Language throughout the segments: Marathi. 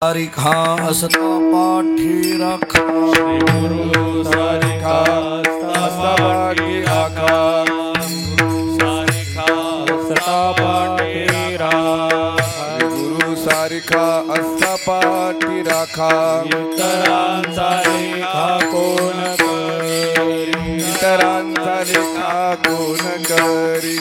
सारिखा असता पाठी राखा श्री गुरु सारिखा असता पाठी राखा सारिखा असता पाठी राखा गुरु सारिखा असता पाठी राखा इतरांचा लेखा कोण करी इतरांचा लेखा कोण करी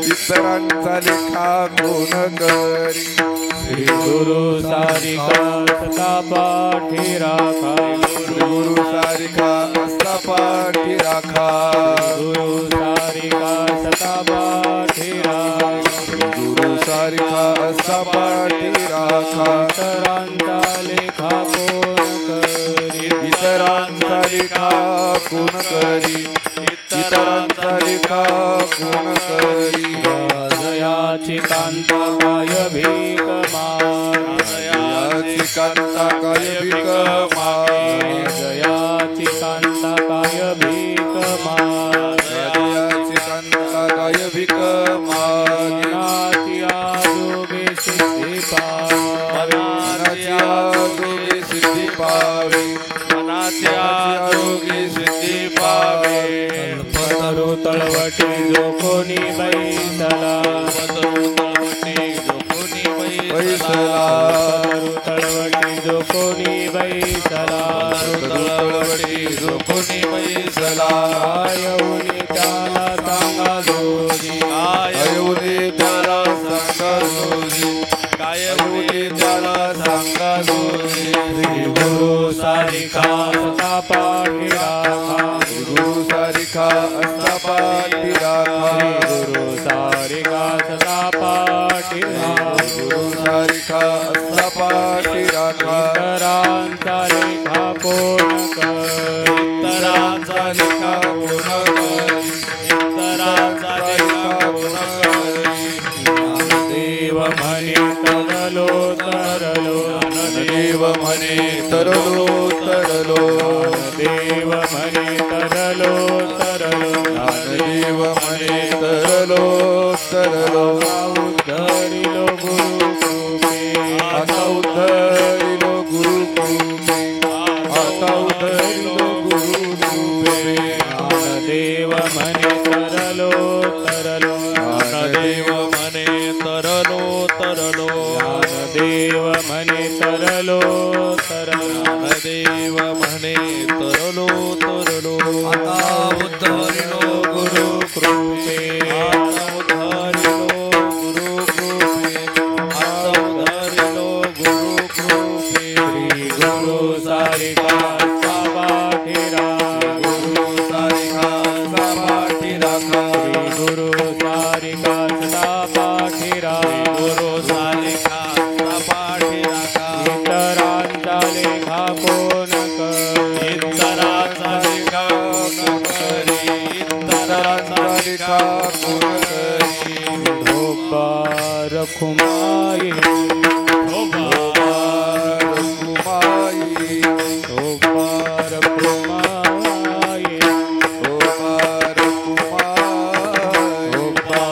इतरांचा लेखा कोण करी श्री गुरु सारिखा असता पाठी राखा गुरु सारिखा असता पाठी राखा गुरु सारिखा असता पाठी राखा गुरु सारिखा असता पाठी राखा इतरांचा लेखा कोण करी इतरांचा लेखा कोण करी इतरांचा लेखा कोण करी जयाची कांता काय भीक जयाची कांता काय भीक जयाची कांता काय भीक जयाची कांता काय भीक मनाची आरोग्य सिद्धी पावे मनाची आरोग्य सिद्धी पावे मनाची आरोग्य सिद्धी पावे पतरू तळवटी जो कोणी बैसला पतरू तळवटी जो कोणी बैसला तळवटी जो कोणी बैसला तळवटी जो कोणी बैसला आयऊनी त्याला सांगा जोजी आयऊनी त्याला सांगा जोजी कायऊनी त्याला सांगा जोजी श्री गुरु सारिखा असता पाठी राखा गुरु सारिखा असता पाठी राखा गुरु सारिखा असता पाठी राखा गुरु सारिखा असता पाठी राखा इतरांचा लेखा कोण करी इतरांचा लेखा कोण करी इतरांचा लेखा कोण करी देव म्हणे तरलो तरलो देव म्हणे तरलो तरलो देव म्हणे तरलो तरलो देव म्हणे तरलो तरलो उद्धरिलो गुरु कृपे आता उद्धरिलो गुरु कृपे आता उद्धरिलो गुरु कृपे देव म्हणे तरलो तरलो देव म्हणे तरलो तरलो देव म्हणे तरलो तरलो देव म्हणे तरलो तरलो आता उद्धरिलो गुरु कृपे आता उद्धरिलो गुरु कृपे आता उद्धरिलो गुरु कृपे श्री गुरु सारिखा असता पाठी राखा गुरु सारिखा असता पाठी राखा श्री गुरु सारिखा असता पाठी राखा गुरु सारिखा असता पाठी राखा इतरांचा लेखा कोण करी इतरांचा लेखा कोण करी इतरांचा लेखा कोण करी ढोबा रखुमाई ढोबा रखुमाई ढोबा रखुमाई ढोबा रखुमाई ढोबा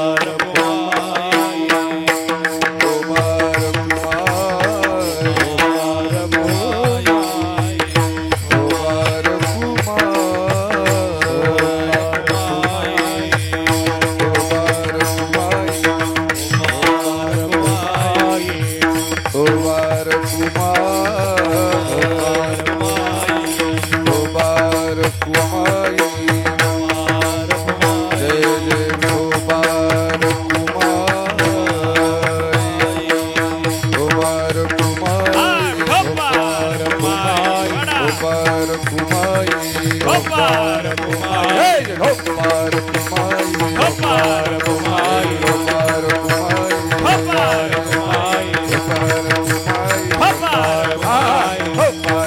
रखुमाई ढोबा रखुमाई Hoppa!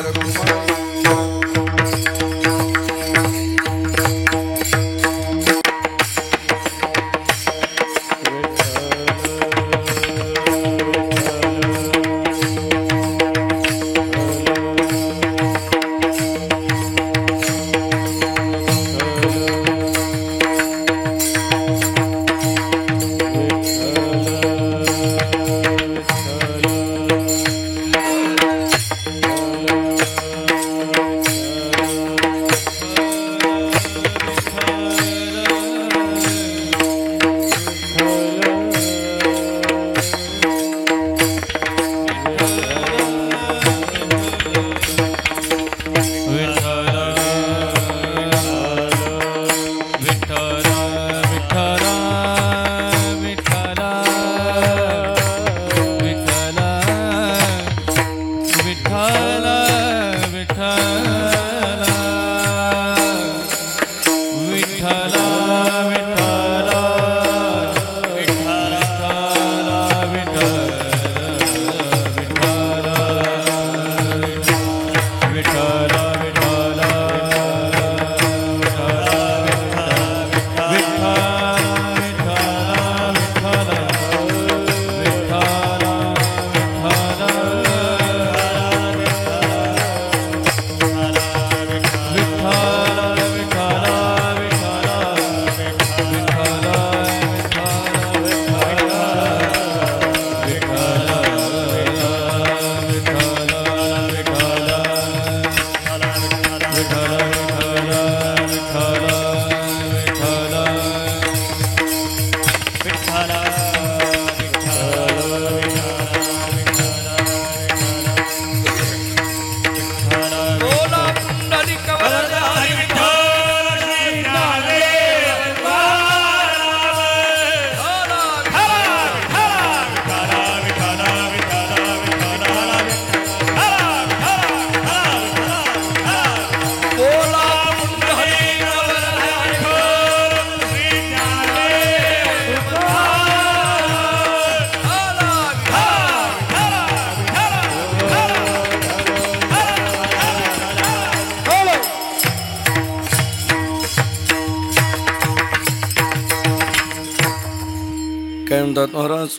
म्हणतात महाराज,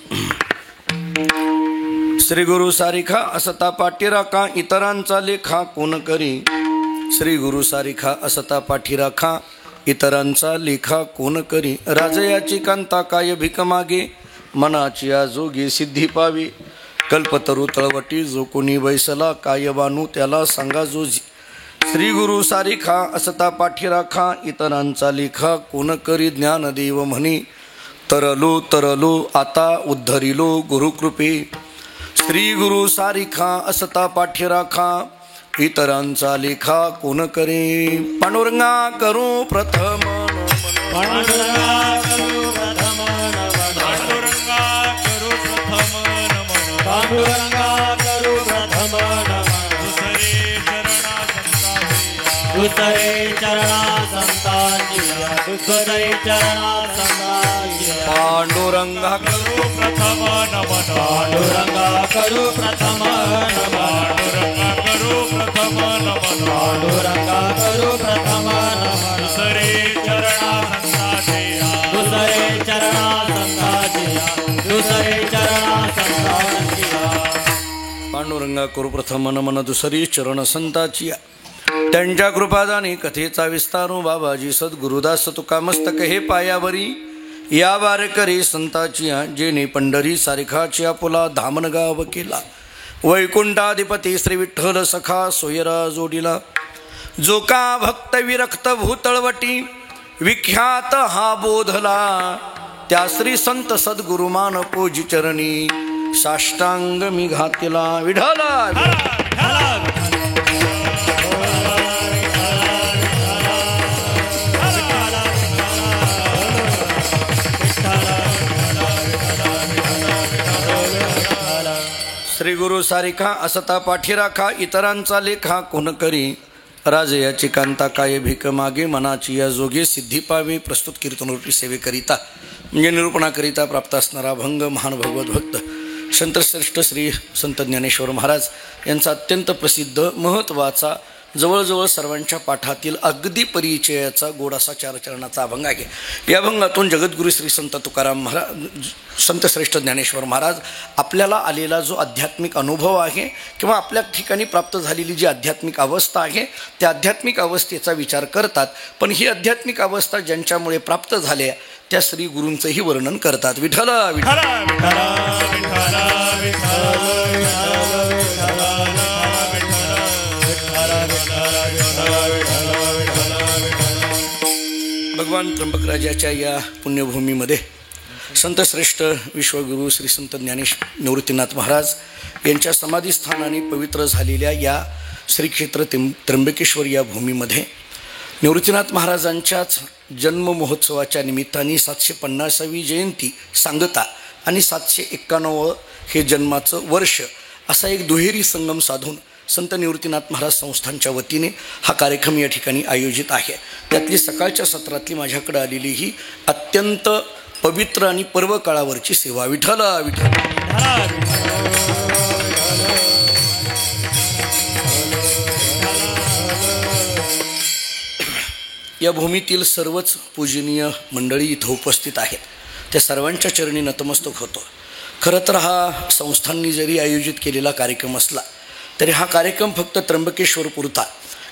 श्री गुरु सारिखा असता पाठी राखा, इतरांचा लेखा कोण करी. श्री गुरु सारिखा असता पाठी राखा, इतरांचा लेखा कोण करी. राजयाची कांता काय भीक मागे, मनाची आजोगी सिद्धी पावी. कल्पतरू तळवटी जो कोणी बैसला, काय बानू त्याला सांगा जोजी. श्री गुरु सारिखा असता पाठी राखा, इतरांचा लेखा कोण करी. ज्ञानदेव म्हणी तरलो तरलो आता उद्धरिलो गुरुकृपे. श्री गुरु सारिखा असता पाठी राखा, इतरांचा लेखा कोण करे. पांडुरंगा करू प्रथम पांडुरंगा करू प्रथम नमन, पांडुरंगा करू प्रथम नमन, पांडुरंगा करू प्रथम नमन. दुसरे चरणा संतांजिया, दुसरे चरणा संतांजिया. पांडुरंगा करू प्रथम नमन, पांडुरंगा करू प्रथम नमन, पांडुरंगा करू प्रथम नमन, पांडुरंगा करू प्रथम नमन. दुसरे चरणा संतांजिया, दुसरे चरणा संतांजिया, दुसरे चरणा संतांजिया. पांडुरंगा करू प्रथम नमन, दुसरी चरण संताची. त्यांच्या कृपादानी कथेचा विस्तारू, बाबाजी सद्गुरुदास तुका मस्तक हे पायावरी. या वारकरी संताची, जेने पंढरी सारिखाची आपुला धामन गाव केला. वैकुंठाधिपती श्री विठ्ठल सखा सोयरा जोडीला. जो का भक्त विरक्त भूतळवटी, विख्यात हा बोधला. त्या श्री संत सद्गुरुमान पूजी चरणी, साष्टांग मी घातला. विढाला श्री गुरु सारिखा असता पाठी राखा, इतरांचा लेखा कोण करी. राजयाची कांता काय भीक मागे, मनाची या जोगे सिद्धी पावे. प्रस्तुत कीर्तनरूपी सेवेकरिता म्हणजे निरूपणाकरिता प्राप्त असणारा अभंग महान भगवत भक्त संतश्रेष्ठ श्री संत ज्ञानेश्वर महाराज यांचा अत्यंत प्रसिद्ध महत्त्वाचा, जवळजवळ सर्वांच्या पाठातील अगदी परिचयाचा गोड असा 4 चरणाचा अभंग आहे. या अभंगातून जगद्गुरू श्री संत तुकाराम महाराज, संतश्रेष्ठ ज्ञानेश्वर महाराज आपल्याला आलेला जो आध्यात्मिक अनुभव आहे किंवा आपल्या ठिकाणी प्राप्त झालेली जी आध्यात्मिक अवस्था आहे, त्या आध्यात्मिक अवस्थेचा विचार करतात. पण ही आध्यात्मिक अवस्था ज्यांच्यामुळे प्राप्त झाल्या त्या श्री गुरूंचंही वर्णन करतात. विठ्ठल विठ्ठल भगवान त्र्यंबकराजाच्या या पुण्यभूमीमध्ये संतश्रेष्ठ विश्वगुरू श्री संत निवृत्तीनाथ महाराज यांच्या समाधीस्थानाने पवित्र झालेल्या या श्री क्षेत्र त्र्यंबकेश्वर या भूमीमध्ये निवृत्तीनाथ महाराजांच्याच जन्म महोत्सवाच्या निमित्ताने 750वी जयंती सांगता आणि 791 हे जन्माचं वर्ष असा एक दुहेरी संगम साधून संत निवृत्तीनाथ महाराज संस्थांच्या वतीने हा कार्यक्रम या ठिकाणी आयोजित आहे. त्यातली सकाळच्या सत्रातली माझ्याकडे आलेली ही अत्यंत पवित्र आणि पर्व काळावरची सेवा. विठ्ठल विठ्ठल या भूमीतील सर्वच पूजनीय मंडळी इथं उपस्थित आहेत. त्या सर्वांच्या चरणी नतमस्तक होतो. खरं तर हा संस्थांनी जरी आयोजित केलेला कार्यक्रम असला तरी हा कार्यक्रम फक्त त्र्यंबकेश्वर पुरता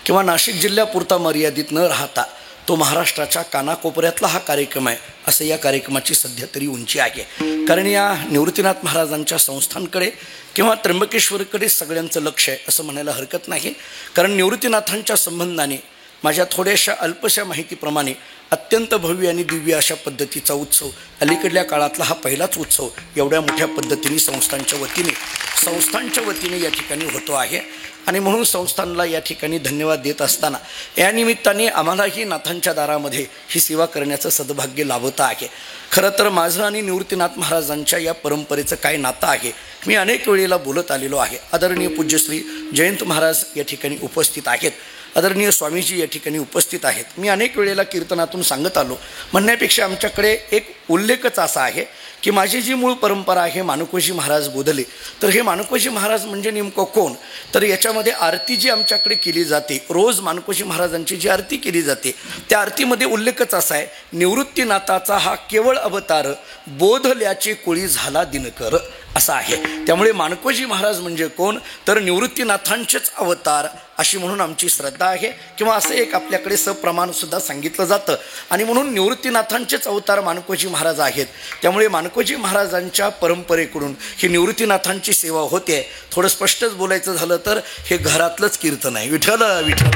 किंवा नाशिक जिल्ह्यापुरता मर्यादित न राहता तो महाराष्ट्राच्या कानाकोपऱ्यातला हा कार्यक्रम आहे असं या कार्यक्रमाची सध्या तरी उंची आहे. कारण या निवृत्तीनाथ महाराजांच्या संस्थांकडे किंवा त्र्यंबकेश्वरकडे सगळ्यांचं लक्ष आहे असं म्हणायला हरकत नाही. कारण निवृत्तीनाथांच्या संबंधाने माझ्या थोड्याशा अल्पशा माहितीप्रमाणे अत्यंत भव्य आणि दिव्य अशा पद्धतीचा उत्सव अलीकडल्या काळातला हा पहिलाच उत्सव एवढ्या मोठ्या पद्धतीने संस्थांच्या वतीने या ठिकाणी होतो आहे. आणि म्हणून संस्थांना या ठिकाणी धन्यवाद देत असताना या निमित्ताने आम्हालाही नाथांच्या दारामध्ये ही सेवा करण्याचं सद्भाग्य लाभत आहे. खरं तर माझं आणि निवृत्तीनाथ महाराजांच्या या परंपरेचं काय नातं आहे मी अनेक वेळेला बोलत आलेलो आहे. आदरणीय पूज्यश्री जयंत महाराज या ठिकाणी उपस्थित आहेत. आदरणीय स्वामीजी या ठिकाणी उपस्थित आहेत. मी अनेक वेळेला कीर्तनातून सांगत आलो म्हणण्यापेक्षा आमच्याकडे एक उल्लेखच असा आहे की माझी जी मूळ परंपरा आहे माणकोजी महाराज बोधले. तर हे माणकोजी महाराज म्हणजे नेमकं कोण? तर याच्यामध्ये आरती जी आमच्याकडे केली जाते, रोज माणकोजी महाराजांची जी आरती केली जाते त्या आरतीमध्ये उल्लेखच असा आहे, निवृत्तीनाथाचा हा केवळ अवतार, बोधल्याचे कोळी झाला दिनकर, असा आहे. त्यामुळे माणकोजी महाराज म्हणजे कोण? तर निवृत्तीनाथांचेच अवतार अशी म्हणून आमची श्रद्धा आहे, किंवा असं एक आपल्याकडे सप्रमाणसुद्धा सांगितलं जातं. आणि म्हणून निवृत्तीनाथांचेच अवतार माणकोजी महाराज आहेत. त्यामुळे माणकोजी महाराजांच्या परंपरेकडून ही निवृत्तीनाथांची सेवा होते. थोडं स्पष्टच बोलायचं झालं तर हे घरातलंच कीर्तन आहे. विठ्ठल विठ्ठल.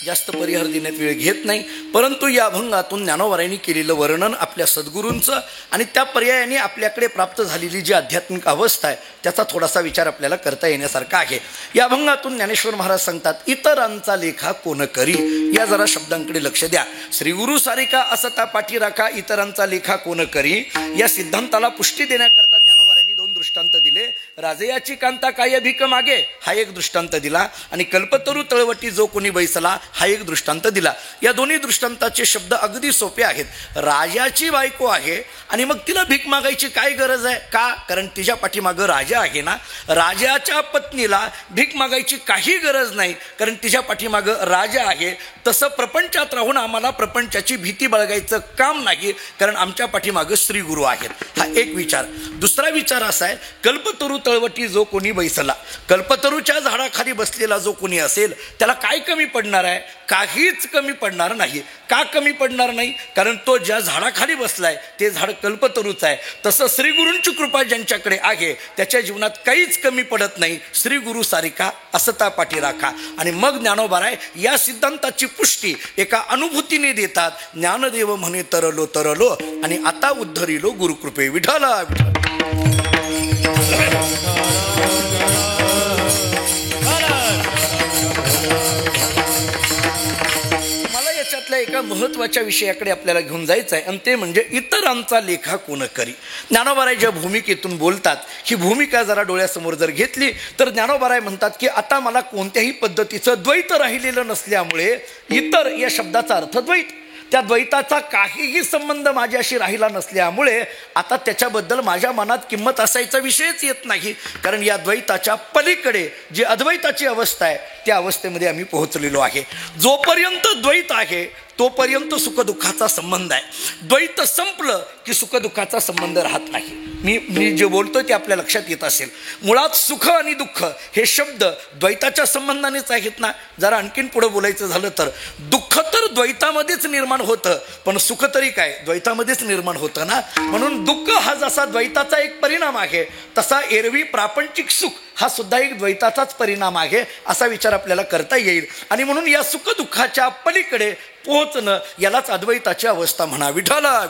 जास्त परिहार देण्यात वेळ घेत नाही, परंतु या अभंगातून ज्ञानोबारायांनी केलेलं वर्णन आपल्या सद्गुरूंचं आणि त्या पर्यायाने आपल्याकडे प्राप्त झालेली जी आध्यात्मिक अवस्था आहे त्याचा थोडासा विचार आपल्याला करता येण्यासारखा आहे. या अभंगातून ज्ञानेश्वर महाराज सांगतात, इतरांचा लेखा कोण करी. या जरा शब्दांकडे लक्ष द्या. श्री गुरु सारिका असता पाठी राखा, इतरांचा लेखा कोण करी. या सिद्धांताला पुष्टी देण्याकरता ज्ञानोबारायांनी 2 दृष्टांत दिले. राजयाची कांता काय भीक मागे हा एक दृष्टांत दिला, आणि कल्पतरू तळवटी जो कोणी बैसला हा एक दृष्टांत दिला. या दोन्ही दृष्टांताचे शब्द अगदी सोपे आहेत. राजाची बायको आहे आणि मग तिला भीक मागायची काय गरज आहे? का? कारण तिच्या पाठीमागं राजा आहे ना. राजाच्या पत्नीला भीक मागायची काही गरज नाही, कारण तिच्या पाठीमागं राजा आहे. तसं प्रपंचात राहून आम्हाला प्रपंचाची भीती बाळगायचं काम नाही, कारण आमच्या पाठीमागं श्री गुरु आहेत. हा एक विचार. दुसरा विचार असा आहे, कल्पतरू तळवटी जो कोणी बैसला. कल्पतरूच्या झाडाखाली बसलेला जो कोणी असेल त्याला काय कमी पडणार आहे? काहीच कमी पडणार नाही. का कमी पडणार नाही? कारण तो ज्या झाडाखाली बसलाय ते झाड कल्पतरूच आहे. तसं श्री गुरूंची कृपा ज्यांच्याकडे आहे त्याच्या जीवनात काहीच कमी पडत नाही. श्री गुरु सारिका असता पाठी राखा. आणि मग ज्ञानोबाराय या सिद्धांताची पुष्टी एका अनुभूतीने देतात. ज्ञानदेव म्हणे तरलो तरलो आणि आता उद्धरिलो गुरुकृपे. विठ्ठला विठ्ठल. याच्यातल्या एका महत्वाच्या विषयाकडे आपल्याला घेऊन जायचं आहे, आणि ते म्हणजे इतरांचा लेखा कोण करी. ज्ञानोबाराय ज्या भूमिकेतून बोलतात ही भूमिका जरा डोळ्यासमोर जर घेतली तर ज्ञानोबाराय म्हणतात की आता मला कोणत्याही पद्धतीचं द्वैत राहिलेलं नसल्यामुळे, इतर या शब्दाचा अर्थ द्वैत, त्या द्वैताचा काहीही संबंध माझ्याशी राहिला नसल्यामुळे आता त्याच्याबद्दल माझ्या मनात किंमत असायचा विषयच येत नाही. कारण या द्वैताच्या पलीकडे जी अद्वैताची अवस्था आहे त्या अवस्थेमध्ये आम्ही पोहोचलेलो आहे. जोपर्यंत द्वैत आहे तोपर्यंत सुखदुःखाचा संबंध आहे. द्वैत संपलं की सुखदुःखाचा संबंध राहत नाही. मी जे बोलतोय ते आपल्या लक्षात येत असेल. मुळात सुख आणि दुःख हे शब्द द्वैताच्या संबंधानेच आहेत ना. जरा आणखीन पुढे बोलायचं झालं तर दुःख तर द्वैतामध्येच निर्माण होतं, पण सुख तरी काय द्वैतामध्येच निर्माण होतं ना. म्हणून दुःख हा जसा द्वैताचा एक परिणाम आहे तसा एरवी प्रापंचिक सुख हा सुद्धा एक द्वैताचाच परिणाम आहे, असा विचार आपल्याला करता येईल. आणि म्हणून या सुख दुःखाच्या पलीकडे पोहोचणं यालाच अद्वैताची अवस्था म्हणा. विठ्ठला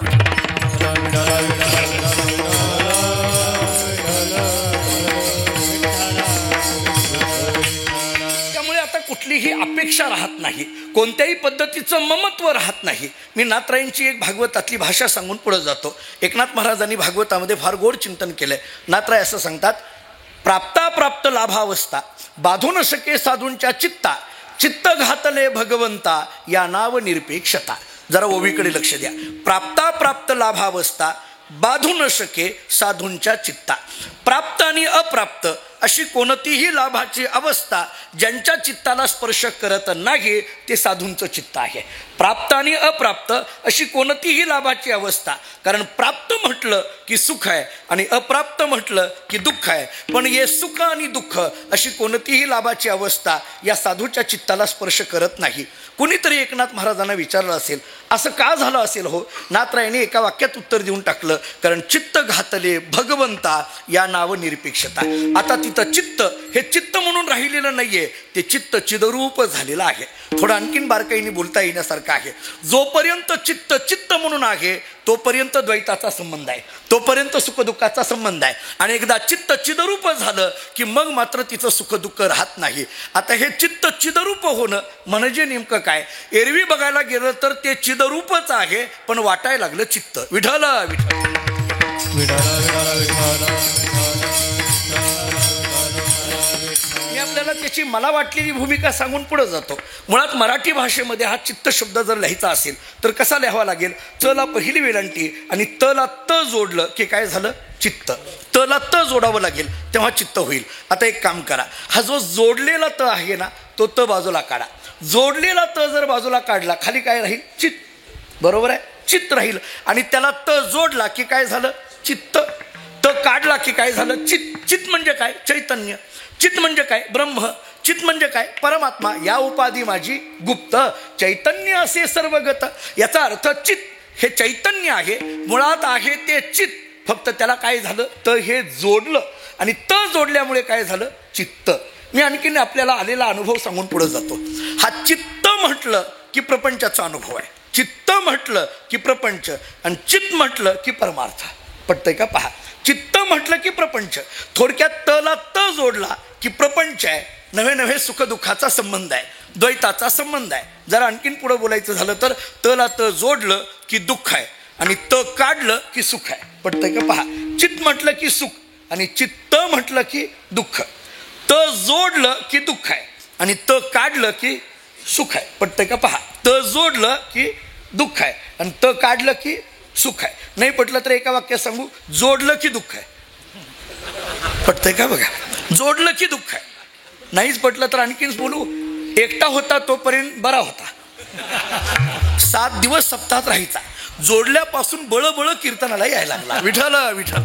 त्यामुळे आता कुठलीही अपेक्षा राहत नाही, कोणत्याही पद्धतीचं ममत्व राहत नाही. मी नाथरायांची एक भागवतातली भाषा सांगून पुढे जातो. एकनाथ महाराजांनी भागवतामध्ये फार गोड चिंतन केलंय. नाथराय असं सांगतात, प्राप्ताप्राप्त लाभावस्था बाधू न शके साधूंच्या चित्ता, चित्त घातले भगवंता या नाव निरपेक्षता. जरा ओवीकडे लक्ष द्या. प्राप्ताप्राप्त लाभावस्था बाधू न शके साधूंच्या चित्ता. प्राप्त आणि अप्राप्त अशी कोणतीही लाभाची अवस्था ज्यांच्या चित्ताला स्पर्श करत नाही ते साधूंचं चित्त आहे. प्राप्त आणि अप्राप्त अशी कोणतीही लाभाची अवस्था, कारण प्राप्त म्हटलं की सुख आहे आणि अप्राप्त म्हटलं की दुःख आहे, पण हे सुख आणि दुःख अशी कोणतीही लाभाची अवस्था या साधूच्या चित्ताला स्पर्श करत नाही. कुणीतरी एकनाथ महाराजांना विचारलं असेल, असं का झालं असेल हो? नाथरायांनी एका वाक्यात उत्तर देऊन टाकलं, कारण चित्त घातले भगवंता या नाव निरपेक्षता. आता तिथं चित्त हे चित्त म्हणून राहिलेलं नाहीये, ते चित्त चिदरूप झालेलं आहे. थोडं आणखीन बारकाईने बोलता येण्यासारखं आहे. जोपर्यंत चित्त चित्त म्हणून आहे तोपर्यंत द्वैताचा संबंध आहे, तोपर्यंत सुखदुःखाचा संबंध आहे. आणि एकदा चित्त चिदरूप झालं की मग मात्र तिचं सुखदुःख राहत नाही. आता हे चित्त चिदरूप होणं म्हणजे नेमकं काय? एरवी बघायला गेलं तर ते चिदरूपच आहे, पण वाटायला लागलं चित्त. विठ्ठल विठ्ठल. आपल्याला त्याची मला वाटलेली भूमिका सांगून पुढे जातो. मुळात मराठी भाषेमध्ये हा चित्त शब्द जर लिहायचा असेल तर कसा लिहावा लागेल? चला पहिली वेलांटी आणि तला त जोडलं की काय झालं? चित्त. तला त जोडावं लागेल तेव्हा चित्त होईल. आता एक काम करा, हा जो जोडलेला त आहे ना तो त बाजूला काढा. जोडलेला त जर बाजूला काढला खाली काय राहील? चित्त. बरोबर आहे, चित्त राहील. आणि त्याला त जोडला की काय झालं? चित्त. त काढला की काय झालं? चित्त. चित्त म्हणजे काय? चैतन्य. चित्त म्हणजे काय? ब्रह्म. चित्त म्हणजे काय? परमात्मा. या उपाधी माझी गुप्त, चैतन्य असे सर्वगत. याचा अर्थ चित्त हे चैतन्य आहे, मुळात आहे ते चित्त. फक्त त्याला काय झालं? त हे जोडलं आणि त जोडल्यामुळे काय झालं? चित्त. मी आणखीन आपल्याला आलेला अनुभव सांगून पुढे जातो. हा चित्त म्हटलं की प्रपंचाचा अनुभव आहे. चित्त म्हटलं की प्रपंच आणि चित्त म्हटलं की परमार्थ. पटतंय का? पहा, चित्त म्हटलं की प्रपंच. थोडक्यात तला त जोडला की प्रपंच आहे. नवे नवे सुखदुःखाचा संबंध आहे, द्वैताचा संबंध आहे. जरा आणखीन पुढे बोलायचं झालं तर तला त जोडलं की दुःख आहे आणि त काढलं की सुख आहे. पटतंय का? पहा, चित्त म्हटलं की सुख आणि चित्त म्हटलं की दुःख. त जोडलं की दुःख आहे आणि त काढलं की सुख आहे. पटतंय का? पहा, त जोडलं की दुःख आहे आणि त काढलं की सुख आहे. नाही पटलं तर एका वाक्यात सांगू, जोडलं की दुःख आहे. पटतंय का? बघा, जोडलं की दुःख आहे. नाहीच पटलं तर आणखीन बोलू, एकटा होता तोपर्यंत बरा होता, 7 दिवस सप्ताहात राहायचा, जोडल्यापासून बळबळ कीर्तनाला यायला लागला. विठ्ठल विठ्ठल.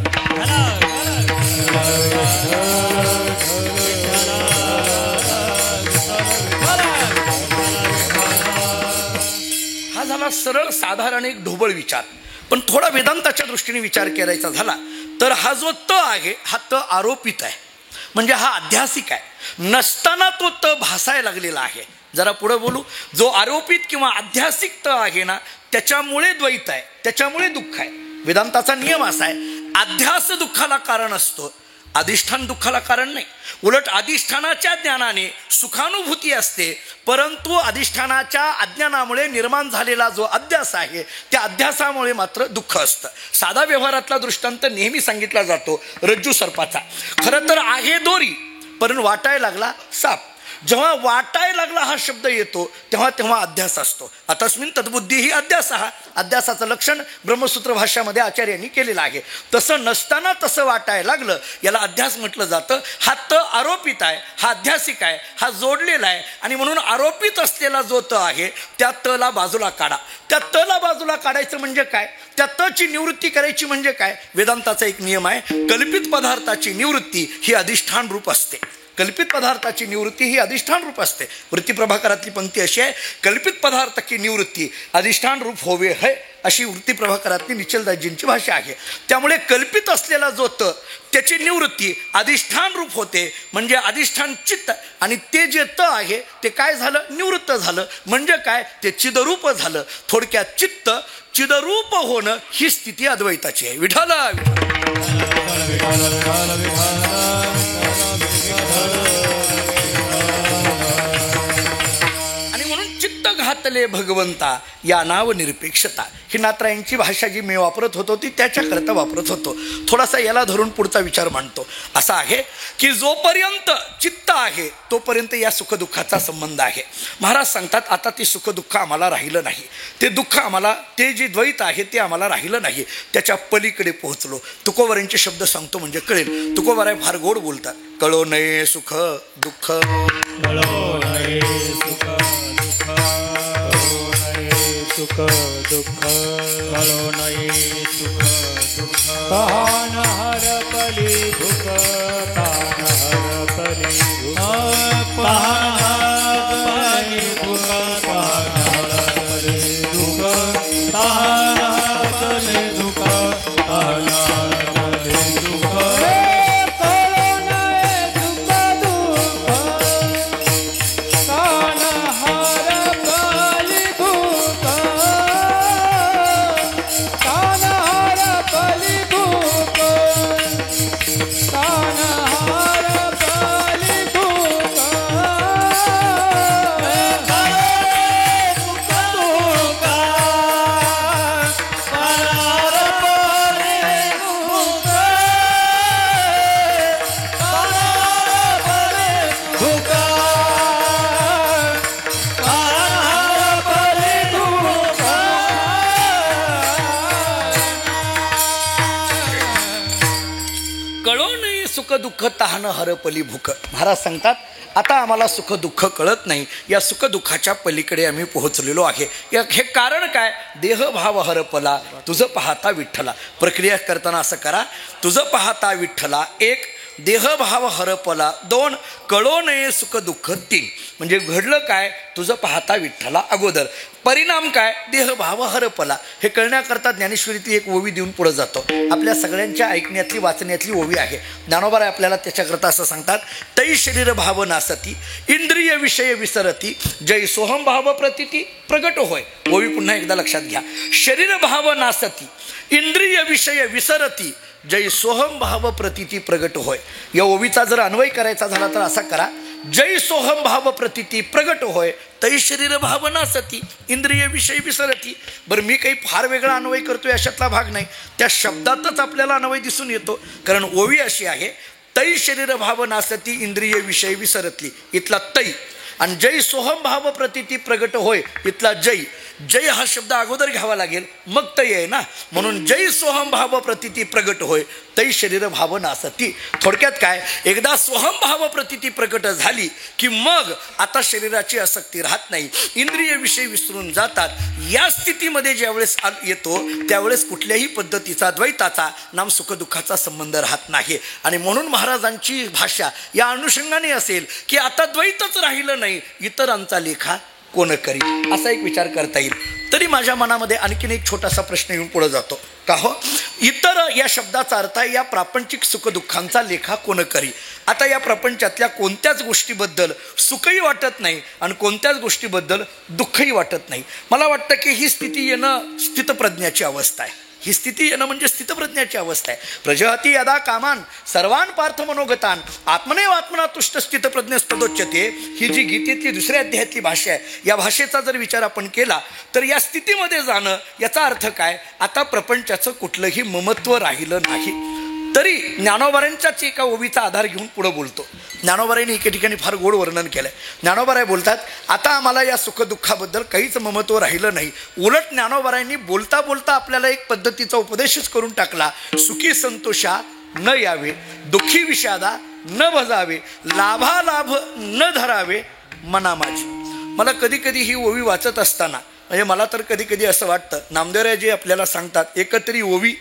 हा झाला सरळ साधारण एक ढोबळ विचार. पण थोडा वेदांताच्या दृष्टीने विचार करायचा झाला तर हा जो त आहे हा त आरोपित आहे, म्हणजे हा अध्यासिक आहे. नसताना तो त भासायला लागलेला आहे. जरा पुढे बोलू, जो आरोपित किंवा अध्यासिक त आहे ना त्याच्यामुळे द्वैत आहे, त्याच्यामुळे दुःख आहे. वेदांताचा नियम असा आहे, अध्यास दुःखाला कारण असतो, अधिष्ठान दुःखाला कारण नाही. उलट अधिष्ठानाच्या ज्ञानाने सुखानुभूती असते, परंतु अधिष्ठानाच्या अज्ञानामुळे निर्माण झालेला जो अध्यास आहे त्या अध्यासामुळे मात्र दुःख असतं. साधा व्यवहारातला दृष्टांत नेहमी सांगितला जातो रज्जू सर्पाचा. खरं तर आहे दोरी पण वाटायला लागला साप. जेव्हा वाटायला लागला हा शब्द येतो तेव्हा तेव्हा अध्यास असतो. तस्मिन् तद्बुद्धी ही अध्यास. अध्यासाचं लक्षण ब्रह्मसूत्र भाष्यामध्ये आचार्यांनी केलेलं आहे. तसं नसताना तसं वाटायला लागलं याला अध्यास म्हटलं जातं. हा त आरोपित आहे, हा अध्यासिक आहे, हा जोडलेला आहे आणि म्हणून आरोपित असलेला जो त आहे त्या तला बाजूला काढा. त्या तला बाजूला काढायचं म्हणजे काय? त्या तची निवृत्ती करायची म्हणजे काय? वेदांताचा एक नियम आहे, कल्पित पदार्थाची निवृत्ती ही अधिष्ठान रूप असते. कल्पित पदार्थाची निवृत्ती ही अधिष्ठान रूप असते. वृत्ती प्रभाकरातली पंक्ती अशी आहे, कल्पित पदार्थ की निवृत्ती अधिष्ठान रूप होवे है, अशी वृत्ती प्रभाकरातली निचलदासजींची भाषा आहे. त्यामुळे कल्पित असलेला जो त त्याची निवृत्ती अधिष्ठान रूप होते, म्हणजे अधिष्ठान चित्त. आणि ते जे त आहे ते काय झालं? निवृत्त झालं. म्हणजे काय? ते चिदरूप झालं. थोडक्यात चित्त चिदरूप होणं ही स्थिती अद्वैताची आहे. विठ्ठल. आणि म्हणून चित्त घातले भगवंता या नाव निरपेक्षता ही नात्रायणची भाषा जी मी वापरत होतो ती त्याच्याकरता वापरत होतो. थोडासा याला धरून पुढचा विचार मांडतो. असा आहे की जोपर्यंत चित्त आहे तोपर्यंत या सुखदुःखाचा संबंध आहे. महाराज सांगतात आता ते सुखदुःख आम्हाला राहिलं नाही, ते दुःख आम्हाला, ते जे द्वैत आहे ते आम्हाला राहिलं नाही, त्याच्या पलीकडे पोहोचलो. तुकोबारांचे शब्द सांगतो म्हणजे कळेल. तुकोबाराय फार गोड बोलतात. कळो नये सुख दुःख, कळो नये सुख दुःख, सुख दुःख, कळो नये सुख दुःख. तान हरपली भूक, तान हरपली भूक, तान हरपली भूक, तान हरपली दुःख, तान हरपली दुःख, तान हरपली दुःख. कळो नये सुख दुःख, तान हरपली भूक, तान हरपली भूक, तान हरपली भूक. कळो सुख दुःख, सुख दुःख तहान हरपली भूक. महाराज सांगतात आता आम्हाला सुख दुःख कळत नाही, या सुख दुःखाच्या पलीकडे आम्ही पोहोचलेलो आहे. हे कारण काय? देहभाव हरपला तुझं पाहता विठ्ठला. प्रक्रिया करताना असं करा, तुझं पाहता विठ्ठला. एक, देहभाव हरपला. दोन, कळो नये सुख दुःख. तीन, म्हणजे घडलं काय? तुझं पाहता विठ्ठला अगोदर. परिणाम काय? देहभाव हरपला. हे कळण्याकरता ज्ञानेश्वरीतली एक ओवी देऊन पुढे जातो. आपल्या सगळ्यांच्या ऐकण्यातली वाचण्यातली ओवी आहे. ज्ञानोबा आपल्याला त्याच्याकरता असं सांगतात, तै शरीर भाव नासती इंद्रिय विषय विसरती जय सोहम भाव प्रतिती प्रगट होय. ओवी पुन्हा एकदा लक्षात घ्या. शरीर भाव नासती इंद्रिय विषय विसरती जय सोहम भाव प्रतिती प्रगट होय. या ओवीचा जर अन्वय करायचा झाला तर असा करा, जय सोहम भाव प्रतिती प्रगट होय तै शरीर भाव नासती इंद्रिय विषय विसरती. बरं, मी काही फार वेगळा अन्वय करतोय अशातला भाग नाही, त्या शब्दातच आपल्याला अन्वय दिसून येतो. कारण ओवी अशी आहे, तै शरीर भाव नासती इंद्रिय विषय विसरतली इथला तै, आणि जय सोहम भाव प्रतिती प्रगट होय इथला जय. जय हा शब्द अगोदर घ्यावा लागेल, मग तै आहे ना, म्हणून जय सोहम भाव प्रतिती प्रगट होय तै शरीर भाव नासती. थोडक्यात काय, एकदा सोहम भाव प्रतिती प्रगट झाली की मग आता शरीराची आसक्ती राहत नाही, इंद्रिय विषय विसरून जातात. या स्थितीमध्ये ज्यावेळेस येतो त्यावेळेस कुठल्याही पद्धतीचा द्वैताचा नाम सुखदुःखाचा संबंध राहत नाही. आणि म्हणून महाराजांची भाषा या अनुषंगाने असेल की आता द्वैतच राहिलं नाही, इतरांचा लेखा कोण करी, असा एक विचार करता येईल. तरी माझ्या मनामध्ये आणखीन एक छोटासा प्रश्न येऊन पुढे जातो. का हो, इतर या शब्दाचा अर्थ आहे या प्रापंचिक सुखदुःखांचा लेखा कोण करी. आता या प्रपंचातल्या कोणत्याच गोष्टीबद्दल सुखही वाटत नाही आणि कोणत्याच गोष्टीबद्दल दुःखही वाटत नाही. मला वाटतं की ही स्थिती येणं स्थितप्रज्ञाची अवस्था आहे. ही स्थिती येणं म्हणजे स्थितप्रज्ञाची अवस्था आहे. प्रजहती यदा कामान सर्वान पार्थ मनोगतान आत्मनेव आत्मना तुष्ट स्थितप्रज्ञस्तदोच्यते. ही जी गीतेतली दुसऱ्या अध्यायातली भाषा आहे, या भाषेचा जर विचार आपण केला तर या स्थितीमध्ये जाणं याचा अर्थ काय? आता प्रपंचाचं कुठलंही ममत्व राहिलं नाही. तरी ज्ञानोबारांच्याच एका ओवीचा आधार घेऊन पुढे बोलतो. ज्ञानोबारांनी एके ठिकाणी फार गोड वर्णन केलंय. ज्ञानोबाराय बोलतात, आता आम्हाला या सुखदुःखाबद्दल काहीच ममत्व राहिलं नाही. उलट ज्ञानोबारांनी बोलता बोलता आपल्याला एक पद्धतीचा उपदेशच करून टाकला. सुखी संतोषा न यावे, दुःखी विषादा न भजावे, लाभालाभ न धरावे मना माझी. मला कधी कधी ही ओवी वाचत असताना म्हणजे मला तर कधी कधी असं वाटतं, नामदेवराय जे आपल्याला सांगतात एकतरी ओवी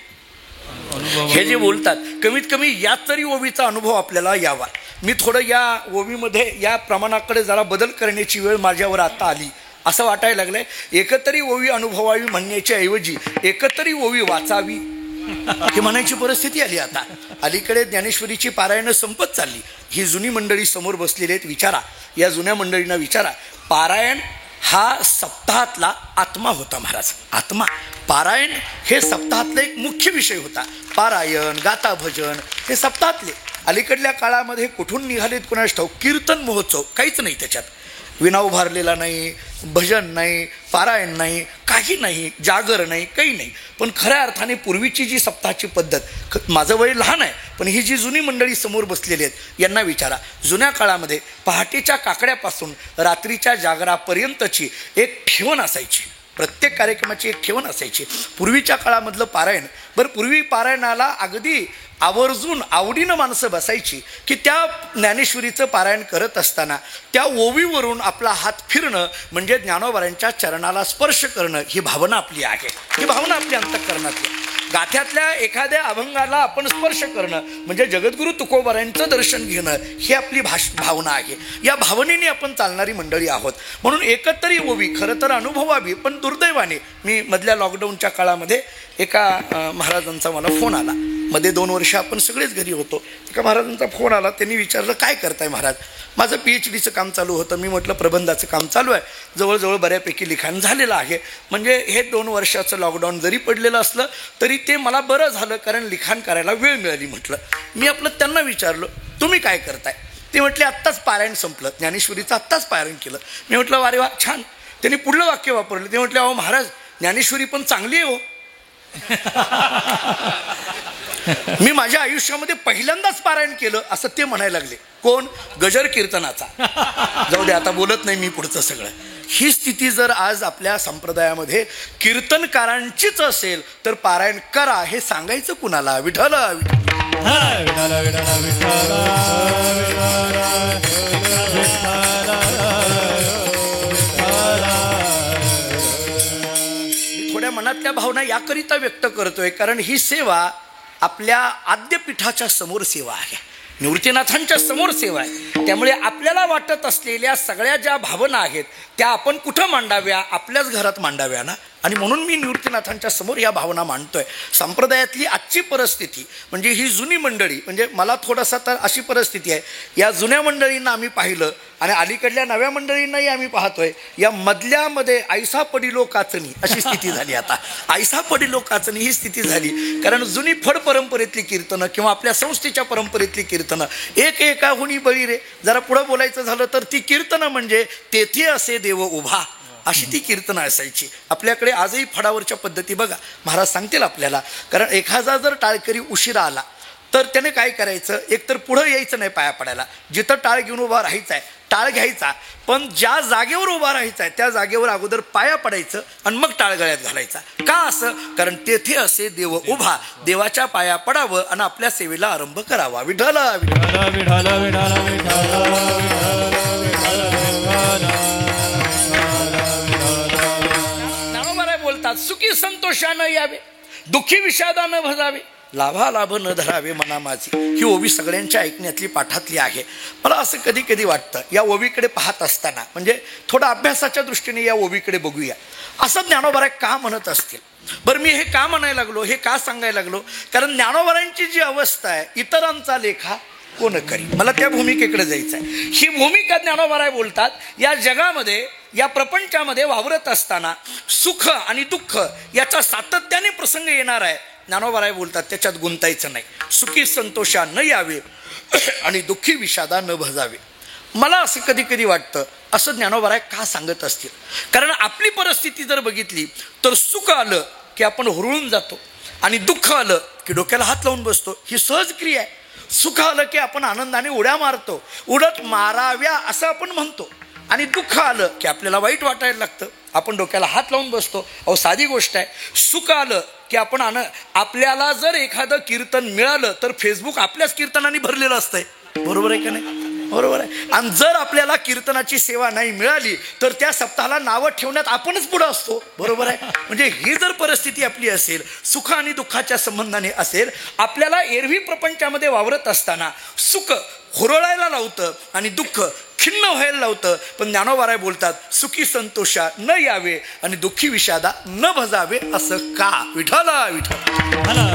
हे जे बोलतात, कमीत कमी यात तरी ओवीचा अनुभव आपल्याला यावा. मी थोडं या ओवीमध्ये या प्रमाणाकडे जरा बदल करण्याची वेळ माझ्यावर आता आली. असं वाटायला लागलंय एकतरी ओवी अनुभवावी म्हणण्याच्या ऐवजी एकतरी ओवी वाचावी ही म्हणायची परिस्थिती आली. आता अलीकडे ज्ञानेश्वरीची पारायणं संपत चालली. ही जुनी मंडळी समोर बसलेली आहेत. विचारा, या जुन्या मंडळींना विचारा, पारायण हा सप्ताहातला आत्मा होता. महाराज, आत्मा पारायण हे सप्ताहातला एक मुख्य विषय होता. पारायण, गाथा भजन हे सप्ताहातले. अलीकडल्या काळामध्ये कुठून निघालेत कुणास ठाऊक, कीर्तन महोत्सव काहीच नाही त्याच्यात. विना उभारलेला नाही, भजन नाही, पारायण नाही, काही नाही, जागर नाही, काही नाही. पण खऱ्या अर्थाने पूर्वीची जी सप्ताहाची पद्धत, माझं वय लहान आहे पण ही जी जुनी मंडळी समोर बसलेली आहेत यांना विचारा, जुन्या काळामध्ये पहाटेच्या काकड्यापासून रात्रीच्या जागरापर्यंतची एक ठेवण असायची. प्रत्येक कार्यक्रमाची एक ठेवण असायची. पूर्वीच्या काळामधलं पारायण, बरं पूर्वी पारायणाला अगदी आवर्जून आवडीनं माणसं बसायची की त्या ज्ञानेश्वरीचं पारायण करत असताना त्या ओवीवरून आपला हात फिरणं म्हणजे ज्ञानोबारांच्या चरणाला स्पर्श करणं ही भावना आपली आहे. ही भावना आपली अंतःकरणातली. गाथ्यातल्या एखाद्या अभंगाला आपण स्पर्श करणं म्हणजे जगद्गुरु तुकोबारांचं दर्शन घेणं ही आपली भावना आहे. या भावनेने आपण चालणारी मंडळी आहोत. म्हणून एकतरी ओवी खरं तर अनुभवावी. पण दुर्दैवाने मी मधल्या लॉकडाऊनच्या काळामध्ये एका महाराजांचा मला फोन आला. मध्ये 2 वर्ष आपण सगळेच घरी होतो. एका महाराजांचा फोन आला. त्यांनी विचारलं, काय करताय महाराज? माझं PhDचं काम चालू होतं. मी म्हटलं प्रबंधाचं काम चालू आहे, जवळजवळ बऱ्यापैकी लिखाण झालेलं आहे. म्हणजे हे 2 वर्षाचं लॉकडाऊन जरी पडलेलं असलं तरी ते मला बरं झालं कारण लिखाण करायला वेळ मिळाली. म्हटलं मी आपलं त्यांना विचारलं, तुम्ही काय करताय? ते म्हटले आत्ताच पारायण संपलं, ज्ञानेश्वरीचं आत्ताच पारायण केलं. मी म्हटलं अरे वा, छान. त्यांनी पुढलं वाक्य वापरलं. ते म्हटले, अहो महाराज ज्ञानेश्वरी पण चांगली आहे हो. मी माझ्या आयुष्यामध्ये पहिल्यांदाच पारायण केलं असं ते म्हणायला लागले. कोण? गजर कीर्तनाचा. जाऊ दे, आता बोलत नाही मी पुढचं सगळं. ही स्थिती जर आज आपल्या संप्रदायामध्ये कीर्तनकारांचीच असेल तर पारायण करा हे सांगायचं कुणाला? विठ्ठल. विठ्ठल विठ्ठल विठ्ठल थोड्या मनातल्या भावना याकरिता व्यक्त करतोय कारण ही सेवा आपल्या आद्यपीठाच्या समोर सेवा आहे, निवृत्तीनाथांच्या समोर सेवा आहे. त्यामुळे आपल्याला वाटत असलेल्या सगळ्या ज्या भावना आहेत त्या आपण कुठं मांडाव्या, आपल्याच घरात मांडाव्या ना. आणि म्हणून मी निवृत्तीनाथांच्या समोर या भावना मांडतोय. संप्रदायातली आजची परिस्थिती म्हणजे ही जुनी मंडळी, म्हणजे मला थोडासा तर अशी परिस्थिती आहे, या जुन्या मंडळींना आम्ही पाहिलं आणि अलीकडल्या नव्या मंडळींनाही आम्ही पाहतोय, या मधल्यामध्ये ऐसा पडिलो काचणी अशी स्थिती झाली. आता ऐसा पडिलो काचणी ही स्थिती झाली कारण जुनी फड परंपरेतली कीर्तनं किंवा आपल्या संस्थेच्या परंपरेतली कीर्तनं एक एकाहुनी बळी रे. जरा पुढं बोलायचं झालं तर ती कीर्तनं म्हणजे तेथे असे देव उभा अशी ती कीर्तनं असायची. आपल्याकडे आजही फडावरच्या पद्धती बघा, महाराज सांगतील आपल्याला. कारण एखादा जर टाळकरी उशिरा आला तर त्याने काय करायचं, एकतर पुढं यायचं नाही पाया पडायला, जिथं टाळ घेऊन उभा राहायचा आहे टाळ घ्यायचा, पण ज्या जागेवर उभा राहायचा आहे त्या जागेवर अगोदर पाया पडायचं आणि मग टाळ गळ्यात घालायचा. का असं? कारण तेथे असे देव उभा, देवाच्या पाया पडावं आणि आपल्या सेवेला आरंभ करावा. विठ्ठल विठ्ठल विठ्ठल विठ्ठल बोलतात, सुखी संतोषानं यावे, दुःखी विषादानं भजावे, लाभा लाभ न धरावे मना माझी. ही ओवी सगळ्यांच्या ऐकण्यातली पाठातली आहे. मला असं कधी कधी वाटतं या ओवीकडे पाहत असताना, म्हणजे थोडा अभ्यासाच्या दृष्टीने या ओवीकडे बघूया, असं ज्ञानोबा का म्हणत असतील. बरं, मी हे का म्हणायला लागलो, हे का सांगायला लागलो, कारण ज्ञानोबांची जी अवस्था आहे, इतरांचा लेखा कोण करी, मला त्या भूमिकेकडे जायचं आहे. ही भूमिका ज्ञानोबा बोलतात, या जगामध्ये या प्रपंचामध्ये वावरत असताना सुख आणि दुःख याचा सातत्याने प्रसंग येणार आहे. ज्ञानोबा बोलतात त्याच्यात गुंतायचं नाही, सुखी संतोषा न यावे आणि दुःखी विषादा न भजावे. मला असं कधी कधी वाटतं असं ज्ञानोबा का सांगत असतील, कारण आपली परिस्थिती जर बघितली तर सुख आलं की आपण हुरळून जातो आणि दुःख आलं की डोक्याला हात लावून बसतो. ही सहज क्रिया आहे. सुख आलं की आपण आनंदाने उड्या मारतो, उडत माराव्या असं आपण म्हणतो, आणि दुःख आलं की आपल्याला वाईट वाटायला लागतं, आपण डोक्याला हात लावून बसतो. अहो साधी गोष्ट आहे. सुख आलं की आपण आपल्याला जर एखादं कीर्तन मिळालं तर फेसबुक आपल्याच कीर्तनाने भरलेलं असतंय, बरोबर आहे का नाही? बरोबर आहे. आणि जर आपल्याला कीर्तनाची सेवा नाही मिळाली तर त्या सप्ताहाला नावं ठेवण्यात आपणच पुढं असतो, बरोबर आहे. म्हणजे ही जर परिस्थिती आपली असेल, सुख आणि दुःखाच्या संबंधाने असेल, आपल्याला एरवी प्रपंचामध्ये वावरत असताना सुख हुरळायला लावतं आणि दुःख खिन्न व्हायला लावतं. पण ज्ञानोबा बोलतात, सुखी संतोषा न यावे आणि दुःखी विषादा न भजावे. असं का? विठ्ठल विठ्ठल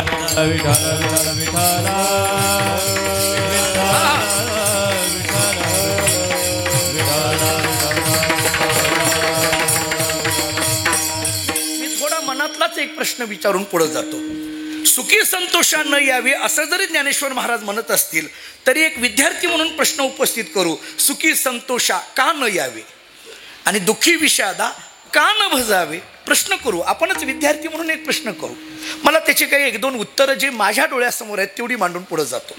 मनातलाच एक प्रश्न विचारून पुढे जातो. सुखी संतोषा न यावे असं जरी ज्ञानेश्वर महाराज म्हणत असतील तरी एक विद्यार्थी म्हणून प्रश्न उपस्थित करू, सुखी संतोषा का न यावे आणि दुःखी विषादा का न भजावे? प्रश्न करू, आपणच विद्यार्थी म्हणून एक प्रश्न करू. मला त्याचे काही एक दोन उत्तरं जे माझ्या डोळ्यासमोर आहेत तेवढी मांडून पुढे जातो.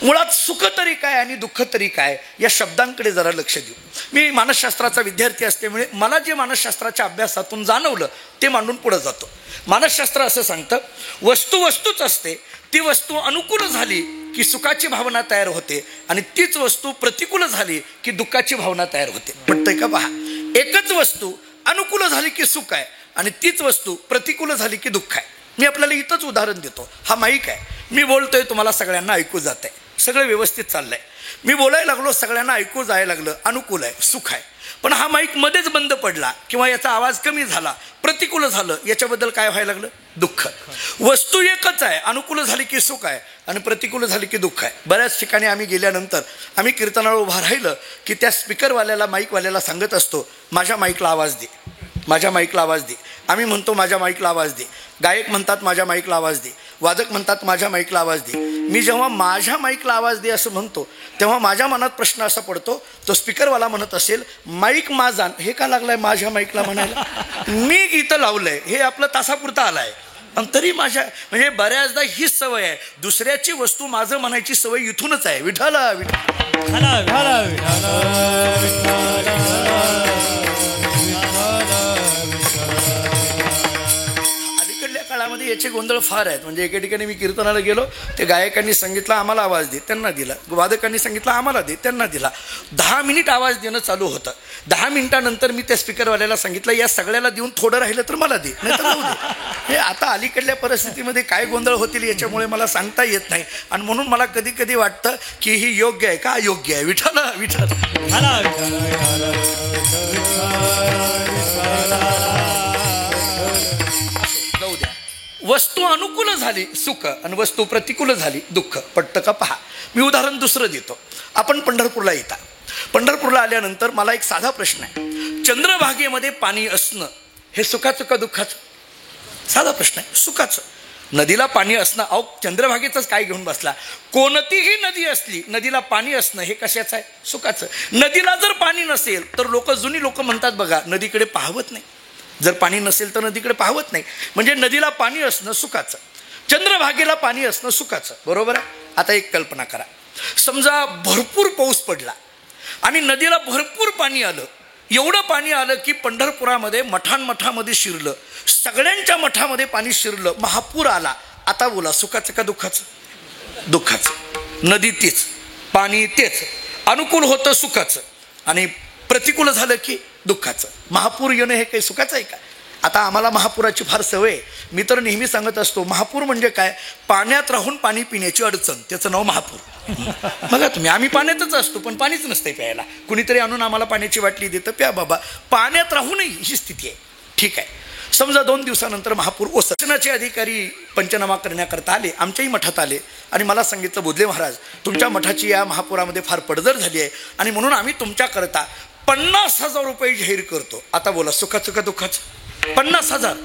मुळात सुख तरी काय आणि दुःख तरी काय या शब्दांकडे जरा लक्ष देऊ. मी मानसशास्त्राचा विद्यार्थी असल्यामुळे मला जे मानसशास्त्राच्या अभ्यासातून जाणवलं ते मांडून पुढे जातो. मानसशास्त्र असं सांगतं, वस्तू वस्तूच असते, ती वस्तू अनुकूल झाली की सुखाची भावना तयार होते आणि तीच वस्तू प्रतिकूल झाली की दुःखाची भावना तयार होते. पटतंय का? पहा, एकच वस्तू अनुकूल झाली की सुख आहे आणि तीच वस्तू प्रतिकूल झाली की दुःख आहे. मी आपल्याला इथंच उदाहरण देतो. हा माईक आहे, मी बोलतोय, तुम्हाला सगळ्यांना ऐकू जात आहे, सगळं व्यवस्थित चाललंय, मी बोलायला लागलो, सगळ्यांना ऐकू जायला लागलं, अनुकूल आहे, सुख आहे. पण हा माईक मध्येच बंद पडला किंवा याचा आवाज कमी झाला, प्रतिकूल झालं, याच्याबद्दल काय व्हायला लागलं? दुःख. वस्तू एकच आहे, अनुकूल झाली की सुख आहे आणि प्रतिकूल झाली की दुःख आहे. बऱ्याच ठिकाणी आम्ही गेल्यानंतर आम्ही कीर्तनाला उभा राहिलं की त्या स्पीकरवाल्याला, माईकवाल्याला सांगत असतो, माझ्या माईकला आवाज दे, माझ्या माईकला आवाज दे. आम्ही म्हणतो माझ्या माईकला आवाज दे, गायक म्हणतात माझ्या माईकला आवाज दे, वादक म्हणतात माझ्या माईकला आवाज दे. मी जेव्हा माझ्या माईकला आवाज दे असं म्हणतो तेव्हा माझ्या मनात प्रश्न असा पडतो, तो स्पीकरवाला म्हणत असेल माईक माझा, हे का लागलाय माझ्या माईकला म्हणायला? मी इथं लावलंय, हे आपलं तासापुरता आलाय. आणि तरी माझ्या, म्हणजे बऱ्याचदा हीच सवय आहे, दुसऱ्याची वस्तू माझं म्हणायची सवय इथूनच आहे. विठ्ठल अलीकडल्या काळामध्ये याचे गोंधळ फार आहेत. म्हणजे एके ठिकाणी मी कीर्तनाला गेलो, ते गायकांनी सांगितलं आम्हाला आवाज दे, त्यांना दिला. वादकांनी सांगितलं आम्हाला दे, त्यांना दिला. 10 मिनिट आवाज देणं चालू होतं. 10 मिनिटानंतर मी त्या स्पीकरवाल्याला सांगितलं या सगळ्याला देऊन थोडं राहिलं तर मला दे, नाही तर राहू दे. हे आता अलीकडल्या परिस्थितीमध्ये काय गोंधळ होतील याच्यामुळे मला सांगता येत नाही. आणि म्हणून मला कधी कधी वाटतं की ही योग्य आहे का अयोग्य आहे. विठ्ठल विठ्ठल जाऊ द्या. वस्तू अनुकूल झाली सुख आणि वस्तू प्रतिकूल झाली दुःख. पटतं का पहा. मी उदाहरण दुसरं देतो. आपण पंढरपूरला येता. पंढरपूरला आल्यानंतर मला एक साधा प्रश्न आहे. चंद्रभागेमध्ये पाणी असणं हे सुखाचं का दुःखाचं? साधा प्रश्न आहे. सुखाचं. नदीला पाणी असणं, अहो चंद्रभागेचंच काय घेऊन बसला. कोणतीही नदी असली नदीला पाणी असणं हे कशाचं आहे? सुखाचं. नदीला जर पाणी नसेल तर जुनी लोक म्हणतात बघा नदीकडे पाहवत नाही. जर पाणी नसेल तर नदीकडे पाहवत नाही. म्हणजे नदीला पाणी असणं सुखाचं, चंद्रभागेला पाणी असणं सुखाचं. बरोबर आहे. आता एक कल्पना करा. समजा भरपूर पाऊस पडला आणि नदीला भरपूर पाणी आलं. एवढं पाणी आलं की पंढरपुरामध्ये मठांमध्ये शिरलं. सगळ्यांच्या मठामध्ये पाणी शिरलं. महापूर आला. आता बोला सुखाचं का दुःखाचं? दुःखाचं. नदी तेच, पाणी तेच. अनुकूल होतं सुखाचं आणि प्रतिकूल झालं की दुःखाचं. महापूर येणं हे काही सुखाचं आहे का? आता आम्हाला महापुराची फार सवय. मी तर नेहमी सांगत असतो महापूर म्हणजे काय? पाण्यात राहून पाणी पिण्याची अडचण, त्याचं नाव महापूर. बघा तुम्ही, आम्ही पाण्यातच असतो पण पाणीच नसते प्यायला. कुणीतरी आणून आम्हाला पाण्याची बाटली देतं, प्या बाबा. पाण्यात राहूनही ही स्थिती आहे. ठीक आहे. समजा 2 दिवसानंतर महापूर ओसरला. शासनाचे अधिकारी पंचनामा करण्याकरता आले. आमच्याही मठात आले आणि मला सांगितलं बोधले महाराज तुमच्या मठाची या महापुरामध्ये फार पडझड झाली आहे आणि म्हणून आम्ही तुमच्याकरता 50,000 रुपये जाहीर करतो. आता बोला सुखाचं का दुःखाचं? 50,000.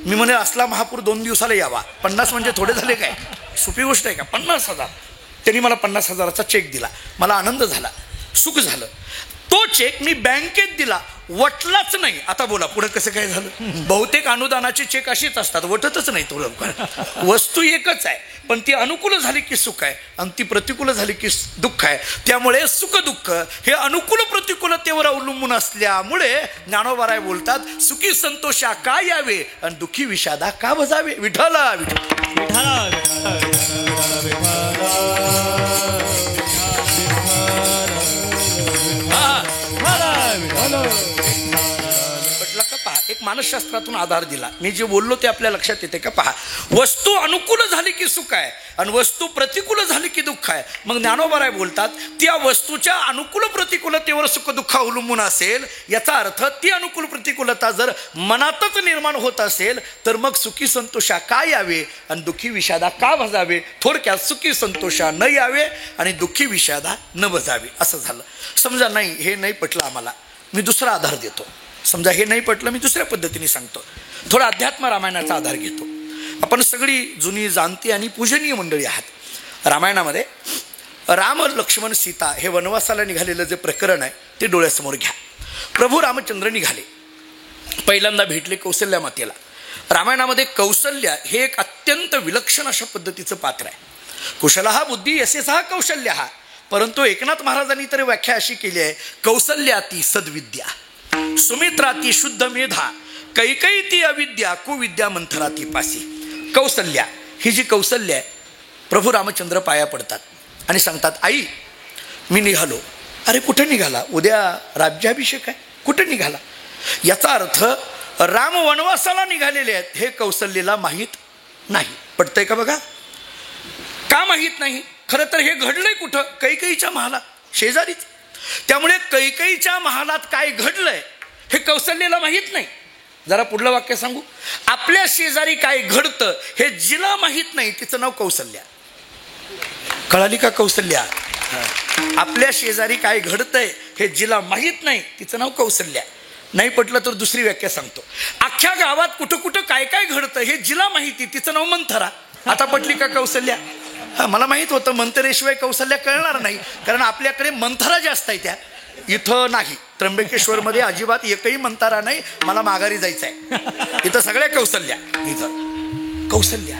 मी म्हणे असला महापूर 2 दिवसाला यावा. 50 म्हणजे थोडे झाले काय? सोपी गोष्ट आहे का? 50,000. त्यांनी मला 50,000चा चेक दिला. मला आनंद झाला, सुख झालं. तो चेक मी बँकेत दिला, वटलाच नाही. आता बोला पुढे कसं काय झालं? बहुतेक अनुदानाचे चेक असेच असतात, वटतच नाही तो लवकर. वस्तू एकच आहे पण ती अनुकूल झाली की सुख आहे आणि ती प्रतिकूल झाली की दुःख आहे. त्यामुळे सुख दुःख हे अनुकूल प्रतिकूलतेवर अवलंबून असल्यामुळे ज्ञानोबाराय बोलतात सुखी संतोषा का यावे आणि दुःखी विषादा का बजावे. विठ्ठला का पहा. एक मानसशास्त्रातून आधार दिला. मी जे बोललो ते आपल्या लक्षात येते का? पहा. वस्तू अनुकूल झाली की सुख आहे आणि वस्तू प्रतिकूल झाली की दुःख आहे. मग ज्ञानोबाराय बोलतात त्या वस्तूच्या अनुकूल प्रतिकूलतेवर सुख दुःख अवलंबून असेल. याचा अर्थ ती अनुकूल प्रतिकूलता जर मनातच निर्माण होत असेल तर मग सुखी संतोषा का यावे आणि दुःखी विषादा का भजावे. थोडक्यात सुखी संतोषा न यावे आणि दुःखी विषादा न भजावे असं झालं. समजा नाही हे नाही पटलं आम्हाला, मी दुसरा आधार देतो. समजा हे नाही पटलं, मी दुसऱ्या पद्धतीने सांगतो. थोडा अध्यात्म रामायणाचा आधार घेतो. आपण सगळी जुनी जाणती आणि पूजनीय मंडळी आहात. रामायणामध्ये राम लक्ष्मण सीता हे वनवासाला निघालेलं जे प्रकरण आहे ते डोळ्यासमोर घ्या. प्रभू रामचंद्र निघाले, पहिल्यांदा भेटले कौसल्या मातेला. रामायणामध्ये कौसल्या हे एक अत्यंत विलक्षण अशा पद्धतीचं पात्र आहे. कुशलहा बुद्धी यशेसहा कौशल्या. परंतु एकनाथ महाराजांनी तर व्याख्या अशी केली आहे कौसल्या ती सद्विद्या, सुमित्रा ती शुद्ध मेधा, कैकई ती अविद्या, कुविद्या मंथरा ती पासी. कौसल्या ही जी कौसल्या आहे प्रभू रामचंद्र पाया पडतात आणि सांगतात आई मी निघालो. अरे कुठे निघाला? उद्या राज्याभिषेक आहे. कुठे निघाला? याचा अर्थ राम वनवासाला निघालेले आहेत हे कौसल्याला माहीत नाही. पटतंय का बघा? का माहीत नाही? खरं तर हे घडलंय कुठं? कैकईच्या महालात, शेजारीच. त्यामुळे कैकईच्या महालात काय घडलंय हे कौसल्याला माहीत नाही. जरा पुढलं वाक्य सांगू. आपल्या शेजारी काय घडतं हे जिला माहीत नाही तिचं नाव कौसल्या. कळाली का कौसल्या? आपल्या शेजारी काय घडतंय हे जिला माहीत नाही तिचं नाव कौसल्या. नाही पटलं तर दुसरी व्याख्या सांगतो. अख्ख्या गावात कुठं कुठं काय काय घडतं हे जिला माहिती तिचं नाव मंथरा. आता पटली का कौसल्या? मला माहित होतं मंथरेशिवाय कौसल्या कळणार नाही, कारण आपल्याकडे मंथरा जास्त आहे. त्या इथं नाही. त्र्यंबकेश्वरमध्ये अजिबात एकही मंथरा नाही. मला माघारी जायचं आहे. इथं सगळ्या कौसल्या. इथं कौसल्या.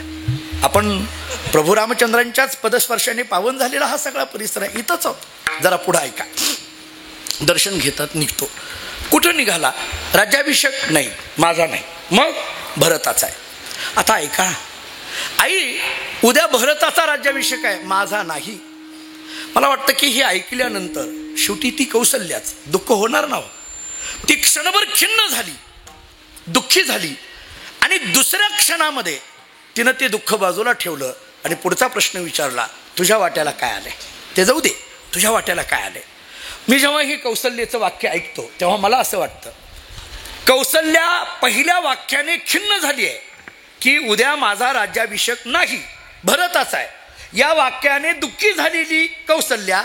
आपण प्रभू रामचंद्रांच्याच पदस्पर्शाने पावन झालेला हा सगळा परिसर आहे. इथंच आहोत. जरा पुढं ऐका. दर्शन घेतात, निघतो. कुठं निघाला? राज्याभिषेक नाही, माझा नाही. मग भरताचा आहे. आता ऐका, आई उद्या भरताचा राज्याभिषेक आहे, माझा नाही. मला वाटतं की हे ऐकल्यानंतर शेवटी ती कौसल्याच दुःख होणार ना. ती क्षणभर खिन्न झाली, दुःखी झाली आणि दुसऱ्या क्षणामध्ये तिनं ते दुःख बाजूला ठेवलं आणि पुढचा प्रश्न विचारला, तुझ्या वाट्याला काय आलंय? ते जाऊ दे, तुझ्या वाट्याला काय आलंय? मी जेव्हा हे कौसल्याचं वाक्य ऐकतो तेव्हा मला असं वाटतं, कौसल्या पहिल्या वाक्याने खिन्न झाली आहे की उद्या माझा राज्याभिषेक नाही, भरताचा आहे. या वाक्याने दुःखी झालेली कौसल्या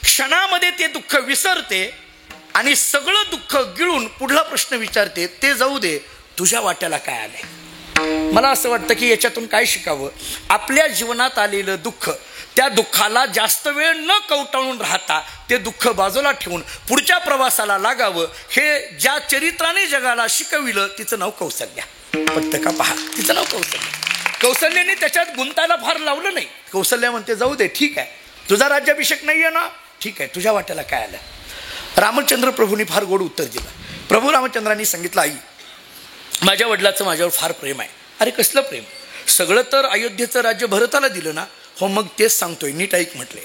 क्षणामध्ये ते दुःख विसरते आणि सगळं दुःख गिळून पुढला प्रश्न विचारते, ते जाऊ दे, तुझ्या वाट्याला काय आलंय? मला असं वाटतं की याच्यातून काय शिकावं? आपल्या जीवनात आलेलं दुःख, त्या दुःखाला जास्त वेळ न कवटाळून राहता ते दुःख बाजूला ठेवून पुढच्या प्रवासाला लागावं. हे ज्या चरित्राने जगाला शिकविलं तिचं नाव कौसल्या. पटतं का? पहा, तिचं नाव कौसल्या. कौसल्याने त्याच्यात गुंतायला फार लावलं नाही. कौसल्या म्हणते, जाऊ दे, ठीक आहे, तुझा राज्याभिषेक नाही आहे ना, ठीक आहे, तुझ्या वाट्याला काय आलं? रामचंद्र प्रभूंनी फार गोड उत्तर दिलं. प्रभू रामचंद्रांनी सांगितलं, आई माझ्या वडिलाचं माझ्यावर फार प्रेम आहे. अरे कसलं प्रेम? सगळं तर अयोध्येचं राज्य भरताला दिलं ना. हो मग तेच सांगतोय, नीट ऐक म्हटले.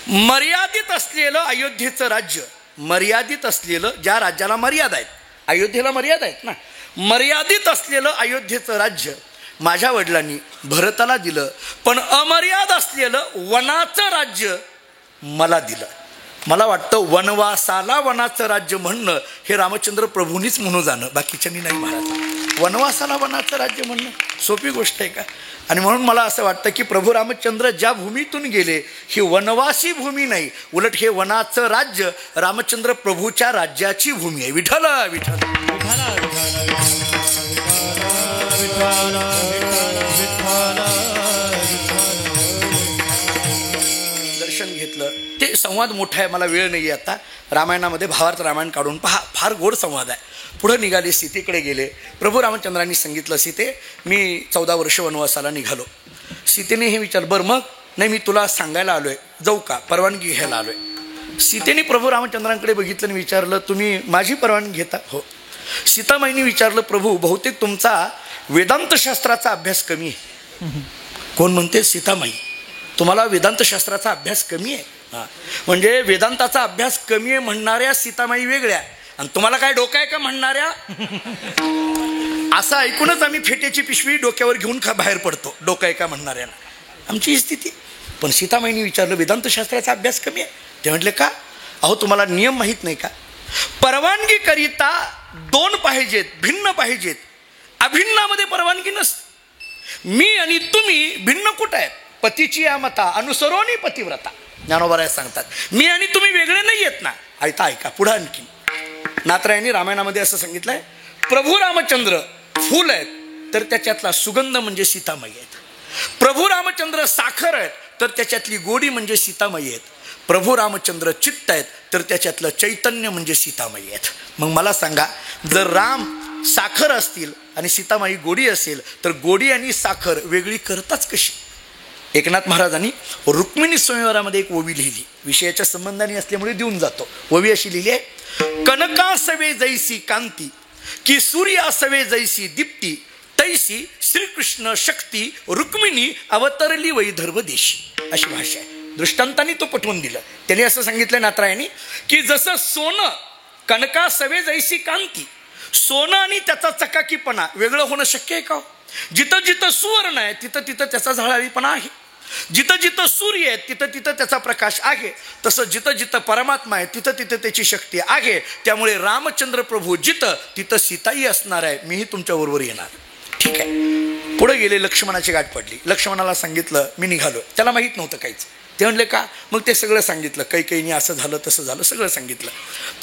मर्यादित असलेलं अयोध्येचं राज्य, मर्यादित असलेलं, ज्या राज्याला मर्यादा आहेत, अयोध्येला मर्यादा आहेत ना, मर्यादित असलेलं अयोध्येचं राज्य माझ्या वडिलांनी भरताला दिलं, पण अमर्याद असलेलं वनाचं राज्य मला दिलं. मला वाटतं वनवासाला वनाचं राज्य म्हणणं हे रामचंद्र प्रभूंनीच म्हणू जाणं, बाकीच्यांनी नाही महाराज. वनवासाला वनाचं राज्य म्हणणं सोपी गोष्ट आहे का? आणि म्हणून मला असं वाटतं की प्रभू रामचंद्र ज्या भूमीतून गेले ही वनवासी भूमी नाही, उलट हे वनाचं राज्य रामचंद्र प्रभूच्या राज्याची भूमी आहे. विठ्ठल विठ्ठल दर्शन घेतलं. ते संवाद मोठा आहे, मला वेळ नाही आहे आता. रामायणामध्ये भावार्थ रामायण काढून पहा, फार गोड संवाद आहे. पुढं निघाले, सीतेकडे गेले. प्रभू रामचंद्रांनी सांगितलं, सीते मी 14 वर्ष वनवासाला निघालो. सीतेने हे विचार, बरं मग? नाही, मी तुला सांगायला आलोय, जाऊ का? परवानगी घ्यायला आलोय. सीतेने प्रभू रामचंद्रांकडे बघितलं आणि विचारलं, तुम्ही माझी परवानगी घेता? हो. सीतामाईने विचारलं, प्रभू बहुतेक तुमचा वेदांत शास्त्राचा अभ्यास कमी आहे. कोण म्हणते? सीतामाई, तुम्हाला वेदांत शास्त्राचा अभ्यास कमी आहे? हां, म्हणजे वेदांताचा अभ्यास कमी आहे म्हणणाऱ्या सीतामाई वेगळ्या आणि तुम्हाला काय डोकं आहे का म्हणणाऱ्या? असं ऐकूनच आम्ही फेट्याची पिशवी डोक्यावर घेऊन बाहेर पडतो, डोकं आहे का म्हणणाऱ्यांना. आमची ही स्थिती. पण सीतामाईने विचारलं, वेदांत शास्त्राचा अभ्यास कमी आहे? ते म्हटले, का? अहो तुम्हाला नियम माहीत नाही का? परवानगी करिता 2 पाहिजेत, भिन्न पाहिजेत. अभिन्नामध्ये परवानगी नसते. मी आणि तुम्ही भिन्न कुठं आहेत? पतीची या मता अनुसरोनी पतिव्रता, ज्ञानोबा सांगतात. मी आणि तुम्ही वेगळे नाही आहेत ना. ऐका ऐका पुढं आणखी नाथरायांनी रामायणामध्ये असं सांगितलंय, प्रभू रामचंद्र फूल आहेत तर त्याच्यातला सुगंध म्हणजे सीतामाई आहेत. प्रभू रामचंद्र साखर आहेत तर त्याच्यातली गोडी म्हणजे सीतामाई आहेत. प्रभू रामचंद्र चित्त आहेत तर त्याच्यातलं चैतन्य म्हणजे सीतामाई आहेत. मग मला सांगा, जर राम साखर असतील आणि सीतामाई गोडी असेल तर गोडी आणि साखर वेगळी करताच कशी? एकनाथ महाराजांनी रुक्मिणी स्वयंवरामध्ये एक ओवी लिहिली, विषयाच्या संबंधाने असल्यामुळे देऊन जातो. ओवी अशी लिहिली आहे, कनकासवे जैसी कांती की सूर्यासवे जैसी दीप्ती, तैसी श्रीकृष्ण शक्ती रुक्मिणी अवतरली वैदर्भ देशी. अशी भाषा आहे. दृष्टांतांनी तो पटवून दिलं. त्यांनी असं सांगितलं नाथरायांनी की जसं सोनं, कनकासवे जैसी कांती, सोनं आणि त्याचा चकाकीपणा वेगळं होणं शक्य आहे का? जिथं जिथं सुवर्ण आहे तिथं तिथं त्याचा झळाळीपणा आहे. जिथं जिथं सूर्य आहे तिथं तिथं त्याचा प्रकाश आहे. तसं जिथं जिथं परमात्मा आहे तिथं तिथं त्याची शक्ती आहे. त्यामुळे रामचंद्र प्रभू जिथं तिथं सीताई असणार आहे. मीही तुमच्याबरोबर येणार. ठीक आहे. पुढे गेले, लक्ष्मणाची गाठ पडली. लक्ष्मणाला सांगितलं मी निघालो. त्याला माहीत नव्हतं काहीच. ते म्हणले का? मग ते सगळं सांगितलं, कैकेयीने असं झालं तसं झालं सगळं सांगितलं.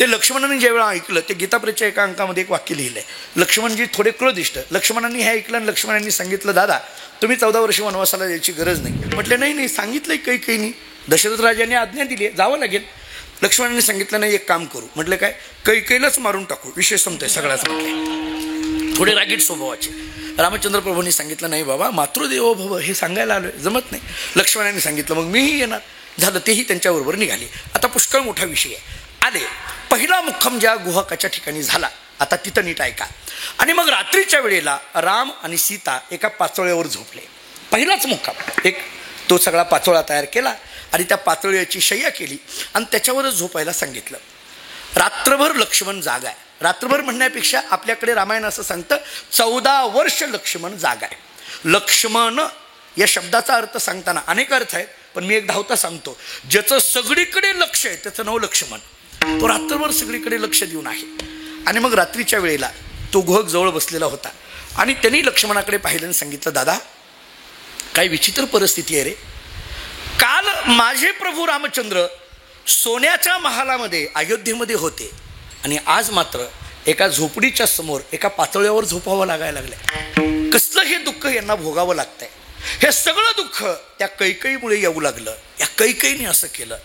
ते लक्ष्मणाने ज्यावेळा ऐकलं, ते गीताप्रेच्या एका अंकामध्ये एक वाक्य लिहिलंय. लक्ष्मणजी थोडे क्रोधिष्ट. लक्ष्मणांनी हे ऐकलं आणि लक्ष्मणांनी सांगितलं, दादा तुम्ही 14 वर्ष वनवासाला जायची गरज नाही. म्हटले नाही नाही, सांगितलंय कैकेयीने, दशरथ राजाने आज्ञा दिली, जावं लागेल. लक्ष्मणांनी सांगितलं नाही, एक काम करू. म्हटलं काय? कैकेयीलाच मारून टाकू, विषय संपतोय सगळ्याच. म्हटले थोडे रागीट स्वभावाचे. रामचंद्र प्रभूंनी सांगितलं नाही बाबा, मातृदेवो भव हे सांगायला आलोय, जमत नाही. लक्ष्मणांनी सांगितलं मग मीही येणार. झालं, तेही त्यांच्याबरोबर निघाले. आता पुष्कळ मोठा विषय आहे. आले, पहिला मुक्काम ज्या गुहाकाच्या ठिकाणी झाला, आता तिथं नीट ऐका. आणि मग रात्रीच्या वेळेला राम आणि सीता एका पाचोळ्यावर झोपले. पहिलाच मुक्काम. एक तो सगळा पाचोळा तयार केला आणि त्या पातळीची शय्या केली आणि त्याच्यावरच झोपायला सांगितलं. रात्रभर लक्ष्मण जागा आहे. रात्रभर म्हणण्यापेक्षा आपल्याकडे रामायण असं सांगतं 14 वर्ष लक्ष्मण जागा आहे. लक्ष्मण या शब्दाचा अर्थ सांगताना अनेक अर्थ आहेत, पण मी एक धावता सांगतो. ज्याचं सगळीकडे लक्ष आहे त्याचं नाव लक्ष्मण. तो रात्रभर सगळीकडे लक्ष देऊन आहे. आणि मग रात्रीच्या वेळेला तो गुहक जवळ बसलेला होता आणि त्यांनी लक्ष्मणाकडे पाहिलं आणि सांगितलं, दादा काय विचित्र परिस्थिती आहे रे. काल माझे प्रभू रामचंद्र सोन्याच्या महालामध्ये अयोध्येमध्ये होते आणि आज मात्र एका झोपडीच्या समोर एका पातळीवर झोपावं लागायला लागलंय. कसलं हे दुःख यांना भोगावं लागतंय. हे सगळं दुःख त्या कैकेयीमुळे येऊ लागलं. या कैकेयीने असं केलं,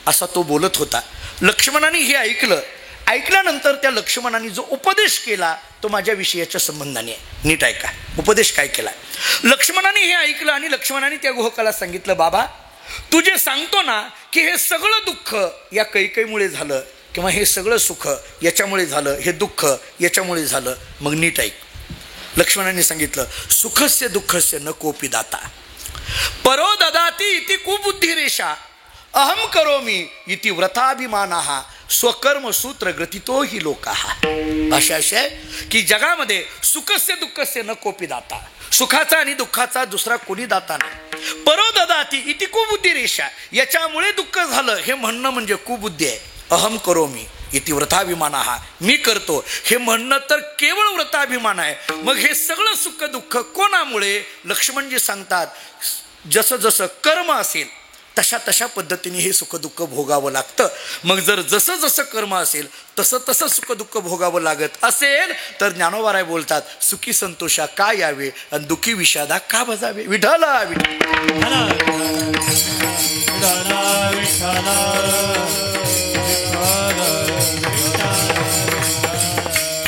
असा तो बोलत होता. लक्ष्मणाने हे ऐकल्यानंतर त्या लक्ष्मणाने जो उपदेश केला तो माझ्या विषयाच्या संबंधाने आहे. नीट ऐका उपदेश काय केला. लक्ष्मणाने हे ऐकलं आणि लक्ष्मणाने त्या गुहकाला सांगितलं, बाबा तू जे सांगतो ना की हे सगळं दुःख या कैकेयीमुळे झालं किंवा हे सगळं सुख याच्यामुळे झालं, हे दुःख याच्यामुळे झालं, मग नीट ऐक. लक्ष्मणाने सांगितलं, सुखस्य दुःखस्य न कोपी दाता परो ददाती इति कुबुद्धिरेषा अहम करोमी इति व्रताभिमानाः स्वकर्म सूत्र ग्रथितो ही लोकाः. अशा आहे की जगामध्ये सुखस्य दुःखस्य न कोपी दाता, सुखाचा आणि दुःखाचा दुसरा कोणी दाता नाही. परो ददाती इति कुबुद्धिरेषा, याच्यामुळे दुःख झालं हे म्हणणं म्हणजे कुबुद्धी आहे. अहम करोमी इति व्रताभिमानाः, मी करतो हे म्हणणं तर केवळ व्रताभिमान आहे. मग हे सगळं सुख दुःख कोणामुळे. लक्ष्मणजी सांगतात, जसं जसं कर्म असेल तशा तशा पद्धतीने हे सुखदुःख भोगावं लागतं. मग जर जसं जसं कर्म असेल तसं तसं सुखदुःख भोगावं लागत असेल तर ज्ञानोबाराय बोलतात, सुखी संतोषा का यावे आणि दुःखी विषादा का बजावे. विठ्ठला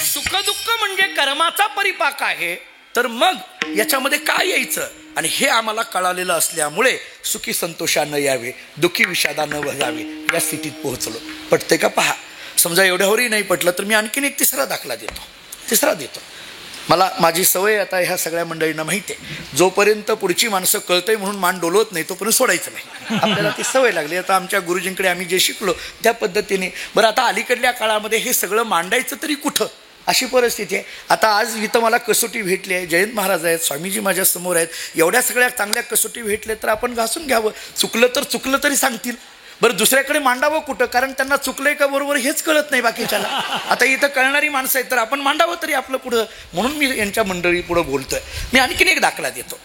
सुखदुःख म्हणजे कर्माचा परिपाक आहे. तर मग याच्यामध्ये काय यायचं आणि हे आम्हाला कळालेलं असल्यामुळे सुखी संतोषा न यावे, दुःखी विषादा न भजावे या स्थितीत पोहोचलो. पटते का पहा. समजा एवढ्यावरही नाही पटलं तर मी आणखीन एक तिसरा दाखला देतो. मला माझी सवय आता ह्या सगळ्या मंडळींना माहिती आहे, जोपर्यंत पुढची माणसं कळतंय म्हणून मान डोलवत नाही तोपर्यंत सोडायचं नाही. आपल्याला ती सवय लागली. आता आमच्या गुरुजींकडे आम्ही जे शिकलो त्या पद्धतीने. बरं आता अलीकडल्या काळामध्ये हे सगळं मांडायचं तरी कुठं अशी परिस्थिती आहे. आता आज इथं मला कसोटी भेटली आहे. जयंत महाराज आहेत, स्वामीजी माझ्या समोर आहेत. एवढ्या सगळ्या चांगल्या कसोटी भेटल्या तर आपण घासून घ्यावं. चुकलं तरी सांगतील. बरं दुसऱ्याकडे मांडावं कुठं, कारण त्यांना चुकलंय का बरोबर हेच कळत नाही बाकीच्याला. आता इथं कळणारी माणसं आहेत तर आपण मांडावं तरी आपलं पुढं. म्हणून मी यांच्या मंडळी पुढं बोलतोय. मी आणखीन एक दाखला देतो.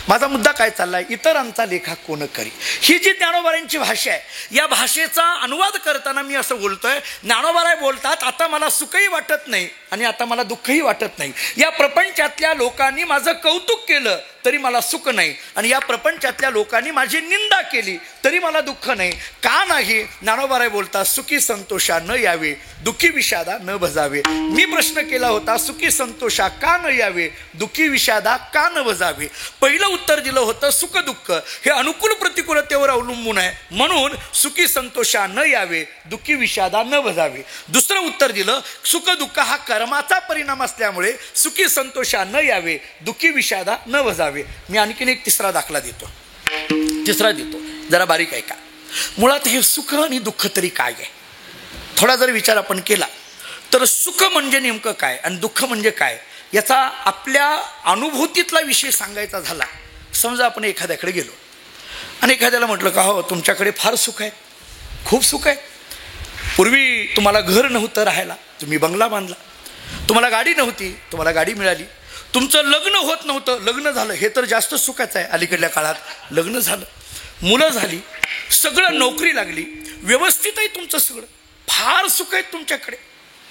माझा मुद्दा काय चाललाय, इतरांचा लेखा कोण करी. ही जी ज्ञानोबारायांची भाषा आहे या भाषेचा अनुवाद करताना मी असं बोलतोय. ज्ञानोबाराय बोलतात, आता मला सुखही वाटत नाही आणि आता मला दुःखही वाटत नाही. या प्रपंचातल्या लोकांनी माझं कौतुक केलं तरी मला सुख नाही आणि या प्रपंचातल्या लोकांनी माझी निंदा केली तरी मला दुःख नाही. का नाही. ज्ञानोबाराय बोलतात, सुखी संतोषा न यावे, दुःखी विषादा न भजावे. मी प्रश्न केला होता, सुखी संतोषा का न यावे, दुःखी विषादा का न भजावे. पहिलं उत्तर दिलं होतं, सुख दुःख हे अनुकूल प्रतिकूलतेवर अवलंबून आहे म्हणून सुखी संतोषा न यावे, दुःखी विषादा न भजावे. दुसरं उत्तर दिलं, सुख दुःख हा कर्माचा परिणाम असल्यामुळे सुखी संतोषा न यावे, दुःखी विषादा न भजावे. मी आणखीन एक तिसरा दाखला देतो. जरा बारीक ऐका. मुळात हे सुख आणि दुःख तरी काय आहे. थोडा जर विचार आपण केला तर सुख म्हणजे नेमकं काय आणि दुःख म्हणजे काय याचा आपल्या अनुभूतीतला विषय सांगायचा झाला. समजा आपण एखाद्याकडे गेलो आणि एखाद्याला म्हटलं का हो तुमच्याकडे फार सुख आहे, खूप सुख आहे. पूर्वी तुम्हाला घर नव्हतं राहायला, तुम्ही बंगला बांधला. तुम्हाला गाडी नव्हती, तुम्हाला गाडी मिळाली. तुमचं लग्न होत नव्हतं, लग्न झालं. हे तर जास्त सुखाचं आहे. अलीकडल्या काळात लग्न झालं, मुलं झाली, सगळं नोकरी लागली, व्यवस्थित आहे तुमचं सगळं. फार सुख आहेत तुमच्याकडे,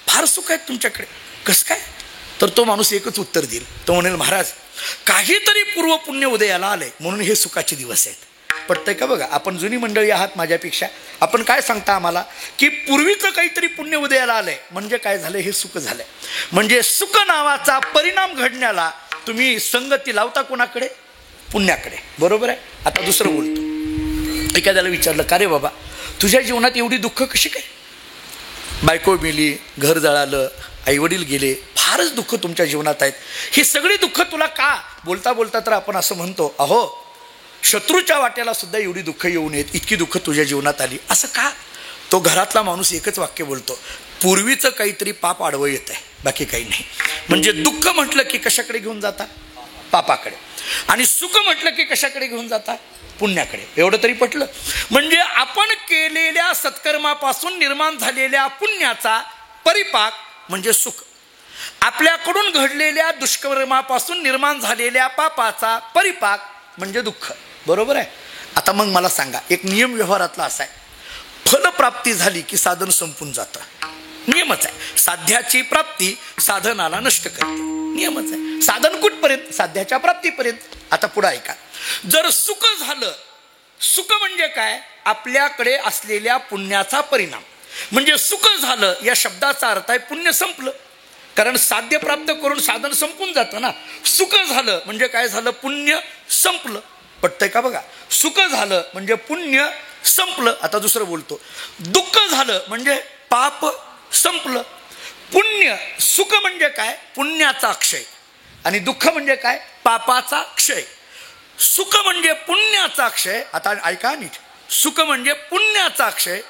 फार सुख आहेत तुमच्याकडे. कसं काय. तर तो माणूस एकच उत्तर देईल. तो म्हणेल, महाराज काहीतरी पूर्व पुण्य उदयाला आलंय म्हणून हे सुखाचे दिवस आहेत. पटतंय का. बघा आपण जुनी मंडळी आहात माझ्यापेक्षा. आपण काय सांगता आम्हाला की पूर्वीचं काहीतरी पुण्य उदयाला आलंय म्हणजे काय झालंय, हे सुख झालंय. म्हणजे सुख नावाचा परिणाम घडण्याला तुम्ही संगती लावता कोणाकडे, पुण्याकडे. बरोबर आहे. आता दुसरं बोलतो. एखाद्याला विचारलं, का रे बाबा तुझ्या जीवनात एवढी दुःख कशी काय. बायको मेली, घर जळालं, आईवडील गेले, फारच दुःख तुमच्या जीवनात आहेत. ही सगळी दुःख तुला का? बोलता बोलता तर आपण असं म्हणतो, अहो शत्रूच्या वाट्याला सुद्धा एवढी दुःख येऊ नयेत, इतकी दुःख तुझ्या जीवनात आली, असं का? तो घरातला माणूस एकच वाक्य बोलतो, पूर्वीचं काहीतरी पाप आडवं येत आहे, बाकी काही नाही. म्हणजे दुःख म्हटलं की कशाकडे घेऊन जाता? पापाकडे. आणि सुख म्हटलं की कशाकडे घेऊन जाता? पुण्याकडे. एवढं तरी पटलं? म्हणजे आपण केलेल्या सत्कर्मापासून निर्माण झालेल्या पुण्याचा परिपाक म्हणजे सुख, आपल्याकडून घडलेल्या दुष्कर्मापासून निर्माण झालेल्या पापाचा परिपाक म्हणजे दुःख. बरोबर आहे? आता मग मला सांगा, एक नियम व्यवहारातला असा आहे, फलप्राप्ती झाली की साधन संपून जातं. नियमच आहे. साध्याची प्राप्ती साधनाला नष्ट करते. नियमच आहे. साधन कुठपर्यंत? साध्याच्या प्राप्तीपर्यंत. आता पुढे ऐका, जर सुख झालं, सुख म्हणजे काय? आपल्याकडे असलेल्या पुण्याचा परिणाम. म्हणजे सुख झालं या शब्दाचा अर्थ आहे पुण्य संपलं, कारण साध्य प्राप्त करून साधन संपून जातं ना. सुख झालं म्हणजे काय झालं? पुण्य संपलं. पटतंय का? बघा, सुख झालं म्हणजे पुण्य संपलं. आता दुसरं बोलतो, दुःख झालं म्हणजे पाप संपलं. पुण्य, सुख म्हणजे काय? पुण्याचा क्षय. आणि दुःख म्हणजे काय? पापाचा क्षय. सुख म्हणजे पुण्याचा क्षय. आता ऐका नीट, सुख म्हणजे पुण्याचा क्षय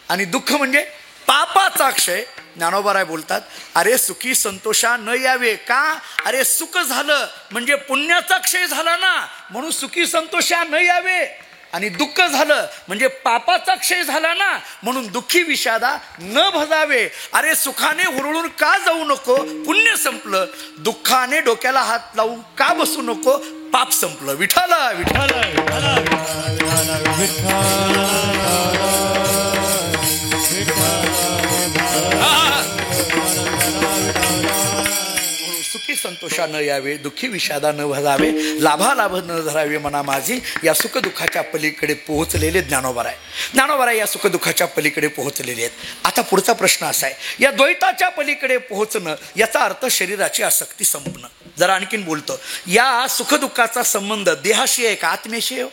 आणि दुःख म्हणजे पापाचा क्षय. ज्ञानोबा बोलतात, अरे सुखी संतोषा न यावे का? अरे सुख झालं म्हणजे पुण्याचा क्षय झाला ना, म्हणून सुखी संतोषा न यावे. आणि दुःख झालं म्हणजे पापाचा क्षय झाला ना, म्हणून दुःखी विषादा न भजावे. अरे सुखाने हुरळून का जाऊ नको? पुण्य संपलं. दुःखाने डोक्याला हात लावून का बसू नको? पाप संपलं. विठाला विठाला सुखी संतोषा न यावे, दुःखी विषादा न भजावे, लाभालाभ न धरावे मना माझी. या सुखदुःखाच्या पलीकडे पोहोचलेले ज्ञानोबा आहे. ज्ञानोबा या सुखदुःखाच्या पलीकडे पोहोचलेले आहेत. आता पुढचा प्रश्न असा आहे, या द्वैताच्या पलीकडे पोहोचणं याचा अर्थ शरीराची आसक्ती संपणं. जरा आणखीन बोलतो, या सुखदुःखाचा संबंध देहाशी आहे का आत्म्याशी आहे?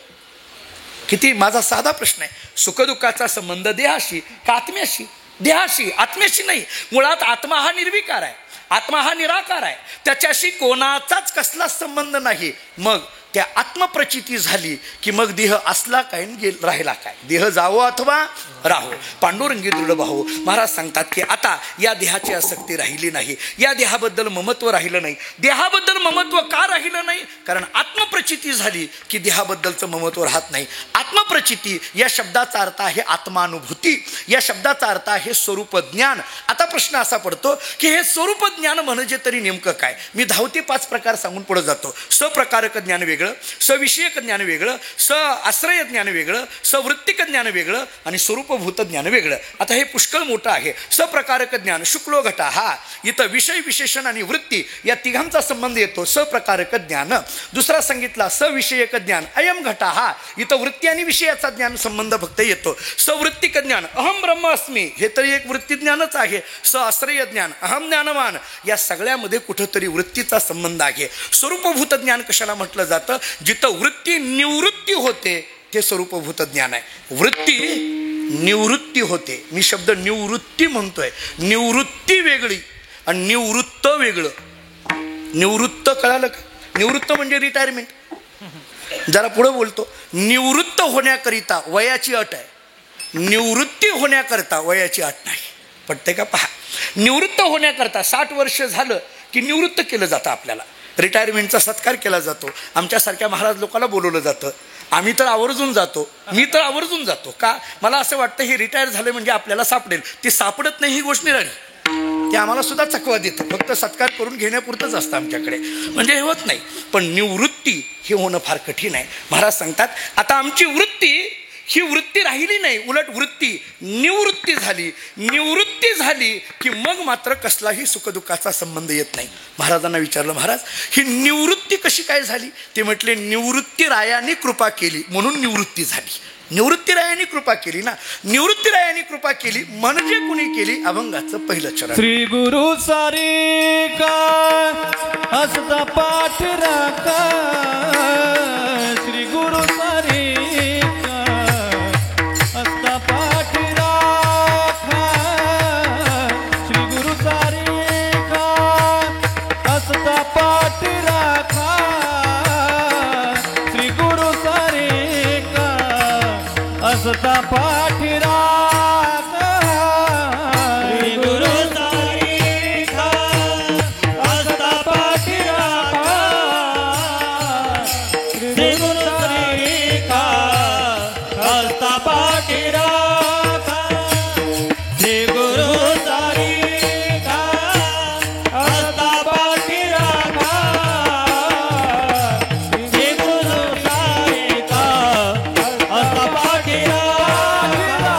किती माझा साधा प्रश्न आहे. सुखदुःखाचा संबंध देहाशी का आत्म्याशी? देहाशी, आत्म्याशी नाही. मुळात आत्मा हा निर्विकार आहे, आत्मा हा निराकार आहे, त्याच्याशी कोणाचाच कसलाच संबंध नाही. मग त्या आत्मप्रचिती झाली की मग देह असला काय राहिला काय? देह जावो अथवा राहो, पांडुरंगी दृढ भाऊ. महाराज सांगतात की आता या देहाची आसक्ती राहिली नाही, या देहाबद्दल ममत्व राहिलं नाही. देहाबद्दल ममत्व का राहिलं नाही? कारण आत्मप्रचिती झाली की देहाबद्दलचं ममत्व राहत नाही. आत्मप्रचिती या शब्दाचा अर्थ आहे आत्मानुभूती, या शब्दाचा अर्थ आहे स्वरूप ज्ञान. आता प्रश्न असा पडतो की हे स्वरूप ज्ञान म्हणजे तरी नेमकं काय? मी 10 ते 5 प्रकार सांगून पुढे जातो. सप्रकारक ज्ञान वेगळं, सविषयक ज्ञान वेगळं, स आश्रय ज्ञान वेगळं, सवृत्तिक ज्ञान वेगळं आणि स्वरूपभूत ज्ञान वेगळं. आता हे पुष्कळ मोठं आहे. सप्रकारक ज्ञान शुक्लो घटा, हा इथं विषय विशेषण आणि वृत्ती या तिघांचा संबंध येतो. सप्रकारक ज्ञान. दुसरा सांगितला सविषयक ज्ञान, अयम घटा, हा इथं वृत्ती आणि विषयाचा ज्ञान संबंध फक्त येतो. सवृत्तिक ज्ञान, अहम ब्रह्म अस्मी, हे तरी एक वृत्ती ज्ञानच आहे. स आश्रय ज्ञान, अहम ज्ञानवान, या सगळ्यामध्ये कुठंतरी वृत्तीचा संबंध आहे. स्वरूपभूत ज्ञान कशाला म्हटलं जातं? जिथं वृत्ती निवृत्ती होते ते स्वरूपभूत ज्ञान आहे. वृत्ती निवृत्ती होते, मी शब्द निवृत्ती म्हणतोय. निवृत्ती वेगळी आणि निवृत्त वेगळं. निवृत्त कळालं का? निवृत्त म्हणजे रिटायरमेंट. जरा पुढे बोलतो, निवृत्त होण्याकरिता वयाची अट आहे, निवृत्ती होण्याकरता वयाची अट नाही. पटते का? पहा, निवृत्त होण्याकरता 60 वर्ष झालं की निवृत्त केलं जातं. आपल्याला रिटायरमेंटचा सत्कार केला जातो. आमच्यासारख्या महाराज लोकांना बोलवलं जातं. आम्ही तर आवर्जून जातो, मी तर आवर्जून जातो. का? मला असं वाटतं हे रिटायर झालं म्हणजे आपल्याला सापडेल. ते सापडत नाही ही गोष्ट निराळी. ते आम्हाला सुद्धा चकवा देतं, फक्त सत्कार करून घेण्यापुरतंच असतं आमच्याकडे, म्हणजे हे होत नाही. पण निवृत्ती हे होणं फार कठीण आहे. महाराज सांगतात आता आमची वृत्ती ही वृत्ती राहिली नाही, उलट वृत्ती निवृत्ती झाली. निवृत्ती झाली की मग मात्र कसलाही सुखदुःखाचा संबंध येत नाही. महाराजांना विचारलं, महाराज ही निवृत्ती कशी काय झाली? ते म्हटले निवृत्ती रायाने कृपा केली म्हणून निवृत्ती झाली. निवृत्तीरायाने कृपा केली ना, निवृत्तीरायाने कृपा केली म्हणजे कुणी केली? अभंगाचं पहिलं चरण. श्री गुरु सारे का हसता पाठ राखा, श्री गुरु सारे का हसता पाठ राखा, असता पाठीराखा श्री गुरु सारिखा असता पाठीराखा श्री गुरु सारिखा असता पाठीराखा श्री गुरु सारिखा असता पाठीराखा श्री गुरु सारिखा असता पाठीराखा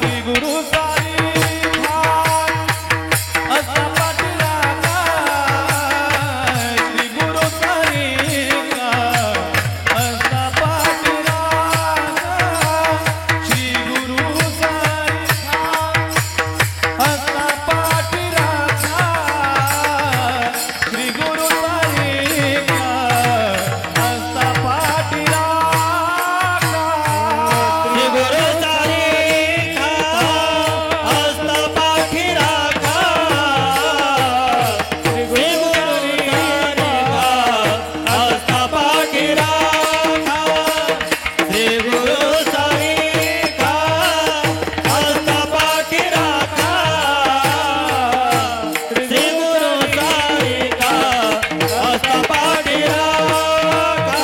श्री गुरु सारिखा असता पाठीराखा श्री गुरु सारिखा असता पाठीराखा श्री गुरु सारिखा असता पाठीराखा श्री गुरु सारिखा असता पाठीराखा श्री गुरु सारिखा असता पाठीराखा श्री गुरु सारिखा असता पाठीराखा श्री गुरु सारिखा असता पाठीराखा श्री गुरु सारिखा असता पाठीराखा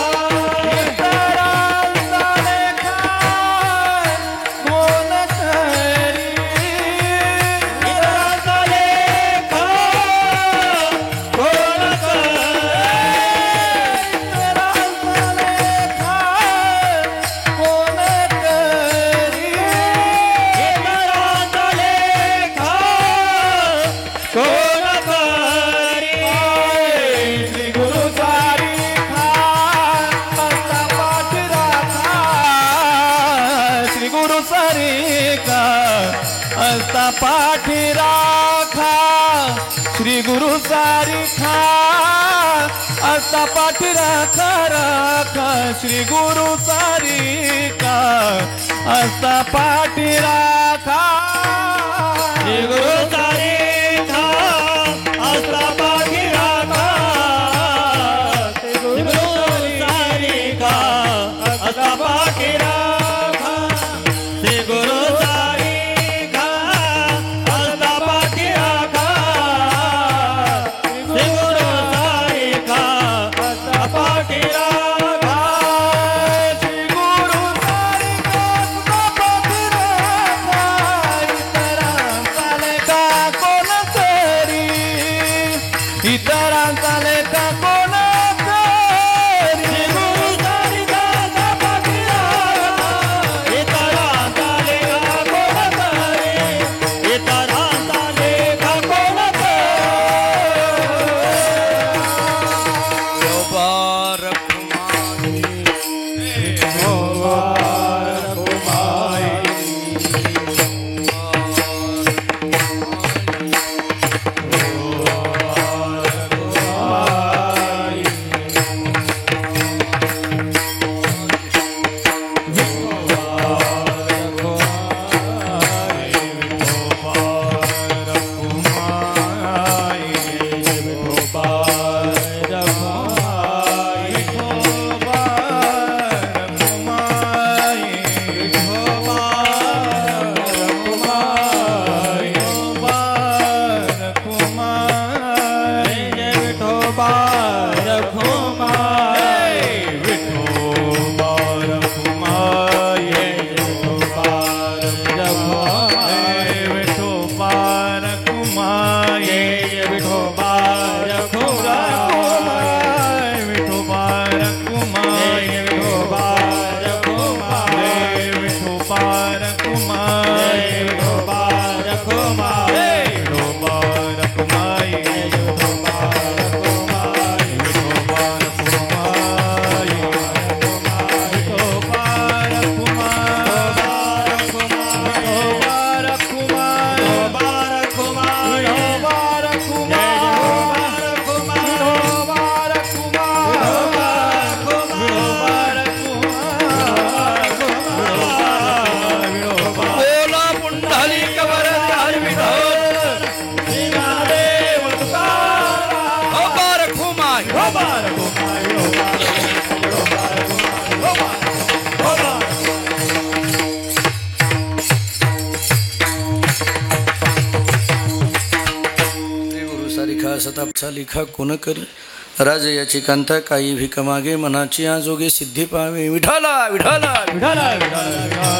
इतरांचा लेखा कोण करी इतरांचा लेखा कोण करी इतरांचा लेखा कोण करी इतरांचा लेखा कोण करी श्री गुरु सारिखा असता पाठीराखा श्री गुरु सारिखा असता पाठीराखा श्री गुरु सारिखा असता पाठीराखा राखा श्री गुरु सारिखा असता पाठीराखा श्री गुरु सारिखा असता पाठीराखा श्री गुरु सारिखा असता पाठीराखा श्री गुरु सारिखा असता पाठीराखा श्री गुरु सारिखा असता पाठीराखा श्री गुरु सारिखा असता पाठीराखा इतरांचा लेखा कोण करी इतरांचा लेखा कोण करी श्री गुरु सारिखा असता पाठीराखा इतरांचा लेखा कोण करी इतरांचा लेखा कोण असतापचा लिखा कोण करी राज याची कांता काही भिक मागे मनाची आजोगे सिद्धी पावे विठाला विठाला विठाला विठाला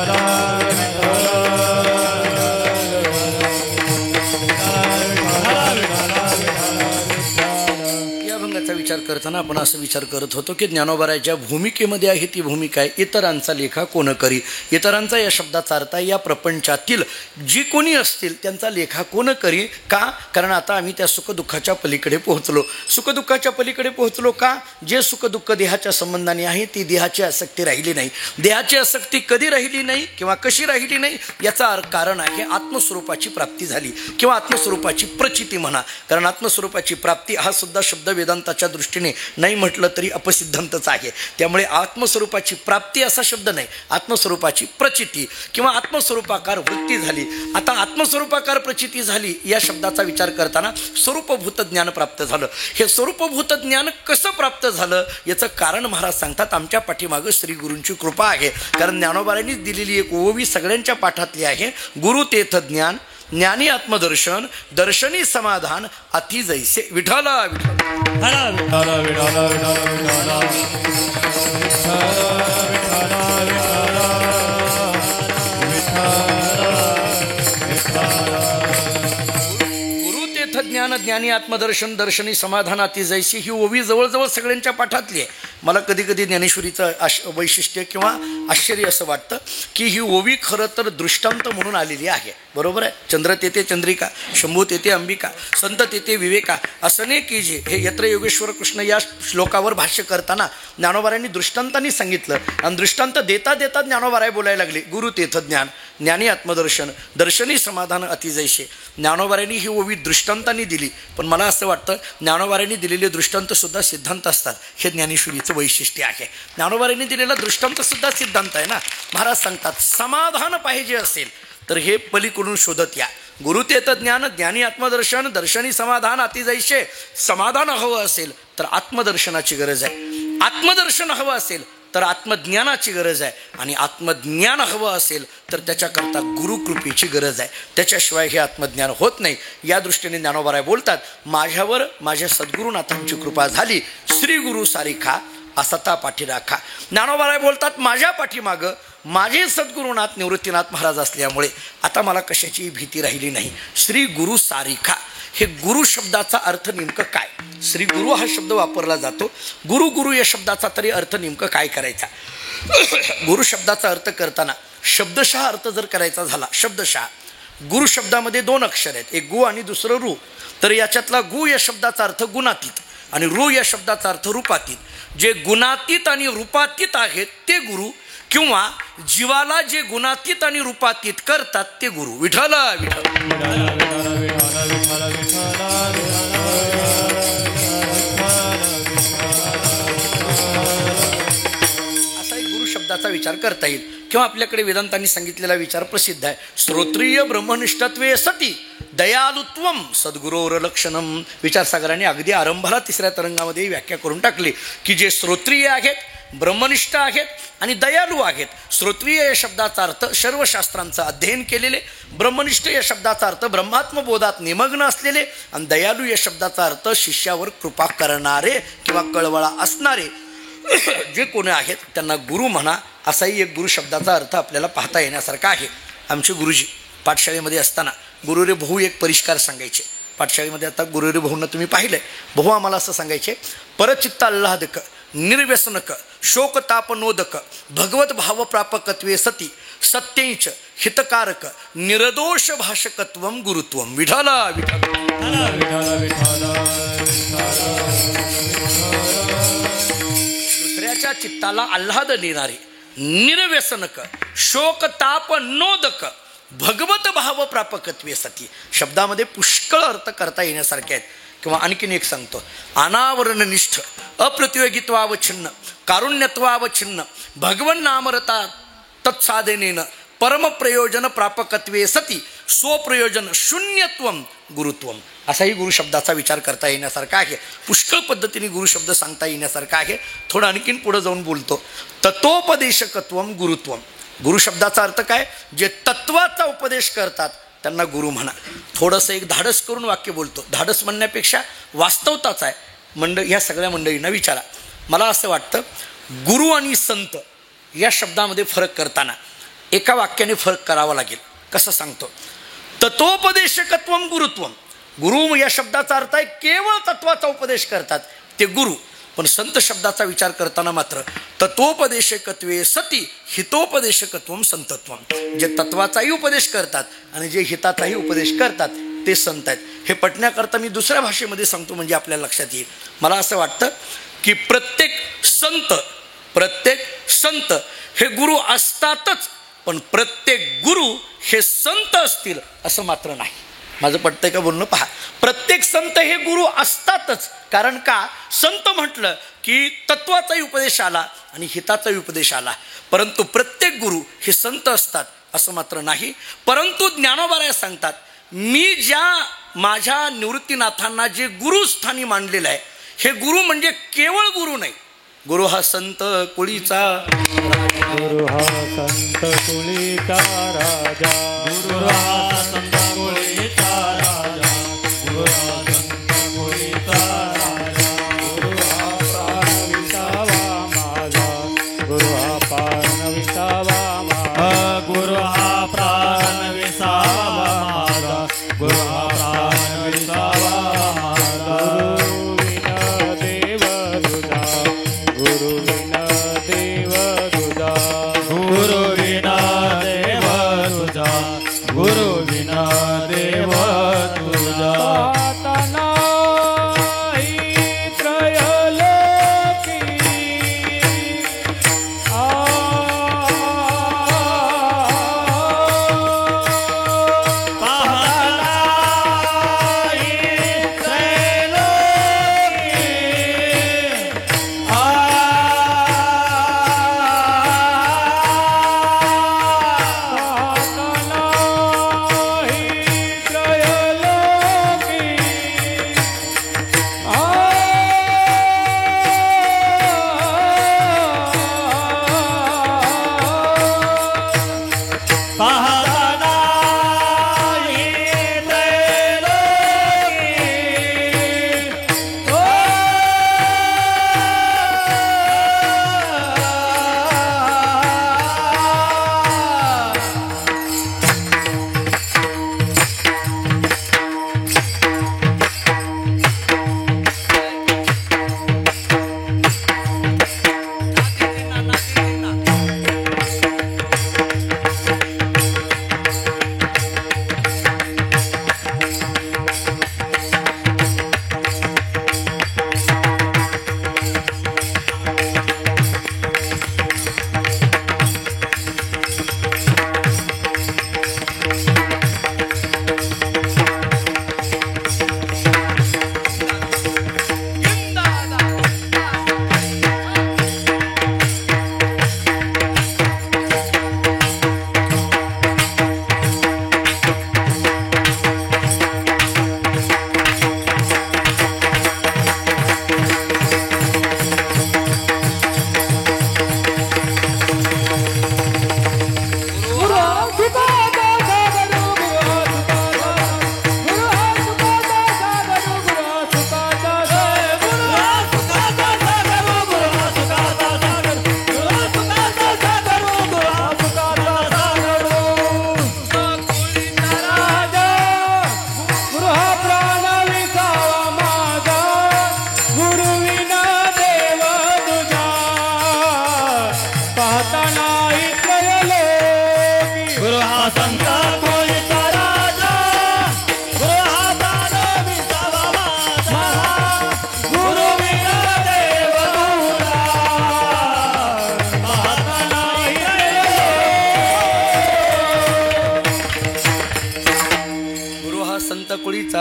विचार करताना आपण असं विचार करत होतो की ज्ञानोबाराच्या भूमिकेमध्ये आहे ती भूमिका आहे इतरांचा लेखा कोण करी. इतरांचा या शब्दाचा अर्थ या प्रपंचातील जी कोणी असतील त्यांचा लेखा कोण करी. का? कारण आता आम्ही त्या सुखदुःखाच्या पलीकडे पोहोचलो. सुखदुःखाच्या पलीकडे पोहोचलो का? जे सुखदुःख देहाच्या संबंधाने आहे ती देहाची आसक्ती राहिली नाही. देहाची आसक्ती कधी राहिली नाही किंवा कशी राहिली नाही याचा कारण आहे आत्मस्वरूपाची प्राप्ती झाली किंवा आत्मस्वरूपाची प्रचिती म्हणा. कारण आत्मस्वरूपाची प्राप्ती हा सुद्धा शब्द वेदांताच्या दृष्टीने नाही म्हटलं तरी अपसिद्धांतच आहे. त्यामुळे आत्मस्वरूपाची प्राप्ती असा शब्द नाही, आत्मस्वरूपाची प्रचिती किंवा आत्मस्वरूपाकार वृत्ती झाली. आता आत्मस्वरूपाकार प्रचिती झाली या शब्दाचा विचार करताना स्वरूपभूत ज्ञान प्राप्त झालं. हे स्वरूपभूत ज्ञान कसं प्राप्त झालं याचं कारण महाराज सांगतात आमच्या पाठीमागं श्री गुरूंची कृपा आहे. कारण ज्ञानोबारांनी दिलेली एक ओवी सगळ्यांच्या पाठातली आहे. गुरु तेथ ज्ञान ज्ञानी आत्मदर्शन दर्शनी समाधान अति जैसे विठाला विठाला विठाला विठाला विठाला ज्ञान ज्ञानी आत्मदर्शन दर्शनी समाधान अति जैसी ही ओवी जवळजवळ सगळ्यांच्या पाठातली आहे. मला कधी कधी ज्ञानेश्वरीचं वैशिष्ट्य किंवा आश्चर्य असं वाटतं की ही ओवी खरं तर दृष्टांत म्हणून आलेली आहे. बरोबर आहे. चंद्र तेथे चंद्रिका, शंभू तेथे अंबिका, संत तेथे विवेका असं नाही की जे हे यत्र योगेश्वर कृष्ण या श्लोकावर भाष्य करताना ज्ञानोबारांनी दृष्टांतांनी सांगितलं आणि दृष्टांत देता देता ज्ञानोबाराय बोलायला लागले. गुरु तेथ ज्ञान ज्ञानी आत्मदर्शन दर्शनी समाधान अतिजैसे. ज्ञानोबारांनी ही ओवी दृष्टांतांनी दिली, पण मला असं वाटतं ज्ञानोबारांनी दिलेले दृष्टांत सुद्धा सिद्धांत असतात. हे ज्ञानेश्वरीचं वैशिष्ट्य आहे. ज्ञानोबारांनी दिलेला दृष्टांत सुद्धा सिद्धांत आहे ना. महाराज सांगतात समाधान पाहिजे असेल तर हे पलीकडून शोधत या. गुरु तेथ ज्ञान ज्ञानी आत्मदर्शन दर्शनी समाधान अतिजैसे. समाधान हवं असेल तर आत्मदर्शनाची गरज आहे. आत्मदर्शन हवं असेल तर आत्मज्ञानाची गरज आहे. आणि आत्मज्ञान हवं असेल तर त्याच्याकरता गुरुकृपेची गरज आहे. त्याच्याशिवाय हे आत्मज्ञान होत नाही. या दृष्टीने ज्ञानोबाराय बोलतात माझ्यावर माझ्या सद्गुरुनाथांची कृपा झाली. श्री गुरु सारिखा असता पाठी राखा. ज्ञानोबाराय बोलतात माझ्या पाठीमागं माझे सद्गुरुनाथ निवृत्तीनाथ महाराज असल्यामुळे आता मला कशाची भीती राहिली नाही. श्री गुरु सारिखा हे गुरु शब्दाचा अर्थ नेमकं काय? श्री गुरु हा शब्द वापरला जातो. गुरु गुरु या शब्दाचा तरी अर्थ नेमकं काय करायचा? गुरु शब्दाचा अर्थ करताना शब्दशः अर्थ जर करायचा झाला शब्दशः गुरु शब्दामध्ये दोन अक्षर आहेत, एक गु आणि दुसरं रू. तर याच्यातला गु या शब्दाचा अर्थ गुणातीत आणि रू या शब्दाचा अर्थ रूपातीत. जे गुणातीत आणि रूपातीत आहेत ते गुरु किंवा जीवाला जे गुणातीत आणि रूपातीत करतात ते गुरु. विठाला विठाला असा एक गुरु शब्दाचा विचार करता येईल. किंवा आपल्याकडे वेदांतांनी सांगितलेला विचार प्रसिद्ध आहे. श्रोत्रिय ब्रह्मनिष्ठत्वे सती दयालुत्वम सद्गुरोर लक्षणम. विचारसागराने अगदी आरंभाला तिसऱ्या तरंगामध्ये व्याख्या करून टाकली की जे श्रोत्रिय आहेत ब्रह्मनिष्ठ आहेत आणि दयालू आहेत. श्रोत्रिय या शब्दाचा अर्थ सर्व शास्त्रांचं अध्ययन केलेले, ब्रह्मनिष्ठ या शब्दाचा अर्थ ब्रह्मात्मबोधात निमग्न असलेले आणि दयालू या शब्दाचा अर्थ शिष्यावर कृपा करणारे किंवा कळवळा असणारे जे कोणी आहेत त्यांना गुरु म्हणा. असाही एक गुरु शब्दाचा अर्थ आपल्याला पाहता येण्यासारखा आहे. आमचे गुरुजी पाठशाळेमध्ये असताना गुरुरे भाऊ एक परिष्कार सांगायचे. पाठशाळेमध्ये आता गुरुरे भाऊंना तुम्ही पाहिलंय. भाऊ आम्हाला असं सांगायचे परचित्त आल्हादक निर्व्यसनक शोकतापनोदक भगवत भाव प्रापकत्वे सती सत्यंच हितकारक निर्दोष भाषकत्वम गुरुत्वम. विठाला विठाला दुसऱ्याच्या चित्ताला आल्हाद देणारे निर्व्यसनक शोकतापनोदक भगवत भाव प्रापकत्वे सती. शब्दामध्ये पुष्कळ अर्थ करता येण्यासारखे आहेत. किंवा आणखीन एक सांगतो अनावरणनिष्ठ अप्रतियोगित्वावच्छिन्न कारुण्यत्वावच्छिन्न भगवन नामरता तत्साधनेन परमप्रयोजन प्रापकत्वे सती स्वप्रयोजन शून्यत्वम गुरुत्वम. असाही गुरु शब्दाचा विचार करता येण्यासारखा आहे. पुष्कळ पद्धतीने गुरु शब्द सांगता येण्यासारखा आहे. थोडं आणखीन पुढे जाऊन बोलतो तत्वोपदेशकत्वम गुरुत्वम. गुरु शब्दाचा अर्थ काय? जे तत्वाचा उपदेश करतात त्यांना गुरु म्हणा. थोडंसं एक धाडस करून वाक्य बोलतो, धाडस म्हणण्यापेक्षा वास्तवताच आहे. ह्या सगळ्या मंडळींना विचारा. मला असं वाटतं गुरु आणि संत या शब्दामध्ये फरक करताना एका वाक्याने फरक करावा लागेल. कसं सांगतो? तत्वोपदेशकत्वम गुरुत्वम. गुरु या शब्दाचा अर्थ आहे केवळ तत्वाचा उपदेश करतात ते गुरु. पण संत शब्दाचा विचार करताना मात्र तत्वोपदेशकत्वे सती हितोपदेशकत्वम संतत्वम. जे तत्वाचाही उपदेश करतात आणि जे हिताचाही उपदेश करतात ते संत आहेत. हे पटण्याकरता मी दुसऱ्या भाषेमध्ये सांगतो म्हणजे आपल्याला लक्षात येईल. मला असं वाटतं की प्रत्येक संत हे गुरु असतातच, पण प्रत्येक गुरु हे संत असतील असं मात्र नाही. माझं पटतंय का बोलणं? पहा, प्रत्येक संत हे गुरु असतातच. कारण का? संत म्हटलं की तत्वाचाही उपदेश आला आणि हिताचाही उपदेश आला. परंतु प्रत्येक गुरु हे संत असतात असं मात्र नाही. परंतु ज्ञानोबा सांगतात, मी ज्या माझ्या निवृत्तीनाथांना जे गुरुस्थानी मांडलेलं आहे, हे गुरु म्हणजे केवळ गुरु नाही. गुरु हा संत कुळीचा, गुरु हा संत कुळीचा राजा, गुरु हा संत कुळीचा राजा, गुरु हा संत कुळीचा राजा, गुरु हा प्राण विसावा माझा, गुरु हा प्राण विसावा माझा, गुरु हा प्राण विसावा माझा, गुरु हा प्राण विसावा माझा. गुरु विना देव तुझा, गुरु विना देव तुझा, गुरु विना देव तुझा. आता नाही त्रयलोकी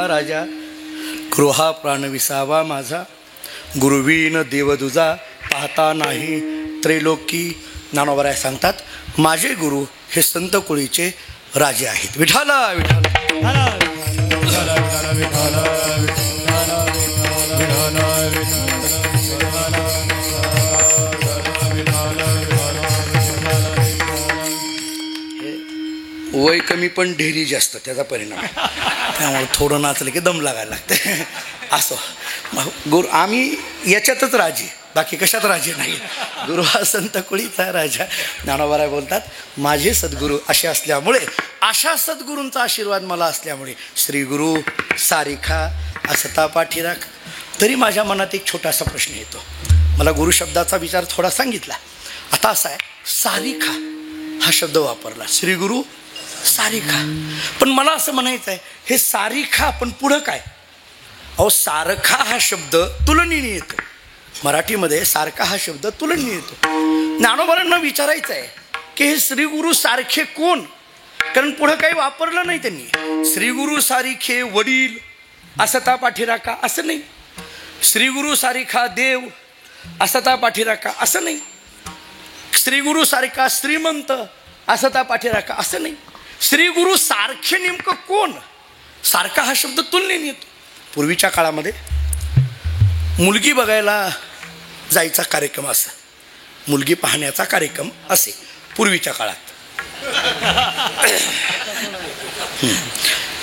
राजा, गृहा प्राण विसावा माझा, गुरुवीन देव दुजा पाहता नाही त्रैलोकी. ज्ञानोबा सांगतात, माझे गुरु हे संत कुळीचे राजे आहेत. विठाला विठाला वय कमी पण ढेरी जास्त, त्याचा परिणाम आहे. त्यामुळे थोडं नाचलं की दम लागायला लागते. असं गुरु आम्ही याच्यातच राजे, बाकी कशात राजे नाही. गुरु हा संत कुळीचा राजा. ज्ञानोबा बोलतात, माझे सद्गुरू असे असल्यामुळे, अशा सद्गुरूंचा आशीर्वाद मला असल्यामुळे, श्री गुरु सारिखा असता पाठीराख. तरी माझ्या मनात एक छोटासा प्रश्न येतो. मला गुरु शब्दाचा विचार थोडा सांगितला. आता असा आहे, सारिखा हा शब्द वापरला, श्री गुरु सारिखा. पण मला असं म्हणायचं आहे, हे सारिखा पण पुढं काय? अहो, सारखा हा शब्द तुलनेने येतो. मराठीमध्ये सारखा हा शब्द तुलनेने येतो. ज्ञानोबांना विचारायचं आहे की हे श्री गुरु सारखे कोण? कारण पुढं काही वापरलं नाही त्यांनी. श्री गुरु सारिखे वडील असता पाठीराखा असं नाही. श्री गुरु सारिखा देव असता पाठीराखा असं नाही. श्री गुरु सारिखा श्रीमंत असता पाठीराखा असं नाही. श्री गुरु सारखे नेमकं कोण? सारखा हा शब्द तुलनेने येतो. पूर्वीच्या काळामध्ये मुलगी बघायला जायचा कार्यक्रम असा, मुलगी पाहण्याचा कार्यक्रम असे पूर्वीच्या काळात.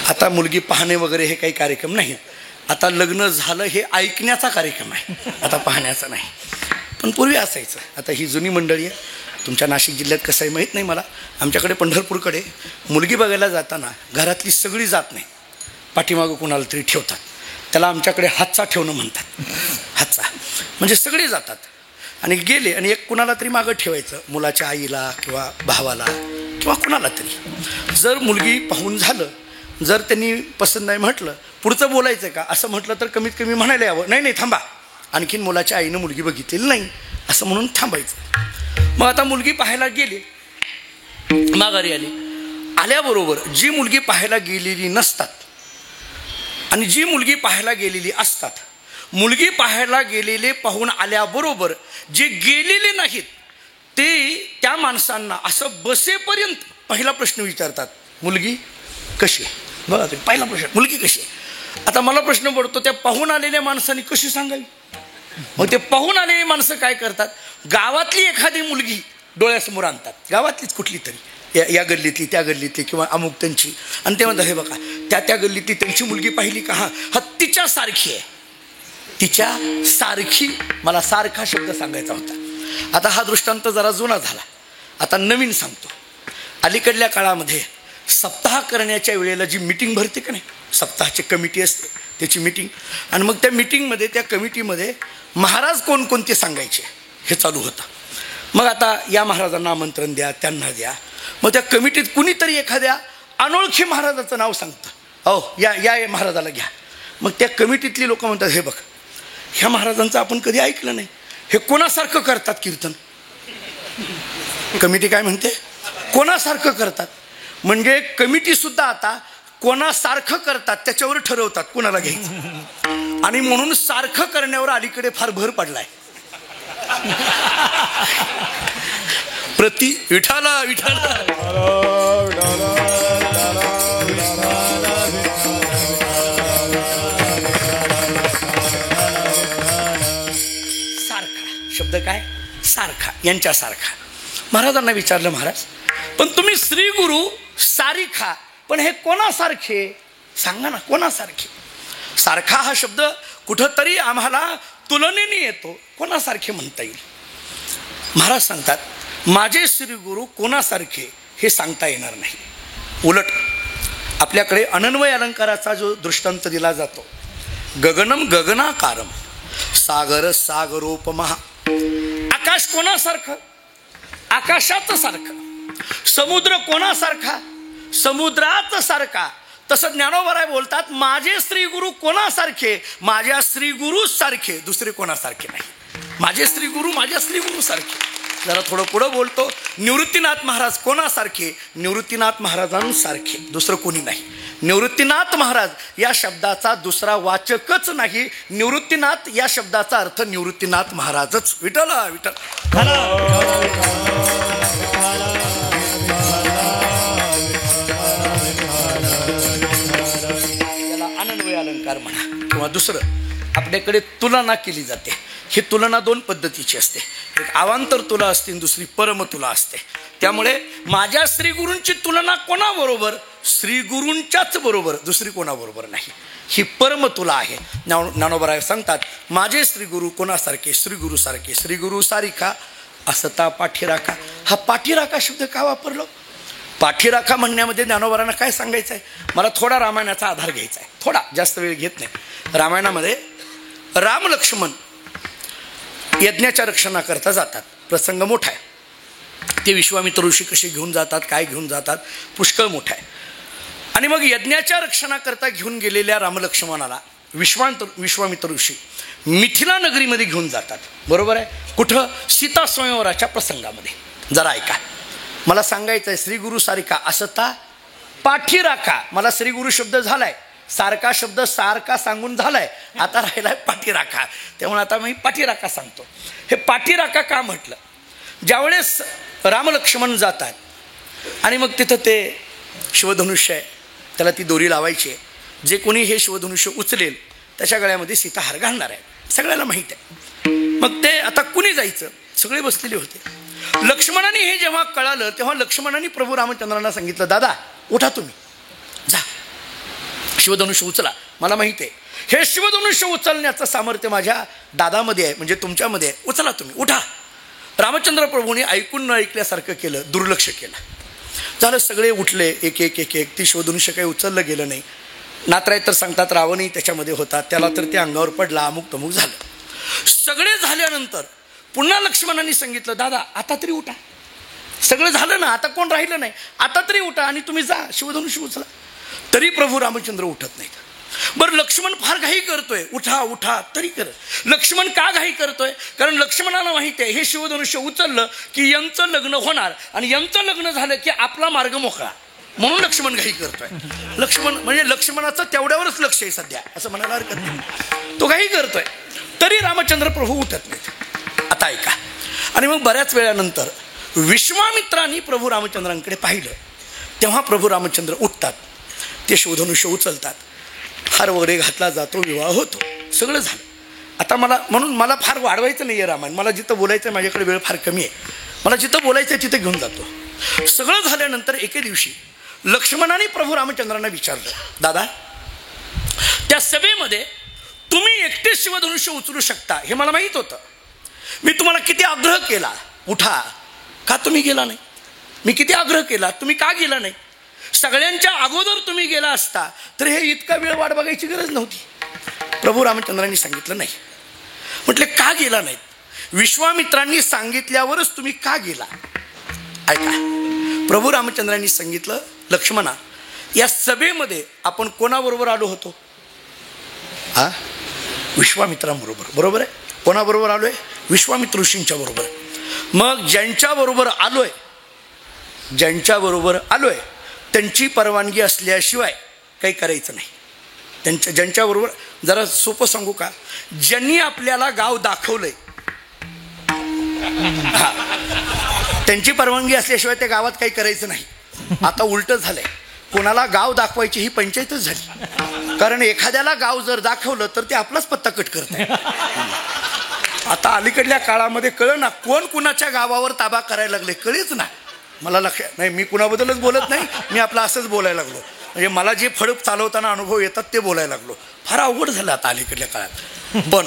आता मुलगी पाहणे वगैरे हे काही कार्यक्रम नाही. आता लग्न झालं हे ऐकण्याचा कार्यक्रम आहे, आता पाहण्याचा नाही. पण पूर्वी असायचं. आता ही जुनी मंडळी आहे. तुमच्या नाशिक जिल्ह्यात कसं आहे माहीत नाही मला. आमच्याकडे पंढरपूरकडे मुलगी बघायला जाताना घरातली सगळी जात नाही, पाठीमागं कुणाला तरी ठेवतात. त्याला आमच्याकडे हातचा ठेवणं म्हणतात. हातचा म्हणजे सगळे जातात आणि गेले आणि एक कुणाला तरी मागं ठेवायचं, मुलाच्या आईला किंवा भावाला किंवा कुणाला तरी. जर मुलगी पाहून झालं, जर त्यांनी पसंत नाही म्हटलं, पुढचं बोलायचं का असं म्हटलं तर कमीत कमी म्हणायला यावं, नाही नाही थांबा, आणखीन मुलाच्या आईनं मुलगी बघितलेली नाही असं म्हणून थांबायचं. मग आता मुलगी पाहायला गेली, माघारी आली. आल्याबरोबर जी मुलगी पाहायला गेलेली नसतात आणि जी मुलगी पाहायला गेलेली असतात, मुलगी पाहायला गेलेले पाहून आल्याबरोबर जे गेलेले नाहीत ते त्या माणसांना असं बसेपर्यंत पहिला प्रश्न विचारतात, मुलगी कशी आहे? बघा ते पहिला प्रश्न, मुलगी कशी आहे? आता मला प्रश्न पडतो, त्या पाहून आलेल्या माणसाने कशी सांगावी? मग ते पाहून आलेली माणसं काय करतात, गावातली एखादी मुलगी डोळ्यासमोर आणतात, गावातलीच कुठली तरी, या गल्लीतली त्या गल्लीतली किंवा अमुक त्यांची, आणि ते म्हणतात, हे बघा त्या गल्लीतली त्यांची मुलगी पाहिली का? हा तिच्या सारखी आहे, तिच्या सारखी. मला सारखा शब्द सांगायचा होता. आता हा दृष्टांत जरा जुना झाला, आता नवीन सांगतो. अलीकडल्या काळामध्ये सप्ताह करण्याच्या वेळेला जी मीटिंग भरते का नाही, सप्ताहाची कमिटी असते, त्याची मीटिंग, आणि मग त्या मीटिंगमध्ये, त्या कमिटीमध्ये महाराज कोणकोणते सांगायचे हे चालू होतं. मग आता या महाराजांना आमंत्रण द्या, त्यांना द्या. मग त्या कमिटीत कुणीतरी एखाद्या अनोळखी महाराजाचं नाव सांगतं, अहो या महाराजाला घ्या. मग त्या कमिटीतली लोक म्हणतात, हे बघ, ह्या महाराजांचं आपण कधी ऐकलं नाही, हे कोणासारखं करतात कीर्तन. कमिटी काय म्हणते, कोणासारखं करतात. म्हणजे कमिटी सुद्धा आता कोणासारखं करतात त्याच्यावर ठरवतात कोणाला घ्यायचं. आणि म्हणून सारखं करण्यावर अलीकडे फार भर पडलाय. प्रति विठाला विठाला सारखा शब्द काय, सारखा, यांच्यासारखा. महाराजांना विचारलं, महाराज पण तुम्ही श्री गुरु सारिखा, पण हे कोणासारखे सांगा ना, कोणासारखे? सारखा हा शब्द कुठंतरी आम्हाला तुलनेने येतो, कोणासारखे म्हणता येईल? महाराज सांगतात, माझे श्री गुरु कोणासारखे हे सांगता येणार नाही. उलट आपल्याकडे अनन्वय अलंकाराचा जो दृष्टांत दिला जातो, गगनम गगनाकारम सागर सागरोपमा. आकाश कोणासारखं? आकाशात सारखं. समुद्र कोणासारखा? समुद्रात सारखा. तसं ज्ञानोबा बोलतात, माझे श्री गुरु कोणासारखे? माझ्या श्री गुरु सारखे, दुसरे कोणासारखे नाही. माझे श्री गुरु माझ्या श्री गुरु सारखे. जरा थोडं पुढं बोलतो, निवृत्तीनाथ महाराज कोणासारखे? निवृत्तीनाथ महाराजांसारखे, दुसरं कोणी नाही. निवृत्तीनाथ महाराज या शब्दाचा दुसरा वाचकच नाही. निवृत्तीनाथ या शब्दाचा अर्थ निवृत्तीनाथ महाराजच. विठ्ठला विठ्ठल. याला अनन्वय अलंकार म्हणा. किंवा दुसरं आपल्याकडे तुलना केली जाते. ही तुलना दोन पद्धतीची असते. एक अवांतर तुला असते, दुसरी परम तुला असते. त्यामुळे माझ्या श्रीगुरूंची तुलना कोणाबरोबर? श्रीगुरूंच्याच बरोबर, दुसरी कोणाबरोबर नाही. ही परम तुला आहे. ज्ञानोबा सांगतात, माझे श्रीगुरू कोणासारखे? श्रीगुरू सारखे. श्रीगुरू सारिखा असता पाठीराखा. हा पाठीराखा शब्द का वापरलो? पाठीराखा म्हणण्यामध्ये ज्ञानोबारांना काय सांगायचं आहे? मला थोडा रामायणाचा आधार घ्यायचा आहे, थोडा, जास्त वेळ घेत नाही. रामायणामध्ये राम लक्ष्मण यज्ञाच्या रक्षणाकरता जातात. प्रसंग मोठा आहे. ते विश्वामित्र ऋषी कसे घेऊन जातात, काय घेऊन जातात, पुष्कळ मोठा आहे. आणि मग यज्ञाच्या रक्षणाकरता घेऊन गेलेल्या रामलक्ष्मणाला विश्वामित्र ऋषी मिथिला नगरीमध्ये घेऊन जातात. बरोबर आहे? कुठं? सीता स्वयंवराच्या प्रसंगामध्ये. जरा ऐका, मला सांगायचं आहे, श्रीगुरू सारिका असता पाठीराखा. मला श्रीगुरू शब्द झालाय, सारखा शब्द सारखा सांगून झालाय, आता राहिलाय पाठीराखा. त्यामुळे आता मी पाठीराखा सांगतो. हे पाठीराखा का म्हटलं? ज्यावेळेस रामलक्ष्मण जातात आणि मग तिथं ते शिवधनुष्य आहे, त्याला ती दोरी लावायची आहे. जे कोणी हे शिवधनुष्य उचलेल त्याच्या गळ्यामध्ये सीताहार घालणार आहे, सगळ्याला माहीत आहे. मग ते आता कुणी जायचं? सगळे बसलेले होते. लक्ष्मणाने हे जेव्हा कळालं तेव्हा लक्ष्मणाने प्रभू रामचंद्रांना सांगितलं, दादा उठा, तुम्ही जा, शिवधनुष्य उचला. मला माहिती आहे हे शिवधनुष्य उचलण्याचं सामर्थ्य माझ्या दादामध्ये आहे, म्हणजे तुमच्यामध्ये आहे. उचला, तुम्ही उठा. रामचंद्र प्रभूने ऐकून न ऐकल्यासारखं केलं, दुर्लक्ष केलं. झालं, सगळे उठले, एक एक एक एक. ती शिवधनुष्य काही उचललं गेलं नाही. नातराय तर सांगतात रावणही त्याच्यामध्ये होता, त्याला तर ते अंगावर पडला, अमुक तमुक झालं. सगळे झाल्यानंतर पुन्हा लक्ष्मणाने सांगितलं, दादा आता तरी उठा, सगळं झालं ना, आता कोण राहिलं नाही, आता तरी उठा आणि तुम्ही जा शिवधनुष्य उचला. तरी प्रभू रामचंद्र उठत नाहीत. बरं, लक्ष्मण फार घाई करतोय, उठा उठा तरी कर. लक्ष्मण का घाई करतोय? कारण लक्ष्मणाला माहिती आहे हे शिवधनुष्य उचललं की यांचं लग्न होणार आणि यांचं लग्न झालं की आपला मार्ग मोकळा, म्हणून लक्ष्मण घाई करतोय. लक्ष्मण म्हणजे लक्ष्मणाचं तेवढ्यावरच लक्ष आहे सध्या, असं म्हणायला हरकत नाही. तो घाई करतोय, तरी रामचंद्र प्रभू उठत नाहीत. आता ऐका. आणि मग बऱ्याच वेळानंतर विश्वामित्रांनी प्रभू रामचंद्रांकडे पाहिलं, तेव्हा प्रभू रामचंद्र उठतात, ते शिवधनुष्य उचलतात, हार वगैरे घातला जातो, विवाह होतो, सगळं झालं. आता म्हणून मला फार वाढवायचं नाही आहे रामायण. मला जिथं बोलायचं आहे, माझ्याकडे वेळ फार कमी आहे, मला जिथं बोलायचं आहे तिथे घेऊन जातो. सगळं झाल्यानंतर एके दिवशी लक्ष्मणाने प्रभू रामचंद्रांना विचारलं, दादा त्या सभेमध्ये तुम्ही एकटे शिवधनुष्य उचलू शकता हे मला माहीत होतं. मी तुम्हाला किती आग्रह केला, उठा, का तुम्ही गेला नाही? मी किती आग्रह केला, तुम्ही का गेला नाही? सगळ्यांच्या अगोदर तुम्ही गेला असता तर हे इतका वेळ वाट बघायची गरज नव्हती. प्रभू रामचंद्रांनी सांगितलं नाही. म्हटले का गेला नाहीत? विश्वामित्रांनी सांगितल्यावरच तुम्ही का गेला? ऐका, प्रभू रामचंद्रांनी सांगितलं, लक्ष्मणा या सभेमध्ये आपण कोणाबरोबर आलो होतो? हा, विश्वामित्रांबरोबर. बरोबर आहे. कोणाबरोबर आलोय? विश्वामित्र ऋषींच्या बरोबर. मग ज्यांच्याबरोबर आलोय त्यांची परवानगी असल्याशिवाय काही करायचं नाही. ज्यांच्याबरोबर, जरा सोपं सांगू का, ज्यांनी आपल्याला गाव दाखवलंय त्यांची परवानगी असल्याशिवाय त्या गावात काही करायचं नाही. आता उलट झालंय, कोणाला गाव दाखवायची ही पंचायतच झाली. कारण एखाद्याला गाव जर दाखवलं तर ते आपलाच पत्ता कट करत. आता अलीकडल्या काळामध्ये कळलं ना, कोण कुणाच्या गावावर ताबा करायला लागले कळेच ना. मला लक्षात नाही, मी कुणाबद्दलच बोलत नाही, मी आपलं असंच बोलायला लागलो. म्हणजे मला जे फळ चालवताना अनुभव येतात ते बोलायला लागलो. फार अवघड झालं आता अलीकडल्या काळात. पण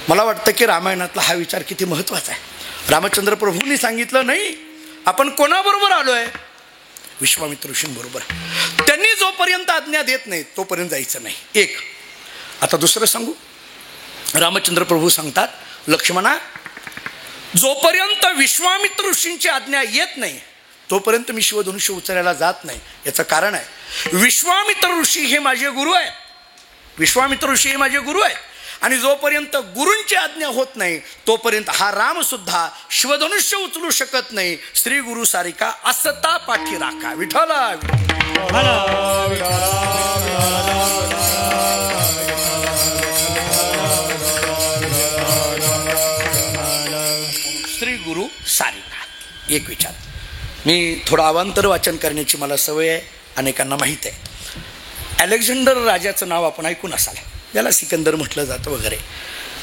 मला वाटतं की रामायणातला हा विचार किती महत्त्वाचा आहे. रामचंद्र प्रभूंनी सांगितलं, नाही आपण कोणाबरोबर आलोय? विश्वामित्र ऋषींबरोबर. त्यांनी जोपर्यंत आज्ञा देत नाही तोपर्यंत जायचं नाही. एक. आता दुसरं सांगू. रामचंद्र प्रभू सांगतात, लक्ष्मणा जोपर्यंत विश्वामित्र ऋषींची आज्ञा येत नाही तोपर्यंत मी शिवधनुष्य उचलायला जात नाही. याचं कारण आहे, विश्वामित्र ऋषी हे माझे गुरु आहेत. विश्वामित्र ऋषी हे माझे गुरु आहेत आणि जोपर्यंत गुरूंची आज्ञा होत नाही तोपर्यंत हा राम सुद्धा शिवधनुष्य उचलू शकत नाही. श्री गुरु सारिका असता पाठी राखा. विठ्ठला. श्री गुरु सारिका. एक विचार, मी थोडं अवांतर वाचन करण्याची मला सवय आहे, अनेकांना माहीत आहे. अलेक्झांडर राजाचं नाव आपण ऐकून असाल, ज्याला सिकंदर म्हटलं जातं वगैरे.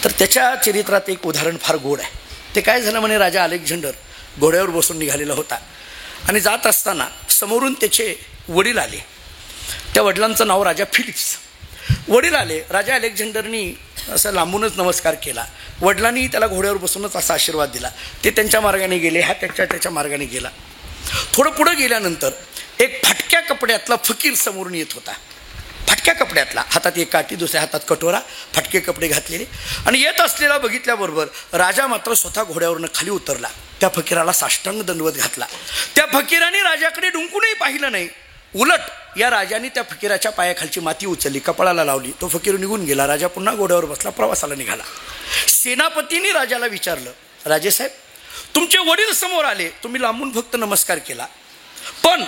तर त्याच्या चरित्रात एक उदाहरण फार गोड आहे. ते काय झालं म्हणे, राजा अलेक्झांडर घोड्यावर बसून निघालेला होता आणि जात असताना समोरून त्याचे वडील आले. त्या वडिलांचं नाव राजा फिलिप्स. वडील आले. राजा अलेक्झांडरनी असं लांबूनच नमस्कार केला. वडिलांनी त्याला घोड्यावर बसूनच असा आशीर्वाद दिला. ते त्यांच्या मार्गाने गेले, हा त्याच्या मार्गाने गेला. थोडं पुढं गेल्यानंतर एक फाटक्या कपड्यातला फकीर समोरून येत होता. फाटक्या कपड्यातला, हातात एक काठी, दुसऱ्या हातात कटोरा, फाटके कपडे घातलेले. आणि येत असलेला बघितल्याबरोबर राजा मात्र स्वतः घोड्यावरनं खाली उतरला. त्या फकीराला साष्टांग दंडवत घातला. त्या फकीराने राजाकडे डुंकूनही पाहिलं नाही. उलट या राजाने त्या फकीराच्या पायाखालची माती उचलली, कपाळाला लावली. तो फकीर निघून गेला. राजा पुन्हा घोड्यावर बसला, प्रवासाला निघाला. सेनापतींनी राजाला विचारलं, राजेसाहेब तुमचे वडील समोर आले, तुम्ही लांबून फक्त नमस्कार केला, पण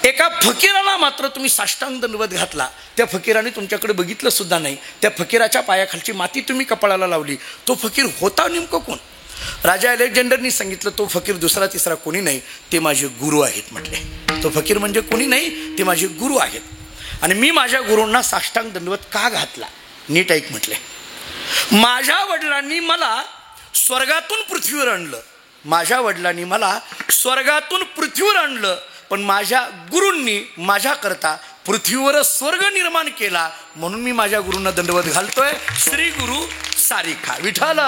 एका फकीराला मात्र तुम्ही साष्टांग दंडवत घातला. त्या फकीराने तुमच्याकडे बघितलं सुद्धा नाही. त्या फकीराच्या पायाखालची माती तुम्ही कपाळाला लावली. तो फकीर होता नेमकं कोण? राजा अलेक्झांडरनी सांगितलं, तो फकीर दुसरा तिसरा कोणी नाही, ते माझे गुरु आहेत म्हटले. तो फकीर म्हणजे कोणी नाही, ते माझे गुरु आहेत. आणि मी माझ्या गुरूंना साष्टांग दंडवत का घातला? नीट ऐक म्हटले. माझ्या वडिलांनी मला स्वर्गातून पृथ्वीवर आणलं. माझ्या वडिलांनी मला स्वर्गातून पृथ्वीवर आणलं, पण माझ्या गुरूंनी माझ्याकरता पृथ्वीवर स्वर्ग निर्माण केला, म्हणून मी माझ्या गुरूंना दंडवत घालतोय. श्री गुरु सारिखा. विठ्ठल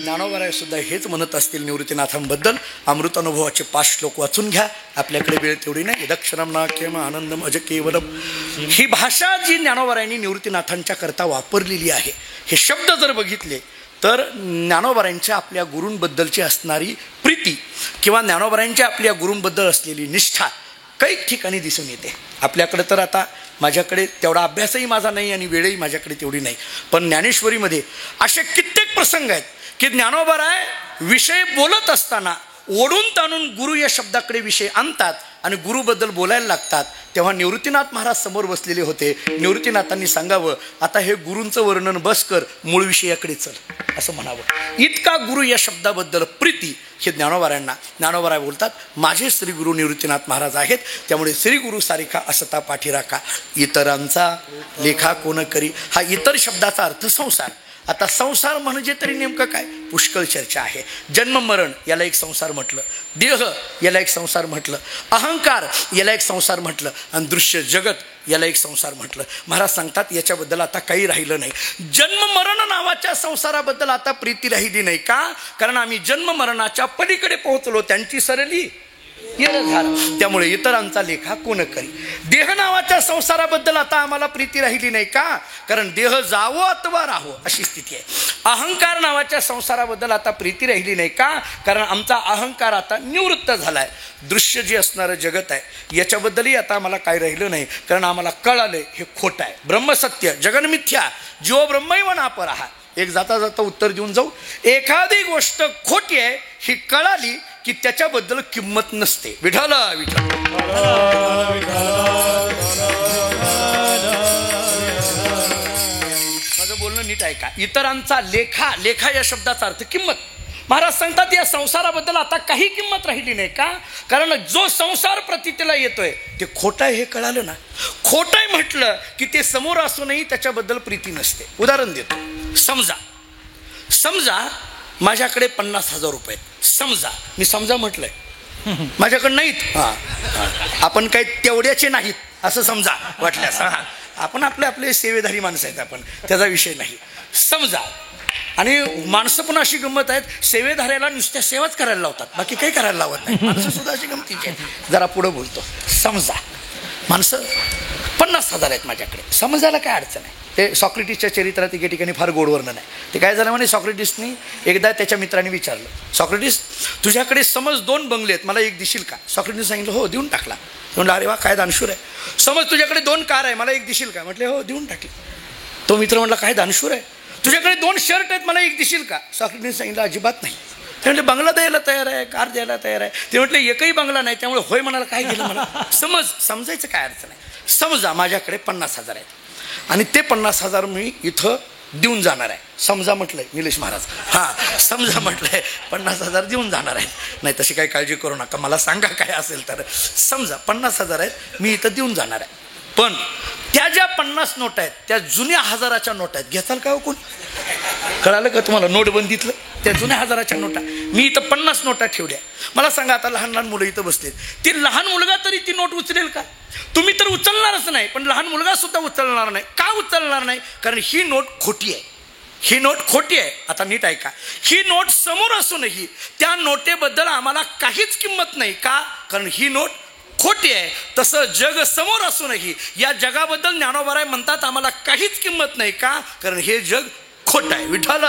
ज्ञानोबा सुद्धा हेच म्हणत असतील निवृत्तीनाथांबद्दल. अमृत अनुभवाचे 5 श्लोक वाचून घ्या. आपल्याकडे वेळ तेवढी नाही. दक्षिणम नाक्यम आनंदम अज केवलम, ही भाषा जी ज्ञानोबारायांनी निवृत्तीनाथांच्या करता वापरलेली आहे, हे शब्द जर बघितले तर ज्ञानोबारायांच्या आपल्या गुरूंबद्दलची असणारी प्रीती किंवा ज्ञानोबारायांच्या आपल्या गुरूंबद्दल असलेली निष्ठा काही ठिकाणी दिसून येते. आपल्याकडे तर आता माझ्याकडे तेवढा अभ्यासही माझा नाही आणि वेळही माझ्याकडे तेवढी नाही, पण ज्ञानेश्वरीमध्ये असे कित्येक प्रसंग आहेत की ज्ञानोबाराय विषय बोलत असताना ओढून ताणून गुरु या शब्दाकडे विषय आणतात आणि गुरुबद्दल बोलायला लागतात. तेव्हा निवृत्तीनाथ महाराज समोर बसलेले होते. निवृत्तीनाथांनी सांगावं, आता हे गुरूंचं वर्णन बस कर, मूळ विषयाकडे चल, असं म्हणावं. इतका गुरु या शब्दाबद्दल प्रीती हे ज्ञानोबाराय बोलतात. माझे श्री गुरु निवृत्तीनाथ महाराज आहेत. त्यामुळे श्री गुरु सारिखा असता पाठी राखा, इतरांचा लेखा कोण करी. हा इतर शब्दाचा अर्थ संसार. आता संसार म्हणजे तरी नेमकं काय? पुष्कळ चर्चा आहे. जन्म मरण याला एक संसार म्हटलं, देह याला एक संसार म्हटलं, अहंकार याला एक संसार म्हटलं, आणि दृश्य जगत याला एक संसार म्हटलं. महाराज सांगतात याच्याबद्दल आता काही राहिलं नाही. जन्म मरण नावाच्या संसाराबद्दल आता प्रीती राहिली नाही. का? कारण आम्ही जन्म मरणाच्या पलीकडे पोहोचलो, त्यांची सरली येरधार. त्यामुळे इतरांचा लेखा कोण करी. देह नावाच्या संसाराबद्दल आता आम्हाला प्रीती राहिली नाही. का? कारण देह जावो अथवा राहो अशी स्थिती आहे. अहंकार नावाच्या संसाराबद्दल आता प्रीती राहिली नाही. का? कारण आमचा अहंकार आता निवृत्त झालाय. दृश्य जे असणारं जगत आहे याच्याबद्दलही आता आम्हाला काय राहिलं नाही, कारण आम्हाला कळालंय हे खोटं आहे. ब्रह्मसत्य जगन्मिथ्या जीव ब्रह्मैव नापरहा. एक जाता जाता उत्तर देऊन जाऊ. एखादी गोष्ट खोटी आहे ही कळाली की त्याच्याबद्दल किंमत नसते. विठ्ठल विठ्ठल. माझं बोलणं नीट आहे का? इतरांचा लेखा, लेखा या शब्दाचा अर्थ किंमत. महाराज सांगतात या संसाराबद्दल आता काही किंमत राहिली नाही. का? कारण जो संसार प्रतीतीला येतोय ते खोटं आहे हे कळालं ना. खोटं आहे म्हटलं की ते समोर असूनही त्याच्याबद्दल प्रीती नसते. उदाहरण देतो. समजा माझ्याकडे 50,000 रुपये आहेत. समजा म्हटलंय, माझ्याकडे नाहीत. आपण काही तेवढ्याचे नाहीत असं समजा वाटल्यास. आपण आपले सेवेधारी माणसं आहेत, आपण त्याचा विषय नाही. समजा. आणि माणसं पण अशी गंमत आहेत, सेवेधाऱ्याला नुसत्या सेवाच करायला लावतात, बाकी काही करायला लावत नाही. माणसं सुद्धा अशी गमतीची आहेत. जरा पुढं बोलतो. समजा माणसं 50,000 आहेत माझ्याकडे. समजायला काय अडचण आहे? ते सॉक्रेटिसच्या चरित्रात एके ठिकाणी फार गोड वर्णन आहे. ते काय झालं म्हणे, सॉक्रेटिसनी एकदा त्याच्या मित्राने विचारलं, सॉक्रेटिस तुझ्याकडे समज 2 बंगले आहेत, मला एक देशील का? सॉक्रेटिस सांगितलं हो, देऊन टाकला. म्हणलं अरे वा, काय दानशूर आहे. समज तुझ्याकडे 2 कार आहे, मला एक देशील का? म्हटले हो, देऊन टाकली. तो मित्र म्हटला काय दानशूर आहे. तुझ्याकडे 2 शर्ट आहेत, मला एक देशील का? सॉक्रेटिसने सांगितलं अजिबात नाही. ते म्हटले बंगला द्यायला तयार आहे, कार द्यायला तयार आहे. ते म्हटले एकही बंगला नाही, त्यामुळे होय म्हणाला काय गेलं मला. समजायचं काय अडचण आहे. समजा माझ्याकडे 50,000 आहेत आणि ते 50,000 मी इथं देऊन जाणार आहे. समजा म्हटलंय निलेश महाराज. समजा म्हटलंय 50,000 देऊन जाणार आहे. नाही तशी काही काळजी करू नका, मला सांगा काय असेल तर. समजा 50,000 आहेत, मी इथं देऊन जाणार आहे. पण त्या ज्या 50 नोट आहेत त्या जुन्या 1000च्या नोट आहेत. घेताल का हो कोण? कळालं का तुम्हाला नोटबंदीतलं? त्या जुन्या 1000च्या नोटा मी इथं 50 नोटा ठेवल्या. मला सांगा आता लहान लहान मुलं इथं बसलेत, ती लहान मुलगा तरी ती नोट उचलेल का? तुम्ही तर उचलणारच नाही, पण लहान मुलगा सुद्धा उचलणार नाही. का उचलणार नाही? कारण ही नोट खोटी आहे. ही नोट खोटी आहे. आता नीट ऐका, ही नोट समोर असूनही त्या नोटेबद्दल आम्हाला काहीच किंमत नाही. का? कारण ही नोट खोटी आहे. तसं जग समोर असूनही या जगाबद्दल ज्ञानोबाराय म्हणतात आम्हाला काहीच किंमत नाही. का? कारण हे जग खोट आहे. विठाला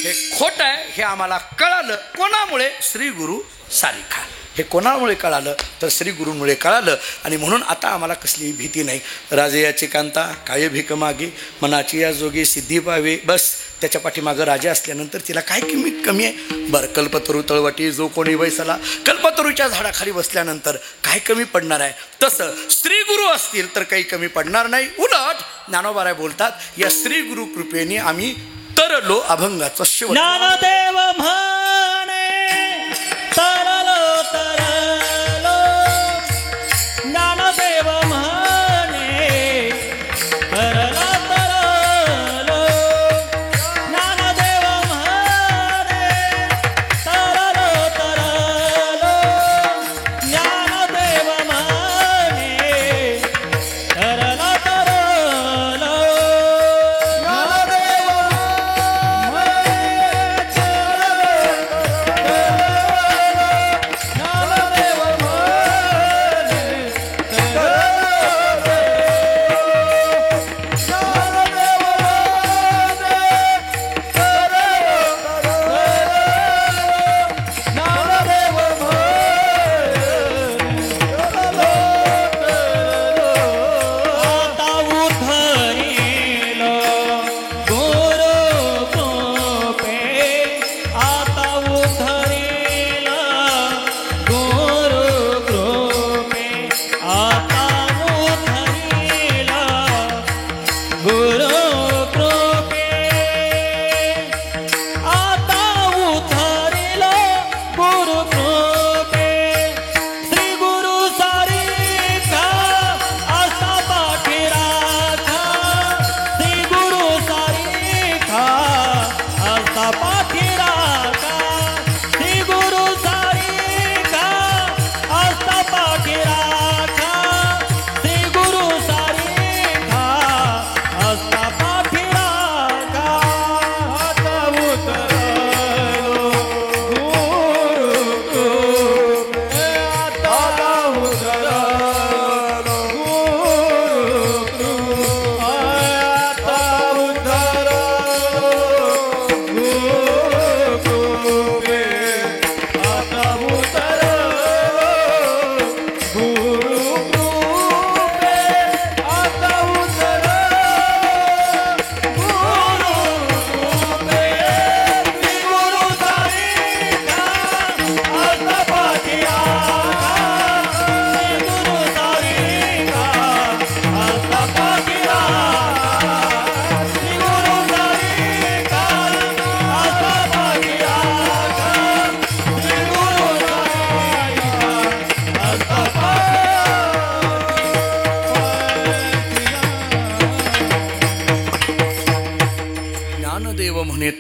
हे खोट आहे हे आम्हाला कळालं. कोणामुळे? श्री गुरु सारिखा. हे कोणामुळे कळालं? तर श्री गुरूंमुळे कळालं. आणि म्हणून आता आम्हाला कसलीही भीती नाही. राजे याची कांता काय भीक मागे, मनाची या जोगी सिद्धी पावे. बस त्याच्या पाठीमागं राजा असल्यानंतर तिला काय किंमत कमी आहे? बरं, कल्पतरू तळवटी जो कोणी बैसला, कल्पतरूच्या झाडाखाली बसल्यानंतर काय कमी पडणार आहे? तसं श्री गुरु असतील तर काही कमी पडणार नाही. उलट ज्ञानोबाराय बोलतात, या श्री गुरु कृपेने आम्ही तरलो अभंगाचं शेवट. ज्ञानदेव म्हणे तरलो तरलो, ज्ञानदेव म्हणे तरलो तरलो, ज्ञानदेव म्हणे तरलो तरलो, ज्ञानदेव म्हणे तरलो तरलो,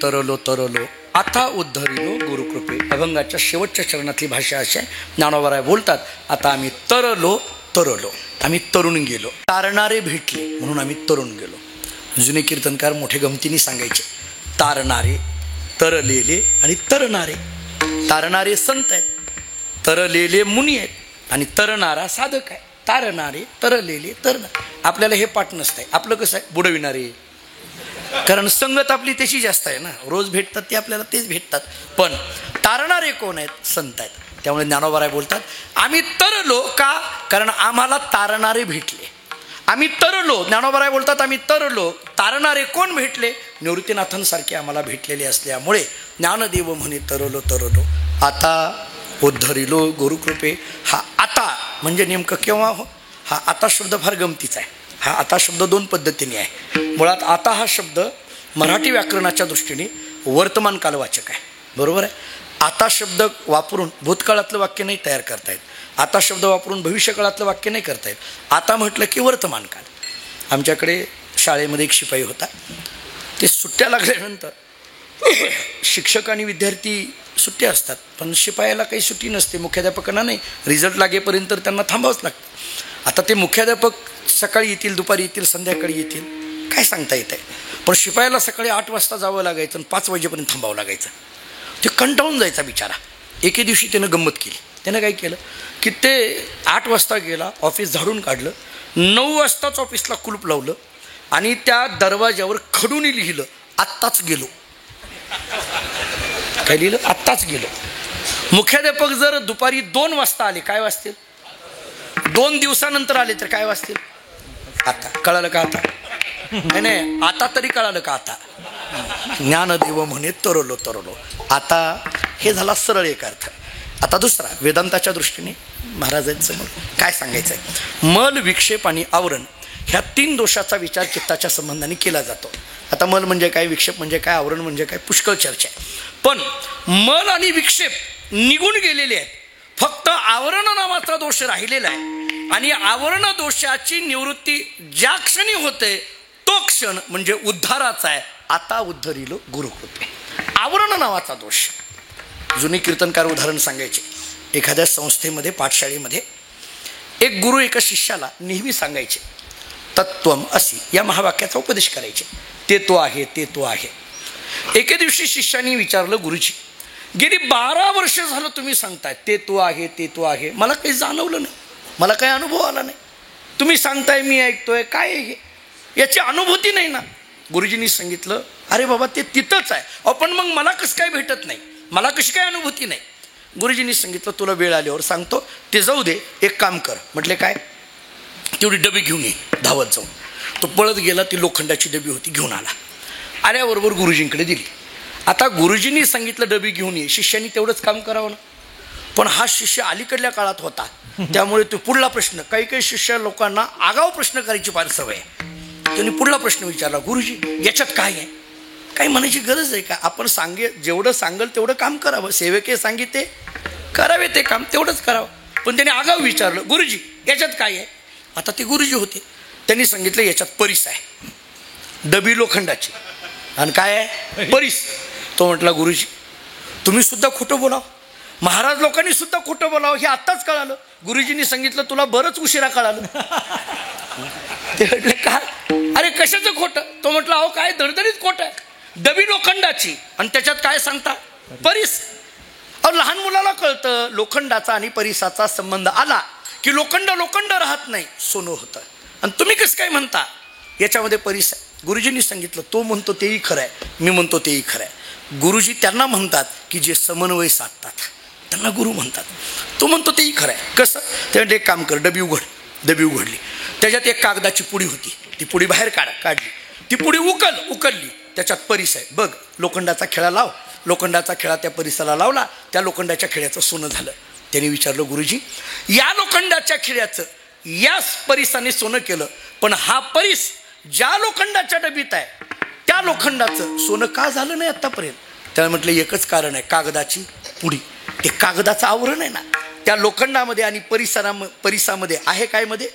तरलो तरलो आता उद्धरिलो गुरुकृपे. अभंगाच्या शेवटच्या चरणातली भाषा अशी आहे. ज्ञानोबाराय बोलतात, आता आम्ही तरलो तरलो, आम्ही तरुण गेलो. तारणारे भेटले म्हणून आम्ही तरुण गेलो. जुने कीर्तनकार मोठे गमतीने सांगायचे, तारणारे, तरलेले आणि तरणारे. तारणारे संत आहेत, तरलेले मुनी आहेत आणि तरणारा साधक आहे. तारणारे, तरलेले, तरणारे. आपल्याला हे पाठ नसतंय. आपलं कसं आहे? बुडविणारे. कारण संगत आपली त्याची जास्त आहे ना, रोज भेटतात ते आपल्याला तेच भेटतात. पण तारणारे कोण आहेत? संत आहेत. त्यामुळे ज्ञानोबाराय बोलतात, आम्ही तरलो. का? कारण आम्हाला तारणारे भेटले. आम्ही तरलो. ज्ञानोबाराय बोलतात, आम्ही तरलो. तारणारे कोण भेटले? निवृत्तीनाथांसारखे आम्हाला भेटलेले असल्यामुळे ज्ञानदेव म्हणे तरलो तरलो आता उद्धरिलो गुरुकृपे. हा आता म्हणजे नेमकं केव्हा हो? हा आता शब्द फार गमतीचा आहे. हा आता शब्द दोन पद्धतीने आहे. मुळात आता हा शब्द मराठी व्याकरणाच्या दृष्टीने वर्तमान कालवाचक आहे. बरोबर आहे. आता शब्द वापरून भूतकाळातलं वाक्य नाही तयार करतायत, आता शब्द वापरून भविष्यकाळातलं वाक्य नाही करतायत. आता म्हटलं की वर्तमान काळ. आमच्याकडे शाळेमध्ये एक शिपाई होता. ते सुट्ट्या लागल्यानंतर शिक्षक आणि विद्यार्थी सुट्ट्या असतात, पण शिपायाला काही सुट्टी नसते, मुख्याध्यापकांना नाही. रिझल्ट लागेपर्यंत त्यांना थांबावंच लागतं. आता ते मुख्याध्यापक सकाळी येतील, दुपारी येतील, संध्याकाळी येतील, काय सांगता येत आहे. पण शिपायाला सकाळी 8 वाजता जावं लागायचं आणि 5 वाजेपर्यंत थांबावं लागायचं. ते कंटाळून जायचा बिचारा. एके दिवशी त्यानं गंमत केली. त्यानं काय केलं की ते 8 वाजता गेला, ऑफिस झाडून काढलं, 9 वाजताच ऑफिसला कुलूप लावलं आणि त्या दरवाज्यावर खडून लिहिलं, आत्ताच गेलो. काय लिहिलं? आत्ताच गेलो. मुख्याध्यापक जर दुपारी 2 वाजता आले, काय वाजतील? 2 दिवसानंतर आले तर काय वाजतील? आता. कळालं का आता? नाही, आता तरी कळालं का आता? ज्ञानदेव म्हणे तरलो तरलो. आता हे झाला सरळ एक अर्थ. आता दुसरा, वेदांताच्या दृष्टीने महाराजांचं काय सांगायचं आहे. मल, विक्षेप आणि आवरण ह्या 3 दोषाचा विचार चित्ताच्या संबंधाने केला जातो. आता मल म्हणजे काय, विक्षेप म्हणजे काय, आवरण म्हणजे काय, पुष्कळ चर्चा आहे. पण मल आणि विक्षेप निघून गेलेले आहेत. फक्त आवरण नावाचा दोष राहिलेला आहे आणि आवरण दोषाची निवृत्ती ज्या क्षणी होते तो क्षण म्हणजे उद्धाराचा आहे. आता उद्धरिलो गुरुकृपे. आवरण नावाचा दोष. जुनी कीर्तनकार उदाहरण सांगायचे. एखाद्या संस्थेमध्ये, पाठशाळेमध्ये एक गुरु एका शिष्याला नेहमी सांगायचे, तत्त्वम असी या महावाक्याचा उपदेश करायचे. ते तो आहे, ते तो आहे. एके दिवशी शिष्याने विचारलं, गुरुजी गेली 12 वर्ष झालं तुम्ही सांगताय ते तो आहे, ते तो आहे, मला काही जाणवलं नाही, मला काही अनुभव आला नाही. तुम्ही सांगताय, मी ऐकतोय, काय आहे याची अनुभूती नाही ना. गुरुजींनी सांगितलं, अरे बाबा ते तिथंच आहे, पण मग मला कसं काय भेटत नाही, मला कशी काय अनुभूती नाही. गुरुजींनी सांगितलं, तुला वेळ आल्यावर सांगतो, ते जाऊ दे, एक काम कर. म्हटले काय? तेवढी डबी घेऊन ये. धावत जाऊन तो पळत गेला. ती लोखंडाची डबी होती, घेऊन आला. आल्याबरोबर गुरुजींकडे दिली. आता गुरुजींनी सांगितलं डबी घेऊन ये, शिष्यानी तेवढंच काम करावं ना. पण हा शिष्य अलीकडल्या काळात होता, त्यामुळे तो पुढला प्रश्न, काही काही शिष्य लोकांना आगाऊ प्रश्न करायची फार सवय आहे. त्यांनी पुढला प्रश्न विचारला, गुरुजी याच्यात काय आहे? काही म्हणायची गरज आहे का? आपण जेवढं सांगेल तेवढं काम करावं. सेवके सांगितले करावे ते काम, तेवढंच करावं. पण त्याने आगाऊ विचारलं, गुरुजी याच्यात काय आहे? आता ते गुरुजी होते. त्यांनी सांगितलं, याच्यात परीस आहे. डबी लोखंडाची आणि काय आहे? परीस. तो म्हटला, गुरुजी तुम्ही सुद्धा खोटं बोलाव, महाराज लोकांनी सुद्धा खोटं बोलावं, हे आत्ताच कळालं. गुरुजींनी सांगितलं, तुला बरंच उशिरा कळालं. ते म्हटले, काय? अरे कशाचं खोटं? तो म्हटलं, अहो काय दणदणीत खोटं आहे. डबी लोखंडाची आणि त्याच्यात काय सांगता? परीस. अहो लहान मुलाला कळतं, लोखंडाचा आणि परिसाचा संबंध आला की लोखंड लोखंड राहत नाही, सोनं होतं. आणि तुम्ही कसं काय म्हणता याच्यामध्ये परीस आहे? गुरुजींनी सांगितलं, तो म्हणतो तेही खरं आहे, मी म्हणतो तेही खरं आहे. गुरुजी त्यांना म्हणतात की जे समन्वय साधतात, त्यांना गुरु म्हणतात. तो म्हणतो तेही खरं आहे. कसं? त्यामध्ये एक काम कर, डबी उघड. डबी उघडली, त्याच्यात एक कागदाची पुडी होती, ती पुडी बाहेर काढली. ती पुडी उकलली, त्याच्यात परीस आहे. बघ, लोखंडाचा खिळा लाव. लोखंडाचा खिळा त्या परिसाला लावला, त्या लोखंडाच्या खिळ्याचं सोनं झालं. त्यांनी विचारलं, गुरुजी या लोखंडाच्या खिळ्याचं या परिसाने सोनं केलं, पण हा परीस ज्या लोखंडाच्या डबीत आहे त्या लोखंडाचं सोनं का झालं नाही आतापर्यंत? त्याला म्हटलं, एकच कारण आहे, कागदाची पुडी. ते कागदाचं आवरण आहे ना, त्या लोखंडामध्ये आणि परिसामध्ये आहे काय? मध्ये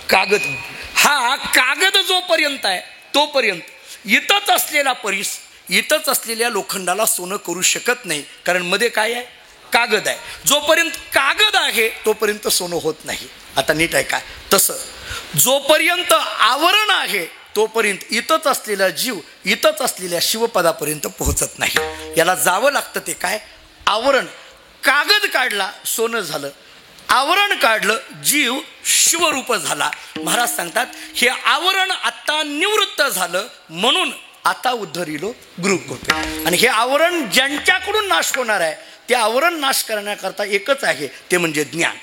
कागद. हा कागद जोपर्यंत आहे तोपर्यंत इथंच असलेला परीस इथंच असलेल्या लोखंडाला सोनं करू शकत नाही, कारण मध्ये काय आहे? कागद आहे. जोपर्यंत कागद आहे तोपर्यंत सोनं होत नाही. आता नीट आहे का? तसं जोपर्यंत आवरण आहे तोपर्यंत इथंच असलेला जीव इथंच असलेल्या शिवपदापर्यंत पोहोचत नाही. याला जावं लागतं. ते काय? आवरण. कागद काढला, सोनं झालं. आवरण काढलं, जीव शिवरूप झाला. महाराज सांगतात, हे आवरण आता निवृत्त झालं, म्हणून आता उद्धरिलो गुरुकृपे. आणि हे आवरण ज्यांच्याकडून नाश होणार आहे, ते आवरण नाश करण्याकरता एकच आहे, ते म्हणजे ज्ञान.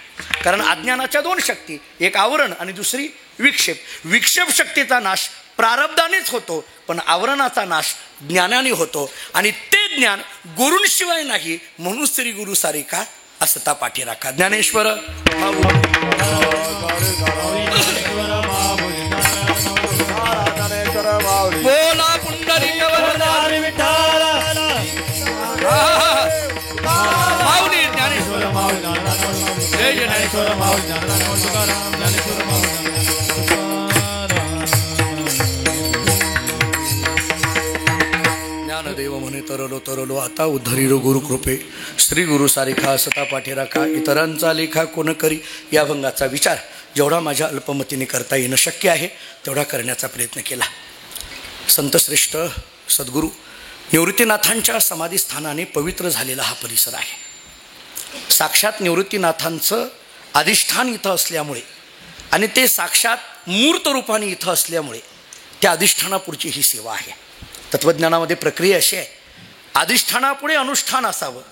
कारण अज्ञानाच्या 2 शक्ती, एक आवरण आणि दुसरी विक्षेप. विक्षेप शक्तीचा नाश प्रारब्धानेच होतो, पण आवरणाचा नाश ज्ञानाने होतो. आणि ते ज्ञान गुरूंशिवाय नाही, म्हणून श्री गुरु सारिका असता पाठी राखा. ज्ञानेश्वर बोला पुंडलिक वरदान विठ्ठल. जय जय ज्ञानेश्वर माऊली ज्ञानदान माऊली तुकाराम ज्ञानेश्वर माऊली ज्ञानदेव म्हणे तरलो तरलो आता उद्धरिलो गुरुकृपे श्री गुरु सारिखा सता पाठी राखा इतरांचा लेखा कोण करी या भंगाचा विचार जेवढा माझ्या अल्पमतीने करता येणं शक्य आहे तेवढा करण्याचा प्रयत्न केला. संतश्रेष्ठ सद्गुरू निवृत्तीनाथांच्या समाधीस्थानाने पवित्र झालेला हा परिसर आहे. साक्षात निवृत्तीनाथांचं अधिष्ठान इथं असल्यामुळे आणि ते साक्षात मूर्त रूपाने इथं असल्यामुळे त्या अधिष्ठानापुढची ही सेवा आहे. तत्त्वज्ञानामध्ये प्रक्रिया अशी आहे, अधिष्ठानापुढे अनुष्ठान असावं,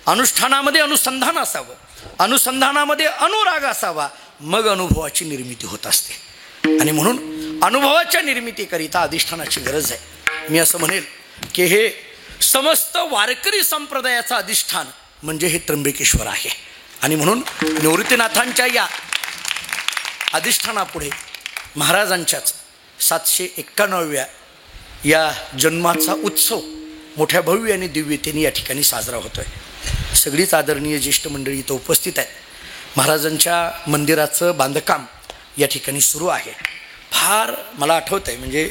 अनुष्ठानामध्ये अनुसंधान असावं, अनुसंधानामध्ये अनुराग असावा, मग अनुभवाची निर्मिती होत असते. आणि म्हणून अनुभवाच्या निर्मितीकरिता अधिष्ठानाची गरज आहे. मी असं म्हणेल की हे समस्त वारकरी संप्रदायाचं अधिष्ठान म्हणजे हे त्र्यंबकेश्वर आहे. आणि म्हणून निवृत्तीनाथांच्या या अधिष्ठानापुढे महाराजांच्याच 791व्या या जन्माचा उत्सव मोठ्या भव्य आणि दिव्यतेने या ठिकाणी साजरा होतो आहे. सगळीच आदरणीय ज्येष्ठ मंडळी इथं उपस्थित आहेत. महाराजांच्या मंदिराचं बांधकाम या ठिकाणी सुरू आहे. फार मला आठवतं आहे, म्हणजे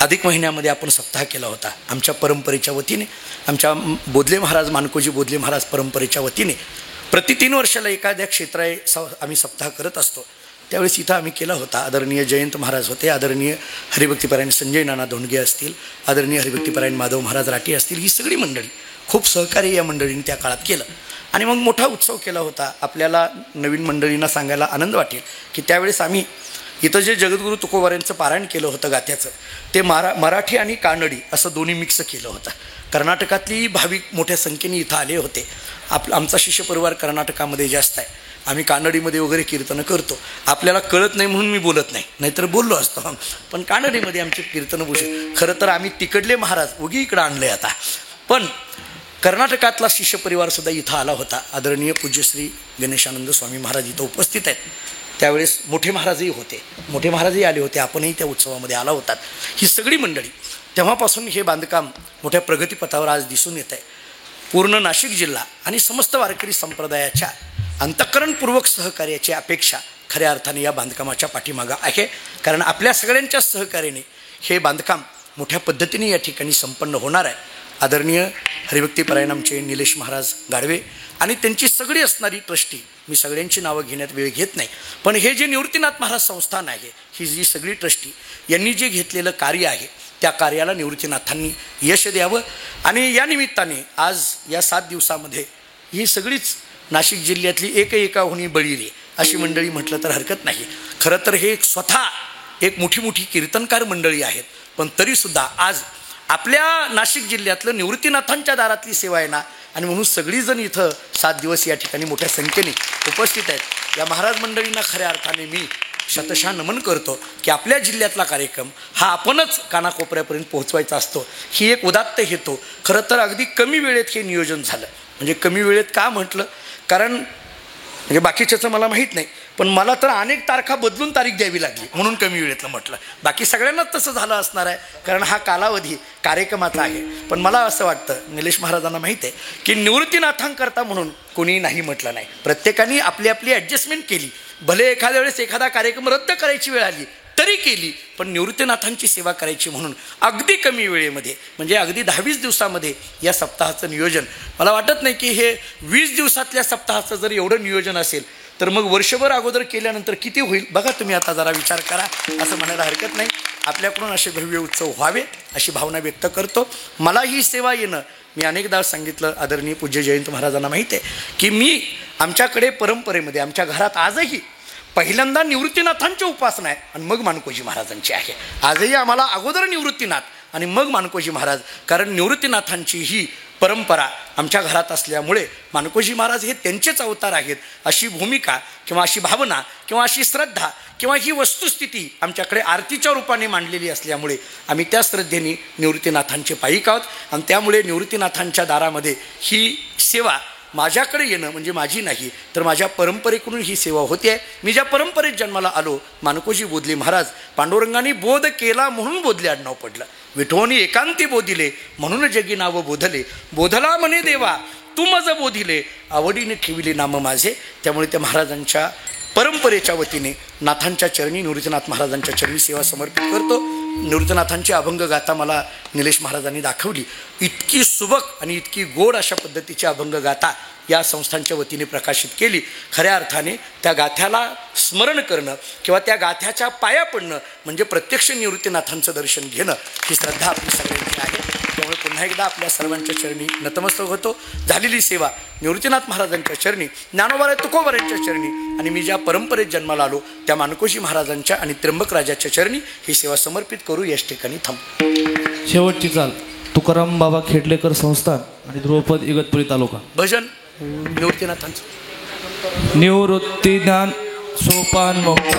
अधिक महिन्यामध्ये आपण सप्ताह केला होता आमच्या परंपरेच्या वतीने, आमच्या बोधले महाराज मानकोजी बोधले महाराज परंपरेच्या वतीने. प्रति 3 वर्षाला एखाद्या क्षेत्रा에 आम्ही सप्ताह करत असतो. त्यावेळेस इथं आम्ही केला होता. आदरणीय जयंत महाराज होते, आदरणीय हरिभक्तीपरायण संजय नाना धोंडगे असतील, आदरणीय हरिभक्तीपरायण माधव महाराज राठी असतील, ही सगळी मंडळी खूप सहकार्य या मंडळींनी त्या काळात केलं. आणि मग मोठा उत्सव केला होता. आपल्याला नवीन मंडळींना सांगायला आनंद वाटेल की त्यावेळेस आम्ही इथं जे जगद्गुरू तुकोबारांचं पारायण केलं होतं गाथ्याचं, ते मराठी आणि कानडी असं दोन्ही मिक्स केलं होतं. कर्नाटकातली भाविक मोठ्या संख्येने इथं आले होते. आमचा शिष्य परिवार कर्नाटकामध्ये जास्त आहे. आम्ही कानडीमध्ये वगैरे कीर्तनं करतो. आपल्याला कळत नाही म्हणून मी बोलत नाही, नाहीतर बोललो असतो. पण कानडीमध्ये आमची कीर्तनं बोलू. खरं तर आम्ही तिकडले महाराज उगी इकडं आणले आता. पण कर्नाटकातला शिष्य परिवारसुद्धा इथं आला होता. आदरणीय पूज्यश्री गणेशानंद स्वामी महाराज इथं उपस्थित आहेत. त्यावेळेस मोठे महाराजही होते, मोठे महाराजही आले होते. आपणही त्या उत्सवामध्ये आला होतात. ही सगळी मंडळी तेव्हापासून हे बांधकाम मोठ्या प्रगतीपथावर आज दिसून येत आहे. पूर्ण नाशिक जिल्हा आणि समस्त वारकरी संप्रदायाच्या अंतःकरणपूर्वक सहकार्याची अपेक्षा खऱ्या अर्थाने या बांधकामाच्या पाठीमागं आहे. कारण आपल्या सगळ्यांच्या सहकार्याने हे बांधकाम मोठ्या पद्धतीने या ठिकाणी संपन्न होणार आहे. आदरणीय हरिभक्तीपरायण आमचे निलेश महाराज गाडवे आणि त्यांची सगळी असणारी ट्रस्टी, मी सगळ्यांची नावं घेण्यात वेळ घेत नाही, पण हे जे निवृत्तीनाथ महाराज संस्थान आहे, ही जी सगळी ट्रस्टी यांनी जे घेतलेलं कार्य आहे त्या कार्याला निवृत्तीनाथांनी यश द्यावं. आणि या निमित्ताने आज या 7 दिवसामध्ये ही सगळीच नाशिक जिल्ह्यातली एकाहुनी बळीरे अशी मंडळी म्हटलं तर हरकत नाही. खरं तर हे स्वतः एक मोठी कीर्तनकार मंडळी आहेत, पण तरीसुद्धा आज आपल्या नाशिक जिल्ह्यातलं निवृत्तीनाथांच्या दारातली सेवा आहे ना, आणि म्हणून सगळीजण इथं 7 दिवस या ठिकाणी मोठ्या संख्येने उपस्थित आहेत. या महाराज मंडळींना खऱ्या अर्थाने मी शतशः नमन करतो की आपल्या जिल्ह्यातला कार्यक्रम हा आपणच कानाकोपऱ्यापर्यंत पोहोचवायचा असतो. ही एक उदात्त हेतू. खरं तर अगदी कमी वेळेत हे नियोजन झालं. म्हणजे कमी वेळेत का म्हटलं, कारण म्हणजे बाकीच्याचं मला माहीत नाही, पण मला तर अनेक तारखा बदलून तारीख द्यावी लागली म्हणून कमी वेळेतलं म्हटलं. बाकी सगळ्यांनाच तसं झालं असणार आहे, कारण हा कालावधी कार्यक्रमाचा आहे. पण मला असं वाटतं, निलेश महाराजांना माहीत आहे की निवृत्तीनाथांकरता म्हणून कोणीही नाही म्हटलं नाही. प्रत्येकाने आपली आपली ॲडजस्टमेंट केली. भले एखाद्या वेळेस एखादा कार्यक्रम रद्द करायची वेळ आली तरी केली, पण निवृत्तीनाथांची सेवा करायची म्हणून अगदी कमी वेळेमध्ये, म्हणजे अगदी 10-20 दिवसामध्ये या सप्ताहाचं नियोजन. मला वाटत नाही की हे 20 दिवसातल्या सप्ताहाचं जर एवढं नियोजन असेल तर मग वर्षभर अगोदर केल्यानंतर किती होईल बघा तुम्ही. आता जरा विचार करा, असं म्हणायला हरकत नाही. आपल्याकडून असे भव्य उत्सव व्हावे अशी भावना व्यक्त करतो. मला ही सेवा येणं, मी अनेकदा सांगितलं, आदरणीय पूज्य जयंत महाराजांना माहिती आहे की मी आमच्याकडे परंपरेमध्ये आमच्या घरात आजही पहिल्यांदा निवृत्तीनाथांची उपासना आहे आणि मग मानकोजी महाराजांची आहे. आजही आम्हाला अगोदर निवृत्तीनाथ आणि मग मानकोजी महाराज, कारण निवृत्तीनाथांची ही परंपरा आमच्या घरात असल्यामुळे मानकोजी महाराज हे त्यांचेच अवतार आहेत अशी भूमिका किंवा अशी भावना किंवा अशी श्रद्धा किंवा ही वस्तुस्थिती आमच्याकडे आरतीच्या रूपाने मांडलेली असल्यामुळे आम्ही त्या श्रद्धेने निवृत्तीनाथांचे पायिक आहोत. आणि त्यामुळे निवृत्तीनाथांच्या दारामध्ये ही सेवा माझ्याकडे येणं म्हणजे माझी नाही, तर माझ्या परंपरेकडून ही सेवा होती आहे. मी ज्या परंपरेत जन्माला आलो, मानकोजी बोधले महाराज, पांडुरंगाने बोध केला म्हणून बोधले आडनाव पडलं. विठोनी एकांती बोधिले म्हणून जगी नाव बोधले. बोधला म्हणे देवा तू मज बोधिले आवडीने ठेविले नाम माझे. त्यामुळे त्या महाराजांच्या परंपरेच्या वतीने नाथांच्या चरणी निवृत्तीनाथ महाराजांच्या चरणी सेवा समर्पित करतो. निवृत्तीनाथांची अभंग गाथा मला निलेश महाराजांनी दाखवली. इतकी सुबक आणि इतकी गोड अशा पद्धतीची अभंग गाथा या संस्थांच्या वतीने प्रकाशित केली. खऱ्या अर्थाने त्या गाथ्याला स्मरण करणं किंवा त्या गाथ्याच्या पाया पडणं म्हणजे प्रत्यक्ष निवृत्तीनाथांचं दर्शन घेणं ही श्रद्धा आपली सगळ्यांची आहे. त्यामुळे पुन्हा एकदा आपल्या सर्वांच्या चरणी नतमस्तक होतो. झालेली सेवा निवृत्तीनाथ महाराजांच्या चरणी, ज्ञानोबा तुकोबारायांच्या चरणी आणि मी ज्या परंपरेत जन्माला आलो त्या मानकोजी महाराजांच्या आणि त्र्यंबक राजाच्या चरणी ही सेवा समर्पित करू. याच ठिकाणी थांब. शेवटची चाल तुकाराम बाबा खेडलेकर संस्थान आणि ध्रुवपद इगतपुरी तालुका. भजन निवृत्तीनाथांचं. निवृत्ती ज्ञान सोपान मोक्ष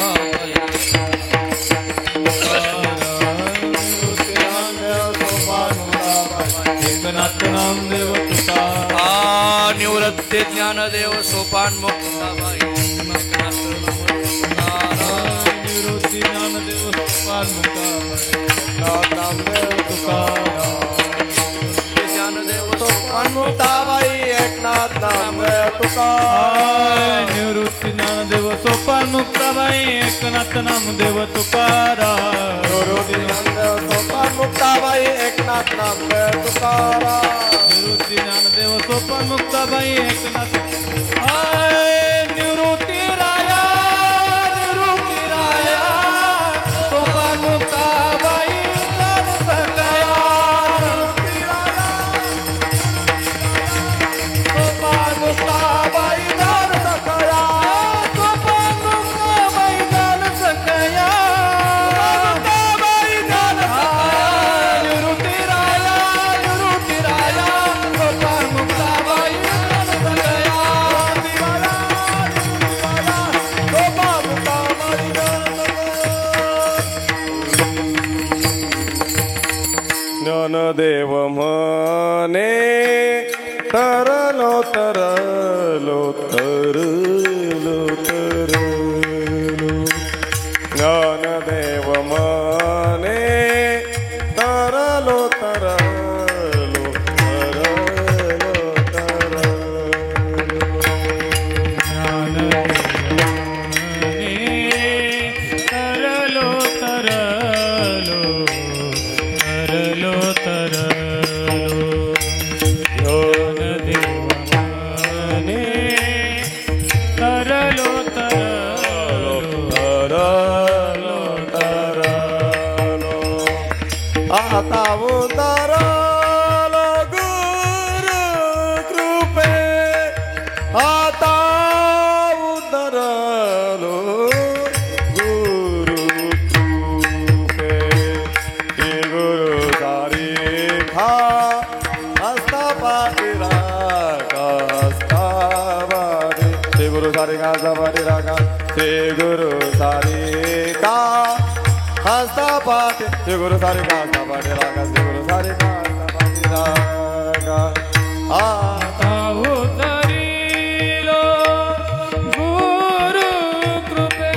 एकनाथ नामदेव तुकाराम. निवृत्ती ज्ञानदेव सोपान निवृत्ती ज्ञानदेव सोपान नामदेव तुकाराम. ज्ञानदेव सोपान मुक्ताबाई एकनाथ नामदेव तुकाराम. निवृत्ती ज्ञानदेव सोपान मुक्ताबाई एकनाथ नामदेव तुकाराम. निवृत्ती ज्ञानदेव सोपान मुक्ताबाई एकनाथ नामदेव तुकाराम. निवृत्ती ज्ञानदेव सोपान मुक्ताबाई एकनाथ. निवृत्ती राया निवृत्ती राया सोपान मुक्ताबाई ज्ञानदेव म्हणे तरलो तरलो तरलो तरलो. ज्ञानदेव म्हणे तरलो तरलो तरलो तरलो. तरलो तरलो तरलो तरलो. ज्ञानदेव म्हणे तरलो तरलो तरलो तरलो. आता उतरलो गुरु कृपे. आता उतरलो गुरु कृपे. श्री गुरु सारी खा हस्ता पाठी रागा हस्ता पाठी. श्री गुरु सारी खा हस्ता पाठी रागा. श्री गुरु सारी का हस्ता पाठी. श्री गुरु सारी का हस्ता पाठी रागा. श्री गुरु सारी का हस्ता पाठी रागा. आता उतरिलो गुरु कृपे.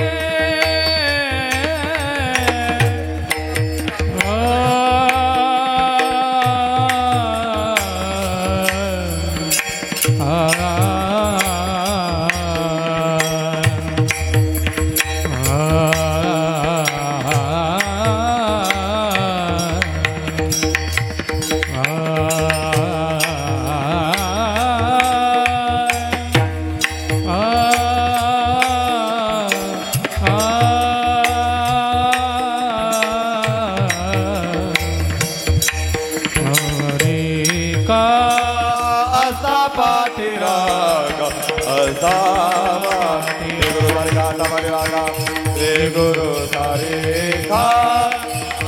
हस्ता पाठी रागा हस्ता पाठी. श्री गुरु सारी का हस्ता पाठी रागा. श्री गुरु सारी का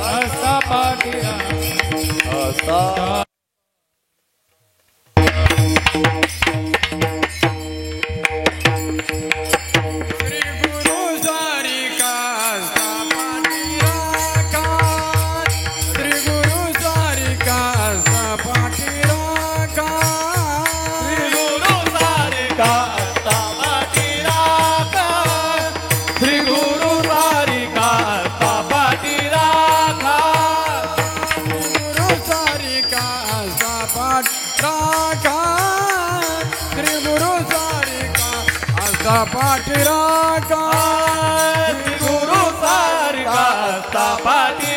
हस्ता पाठी हस्ता. श्री गुरु सारी का हस्ता पाठी रागा. श्री गुरु सारी का हस्ता पाठी रागा. श्री गुरु सारी का हस्ता पाठी रागा. श्री गुरु सारी का हस्ता पाठी रागा. गुरु सारी का पाठीराखा गुरु सारिका पाठी